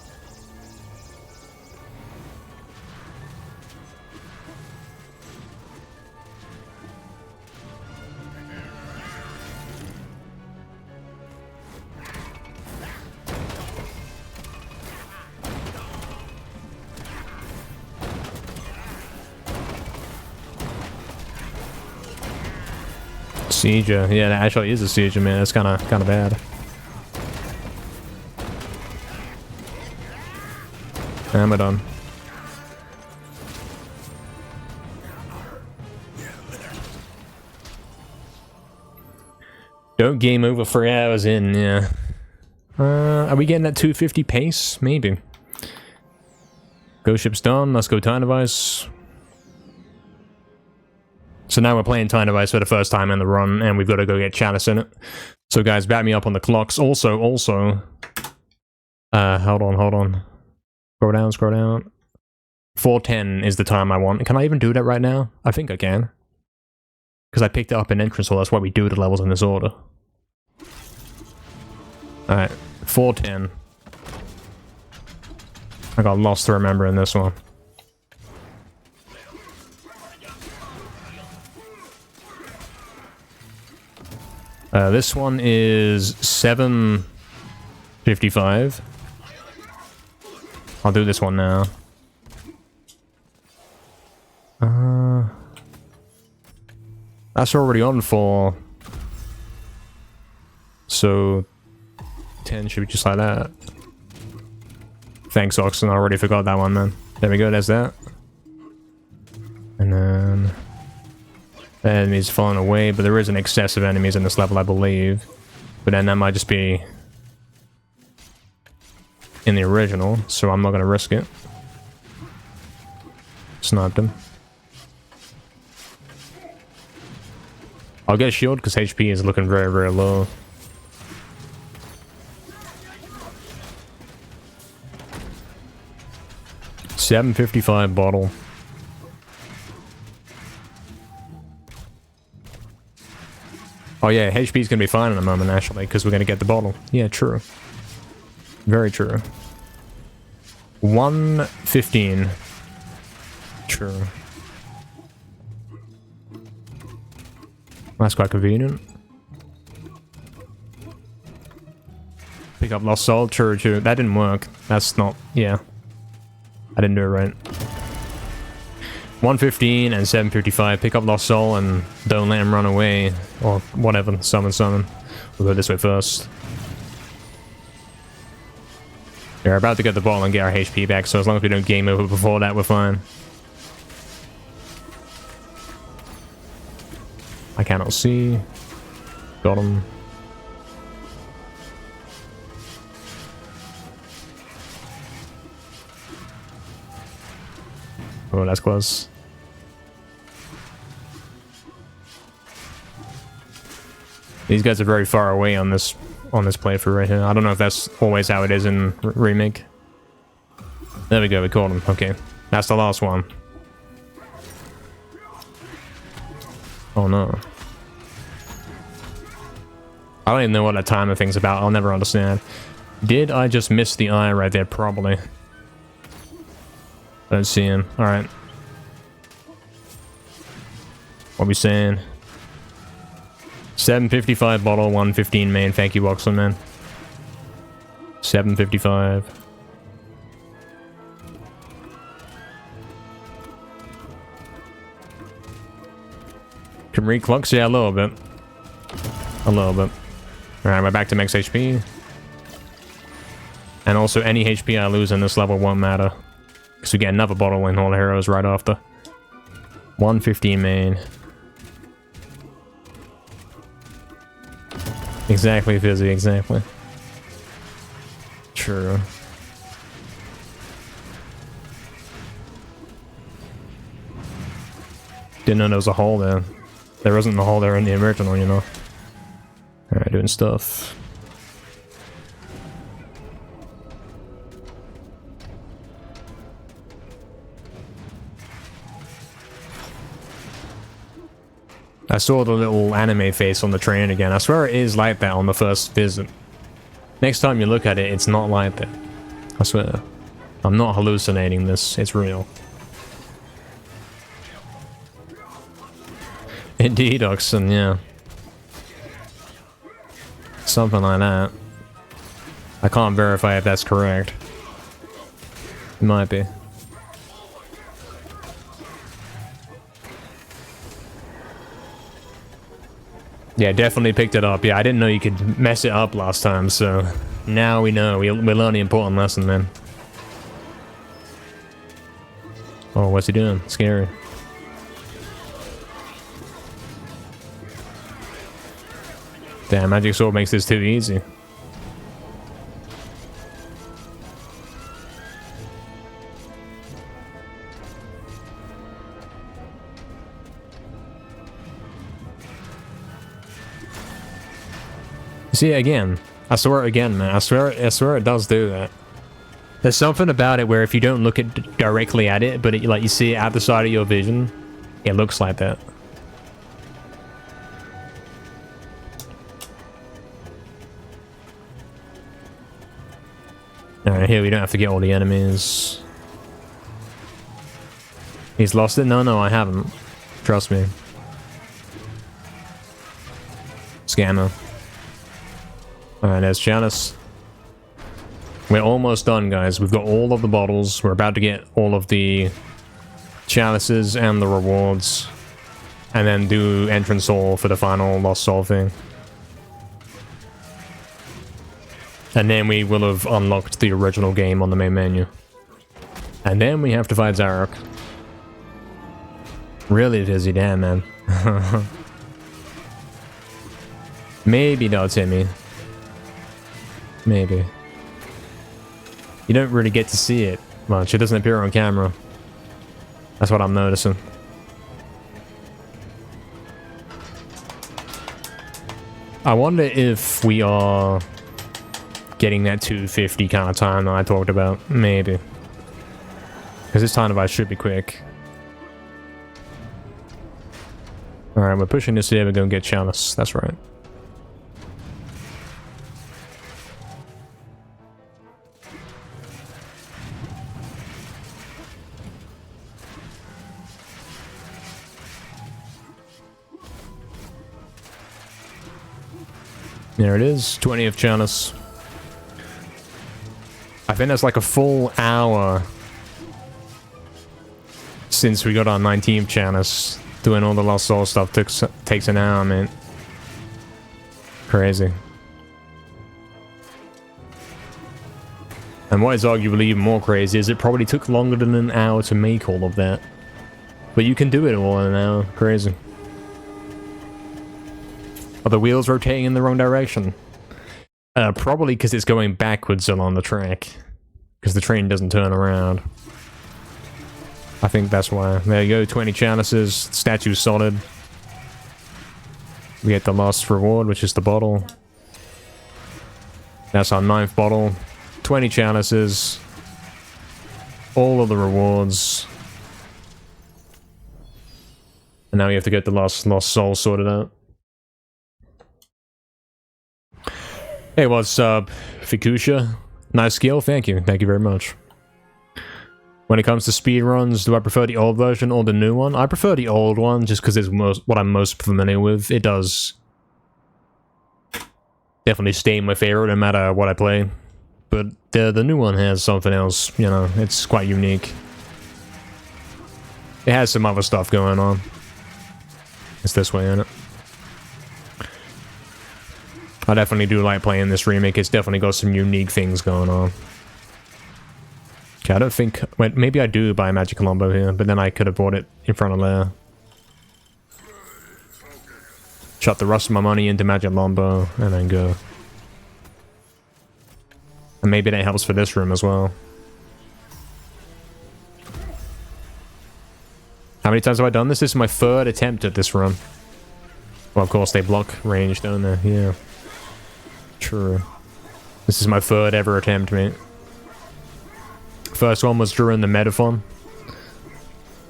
Sieger. Yeah, that actually is a Sieger, man. That's kind of bad. And we're done. Don't game over 3 hours in, yeah. Are we getting that 250 pace? Maybe. Ghost ship's done. Let's go time device. So now we're playing time device for the first time in the run, and we've got to go get chalice in it. So guys, back me up on the clocks. Also, hold on. Scroll down. 4:10 is the time I want. Can I even do that right now? I think I can. Because I picked it up in entrance hall. That's why we do the levels in this order. Alright, 4:10. I got lost to remember in this one. This one is 7:55. I'll do this one now. That's already on for. So 10 should be just like that. Thanks, Oxen. I already forgot that one, man. There we go. There's that. And then The enemies falling away, but there is an excess of enemies in this level, I believe. But then that might just be in the original, so I'm not going to risk it. Sniped him. I'll get a shield because HP is looking very, very low. $7.55 bottle. Oh yeah, HP is going to be fine in a moment, actually, because we're going to get the bottle. Yeah, true. Very true. 115. True. That's quite convenient. Pick up Lost Soul. True, true. That didn't work. That's not... Yeah. I didn't do it right. 115 and 755. Pick up Lost Soul and don't let him run away. Or whatever. Summon, summon. We'll go this way first. We're about to get the ball and get our HP back, so as long as we don't game over before that, we're fine. I cannot see. Got him. Oh, that's close. These guys are very far away on this playthrough right here. I don't know if that's always how it is in Remake. There we go, we caught him. Okay, that's the last one. Oh no. I don't even know what that timer thing's about. I'll never understand. Did I just miss the eye right there? Probably. I don't see him. Alright. What we saying? 755 bottle, 115 main. Thank you, Oxley, man. 755. Can reclux? Yeah, a little bit. A little bit. Alright, we're back to max HP. And also, any HP I lose in this level won't matter. Because we get another bottle in all the heroes right after. 115 main. Exactly, Fizzy, exactly. True. Didn't know there was a hole there. There wasn't a hole there in the original, you know. Alright, doing stuff. I saw the little anime face on the train again. I swear it is like that on the first visit. Next time you look at it, it's not like that. I swear. I'm not hallucinating this. It's real. Indeed, Oxen, yeah. Something like that. I can't verify if that's correct. It might be. Yeah, definitely picked it up. Yeah, I didn't know you could mess it up last time, so now we know. We learned the important lesson, man. Oh, what's he doing? Scary. Damn, Magic Sword makes this too easy. See it again. I swear it again, man. I swear it does do that. There's something about it where if you don't look directly at it, but like you see it out the side of your vision, it looks like that. Alright, here we don't have to get all the enemies. He's lost it? No, I haven't. Trust me. Scammer. Alright, there's chalice. We're almost done, guys. We've got all of the bottles. We're about to get all of the chalices and the rewards. And then do entrance soul for the final lost soul thing. And then we will have unlocked the original game on the main menu. And then we have to fight Zarok. Really dizzy, damn, man. Maybe not, Timmy. Maybe. You don't really get to see it much. It doesn't appear on camera. That's what I'm noticing. I wonder if we are getting that 250 kind of time that I talked about. Maybe. Because this time device should be quick. Alright, we're pushing this here. We're going to get chalice. That's right. There it is, 20th chalice. I think that's like a full hour since we got our 19th chalice. Doing all the Lost Soul stuff takes an hour, man. Crazy. And what is arguably even more crazy is it probably took longer than an hour to make all of that. But you can do it all in an hour. Crazy. Are the wheels rotating in the wrong direction? Probably because it's going backwards along the track. Because the train doesn't turn around. I think that's why. There you go, 20 chalices. Statue's solid. We get the last reward, which is the bottle. That's our 9th bottle. 20 chalices. All of the rewards. And now we have to get the lost soul sorted out. Hey, what's up, Fikusha? Nice skill, thank you. Thank you very much. When it comes to speedruns, do I prefer the old version or the new one? I prefer the old one, just because it's what I'm most familiar with. It does definitely stay my favorite no matter what I play. But the new one has something else, you know, it's quite unique. It has some other stuff going on. It's this way, isn't it? I definitely do like playing this remake. It's definitely got some unique things going on. Okay, I don't think... Wait, maybe I do buy a Magic Colombo here, but then I could have bought it in front of there. Shut the rest of my money into Magic Colombo, and then go. And maybe that helps for this room as well. How many times have I done this? This is my 3rd attempt at this run. Well, of course, they block range, don't they? Yeah. True. This is my 3rd ever attempt, mate. First one was during the Medathon.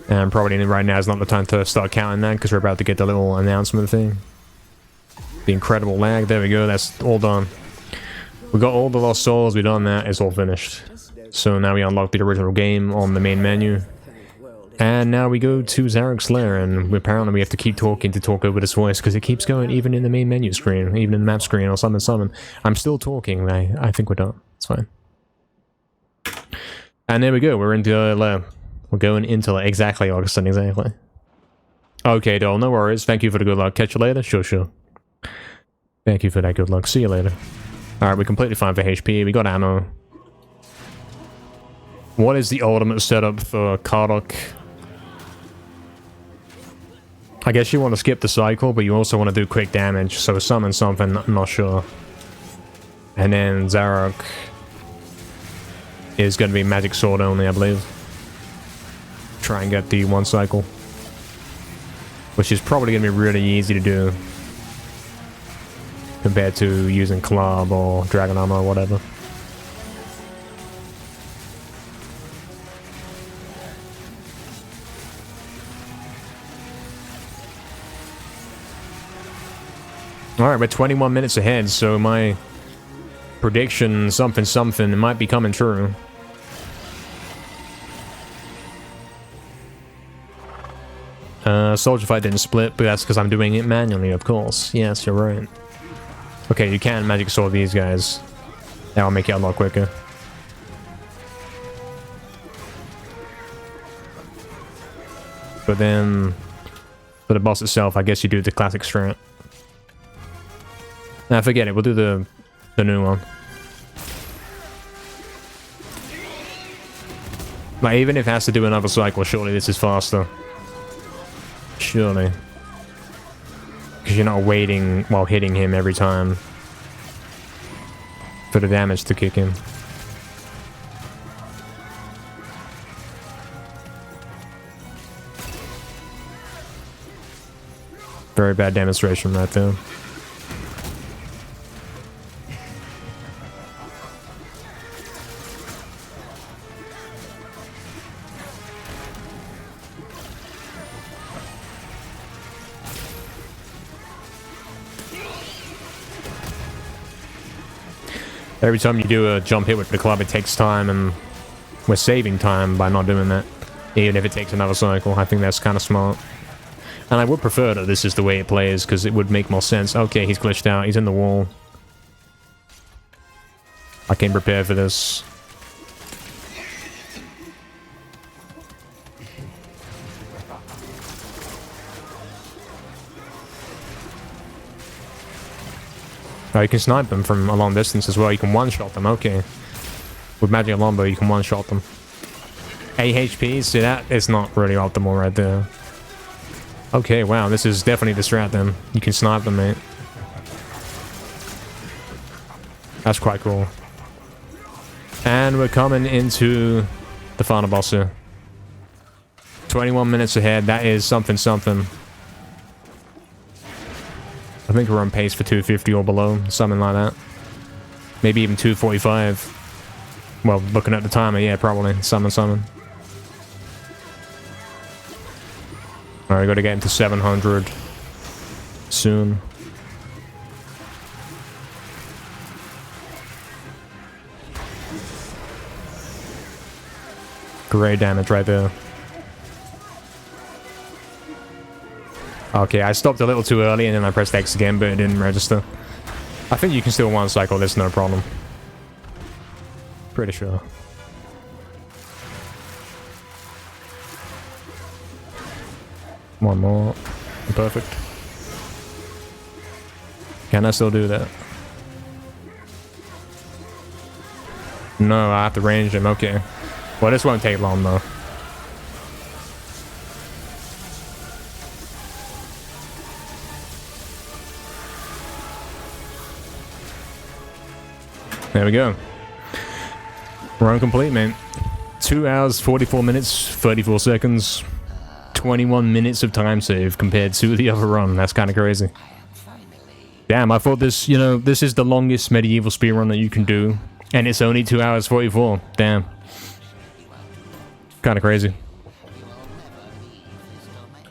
And probably right now is not the time to start counting that, because we're about to get the little announcement thing. The incredible lag. There we go. That's all done. We got all the lost souls. We done that. It's all finished. So now we unlock the original game on the main menu. And now we go to Zarek's lair, and apparently we have to keep talking to talk over this voice, because it keeps going even in the main menu screen, even in the map screen or something. I'm still talking. I think we're done. It's fine. And there we go. We're into lair. We're going into exactly Augustin, exactly. Okay, doll, no worries. Thank you for the good luck. Catch you later? Sure. Thank you for that good luck. See you later. Alright, we're completely fine for HP. We got ammo. What is the ultimate setup for Kardok? I guess you want to skip the cycle, but you also want to do quick damage, so summon something, I'm not sure. And then Zarok is going to be magic sword only, I believe. Try and get the 1 cycle. Which is probably going to be really easy to do. Compared to using club or dragon armor or whatever. Alright, we're 21 minutes ahead, so my prediction something might be coming true. Soldier fight didn't split, but that's because I'm doing it manually, of course. Yes, you're right. Okay, you can magic sword these guys. That'll make it a lot quicker. But then, for the boss itself, I guess you do the classic strat. Nah, forget it. We'll do the new one. Like, even if it has to do another cycle, surely this is faster. Surely. Because you're not waiting while hitting him every time for the damage to kick in. Very bad demonstration right there. Every time you do a jump hit with the club, it takes time, and we're saving time by not doing that. Even if it takes another cycle, I think that's kind of smart. And I would prefer that this is the way it plays, because it would make more sense. Okay, he's glitched out. He's in the wall. I came prepared for this. Oh, you can snipe them from a long distance as well. You can one-shot them, okay. With Magic Longbow, you can one-shot them. 8 HP, see that? It's not really optimal right there. Okay, wow, this is definitely the strat then. You can snipe them, mate. That's quite cool. And we're coming into the final boss here. 21 minutes ahead, that is something something. I think we're on pace for 250 or below, something like that. Maybe even 245. Well, looking at the timer, yeah, probably. Something. Alright, we gotta get him to 700 soon. Great damage right there. Okay, I stopped a little too early and then I pressed X again, but it didn't register. I think you can still one cycle this, no problem. Pretty sure. One more. Perfect. Can I still do that? No, I have to range him. Okay. Well, this won't take long, though. There we go. Run complete, man. 2 hours, 44 minutes, 34 seconds. 21 minutes of time save compared to the other run. That's kind of crazy. Damn, I thought this, you know, this is the longest medieval speedrun that you can do. And it's only 2 hours, 44. Damn. Kind of crazy.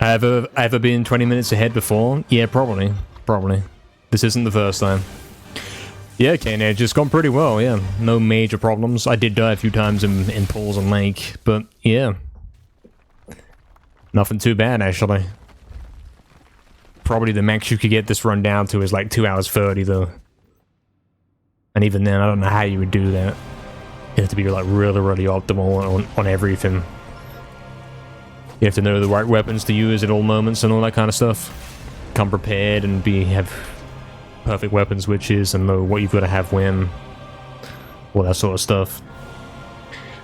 Have I ever been 20 minutes ahead before? Yeah, probably. Probably. This isn't the first time. Yeah, K-Edge, it's gone pretty well, yeah. No major problems. I did die a few times in pools and lake, but yeah. Nothing too bad, actually. Probably the max you could get this run down to is like 2 hours 30, though. And even then, I don't know how you would do that. You have to be like really optimal on everything. You have to know the right weapons to use at all moments and all that kind of stuff. Come prepared and have perfect weapon switches and know what you've got to have when. All that sort of stuff.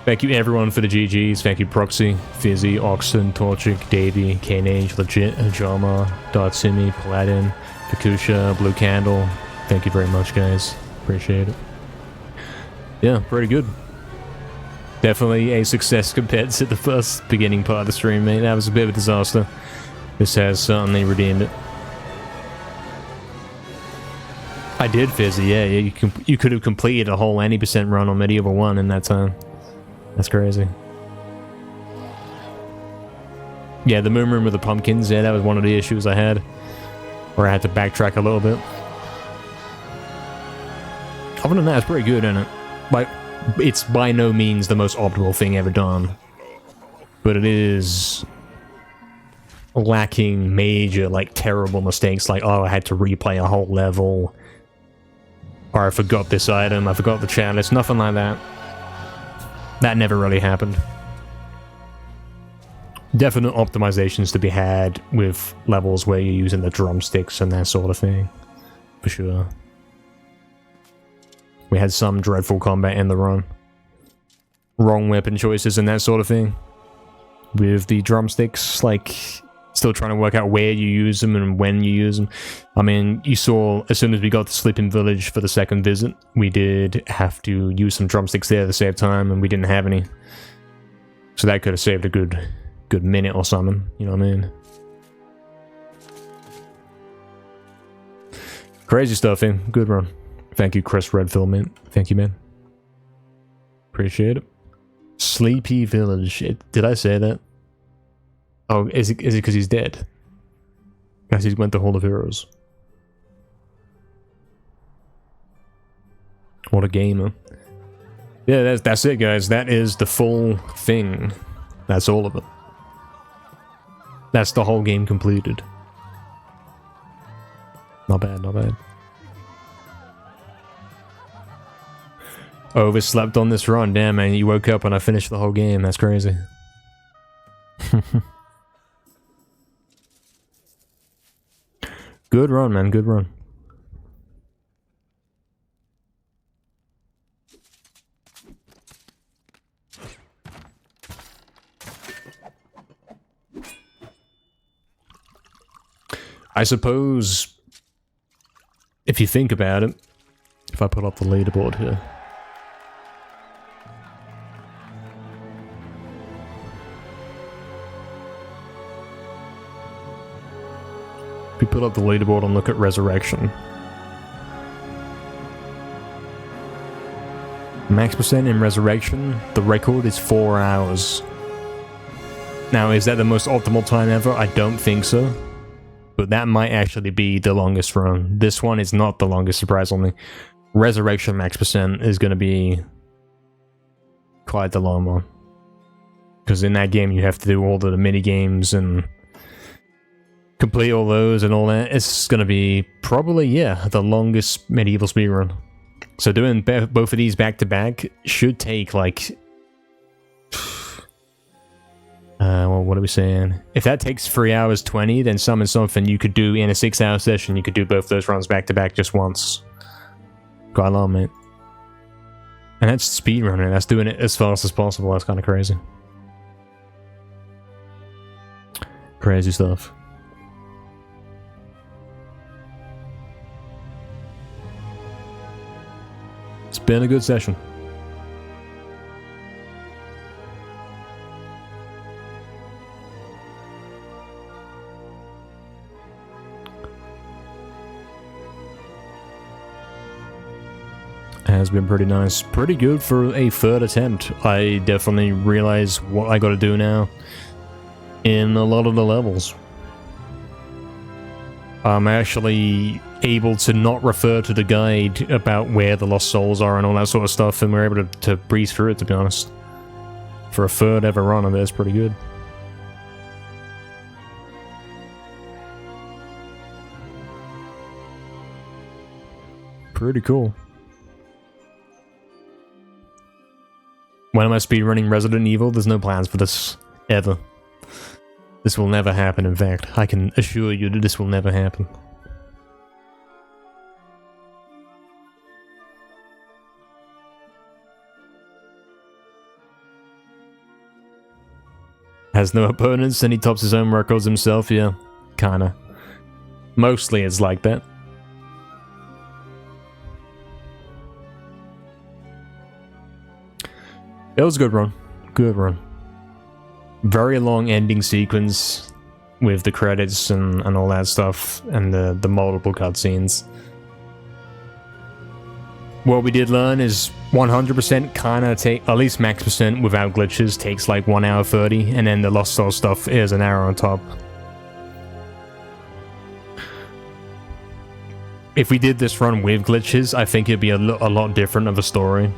Thank you everyone for the GGs. Thank you Proxy, Fizzy, Oxen, Torchic, Davey, K-Nage, Legit, Jama, Dartsimi, Paladin, Fukusha, Blue Candle. Thank you very much, guys. Appreciate it. Yeah, pretty good. Definitely a success compared to the first beginning part of the stream, mate. That was a bit of a disaster. This has certainly redeemed it. I did, Fizzy, yeah. You could have completed a whole 90% run on Medieval 1 in that time. That's crazy. Yeah, the moon room with the pumpkins, yeah, that was one of the issues I had. Where I had to backtrack a little bit. Other than that, it's pretty good, isn't it? Like, it's by no means the most optimal thing ever done. But it is lacking major, like, terrible mistakes. Like, oh, I had to replay a whole level. Or I forgot this item, I forgot the chalice, nothing like that. That never really happened. Definite optimizations to be had with levels where you're using the drumsticks and that sort of thing. For sure. We had some dreadful combat in the run. Wrong weapon choices and that sort of thing. With the drumsticks, like, Still trying to work out where you use them and when you use them. I mean, you saw as soon as we got to Sleeping Village for the second visit, we did have to use some drumsticks there to save time, and we didn't have any. So that could have saved a good minute or something, you know what I mean? Crazy stuff, eh? Good run. Thank you, Chris Redfield, man. Thank you, man. Appreciate it. Sleepy Village. Did I say that? Oh, is it because he's dead? Guys, he's went to Hall of Heroes. What a gamer. Yeah, that's it, guys. That is the full thing. That's all of it. That's the whole game completed. Not bad, not bad. Overslept on this run. Damn, man. You woke up when I finished the whole game. That's crazy. Good run, man. Good run. I suppose, if you think about it, if I put up the leaderboard here. If we put up the leaderboard and look at Resurrection. Max percent in Resurrection, the record is 4 hours. Now, is that the most optimal time ever? I don't think so. But that might actually be the longest run. This one is not the longest, surprisingly. Resurrection max percent is going to be quite the long one. Because in that game you have to do all the mini games and complete all those and all that. It's going to be probably, yeah, the longest medieval speedrun. So doing both of these back to back should take like... well, what are we saying? If that takes 3 hours 20, then something you could do in a 6-hour session. You could do both those runs back to back just once. Quite long, mate. And that's speedrunning. That's doing it as fast as possible. That's kind of crazy. Crazy stuff. It's been a good session. Has been pretty nice. Pretty good for a third attempt. I definitely realize what I gotta do now in a lot of the levels. I'm actually able to not refer to the guide about where the lost souls are and all that sort of stuff, and we're able to breeze through it, to be honest. For a third ever run of it, it's pretty good. Pretty cool. When am I speedrunning Resident Evil? There's no plans for this, ever. This will never happen, in fact. I can assure you that this will never happen. Has no opponents and he tops his own records himself, yeah. Kinda. Mostly it's like that. It was a good run. Good run. Very long ending sequence with the credits and all that stuff, and the multiple cutscenes. What we did learn is 100% kinda take, at least max percent without glitches, takes like 1 hour 30, and then the Lost Soul stuff is an hour on top. If we did this run with glitches, I think it'd be a lot different of a story.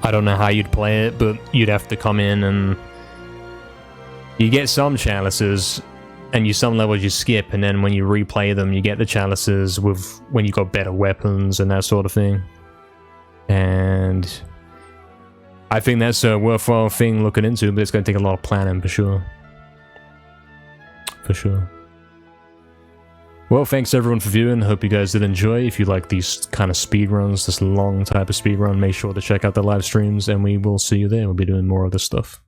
I don't know how you'd play it, but you'd have to come in and... You get some chalices, and some levels you skip, and then when you replay them, you get the chalices with when you got better weapons and that sort of thing. And... I think that's a worthwhile thing looking into, but it's going to take a lot of planning, for sure. For sure. Well, thanks everyone for viewing. Hope you guys did enjoy. If you like these kind of speedruns, this long type of speedrun, make sure to check out the live streams, and we will see you there. We'll be doing more of this stuff.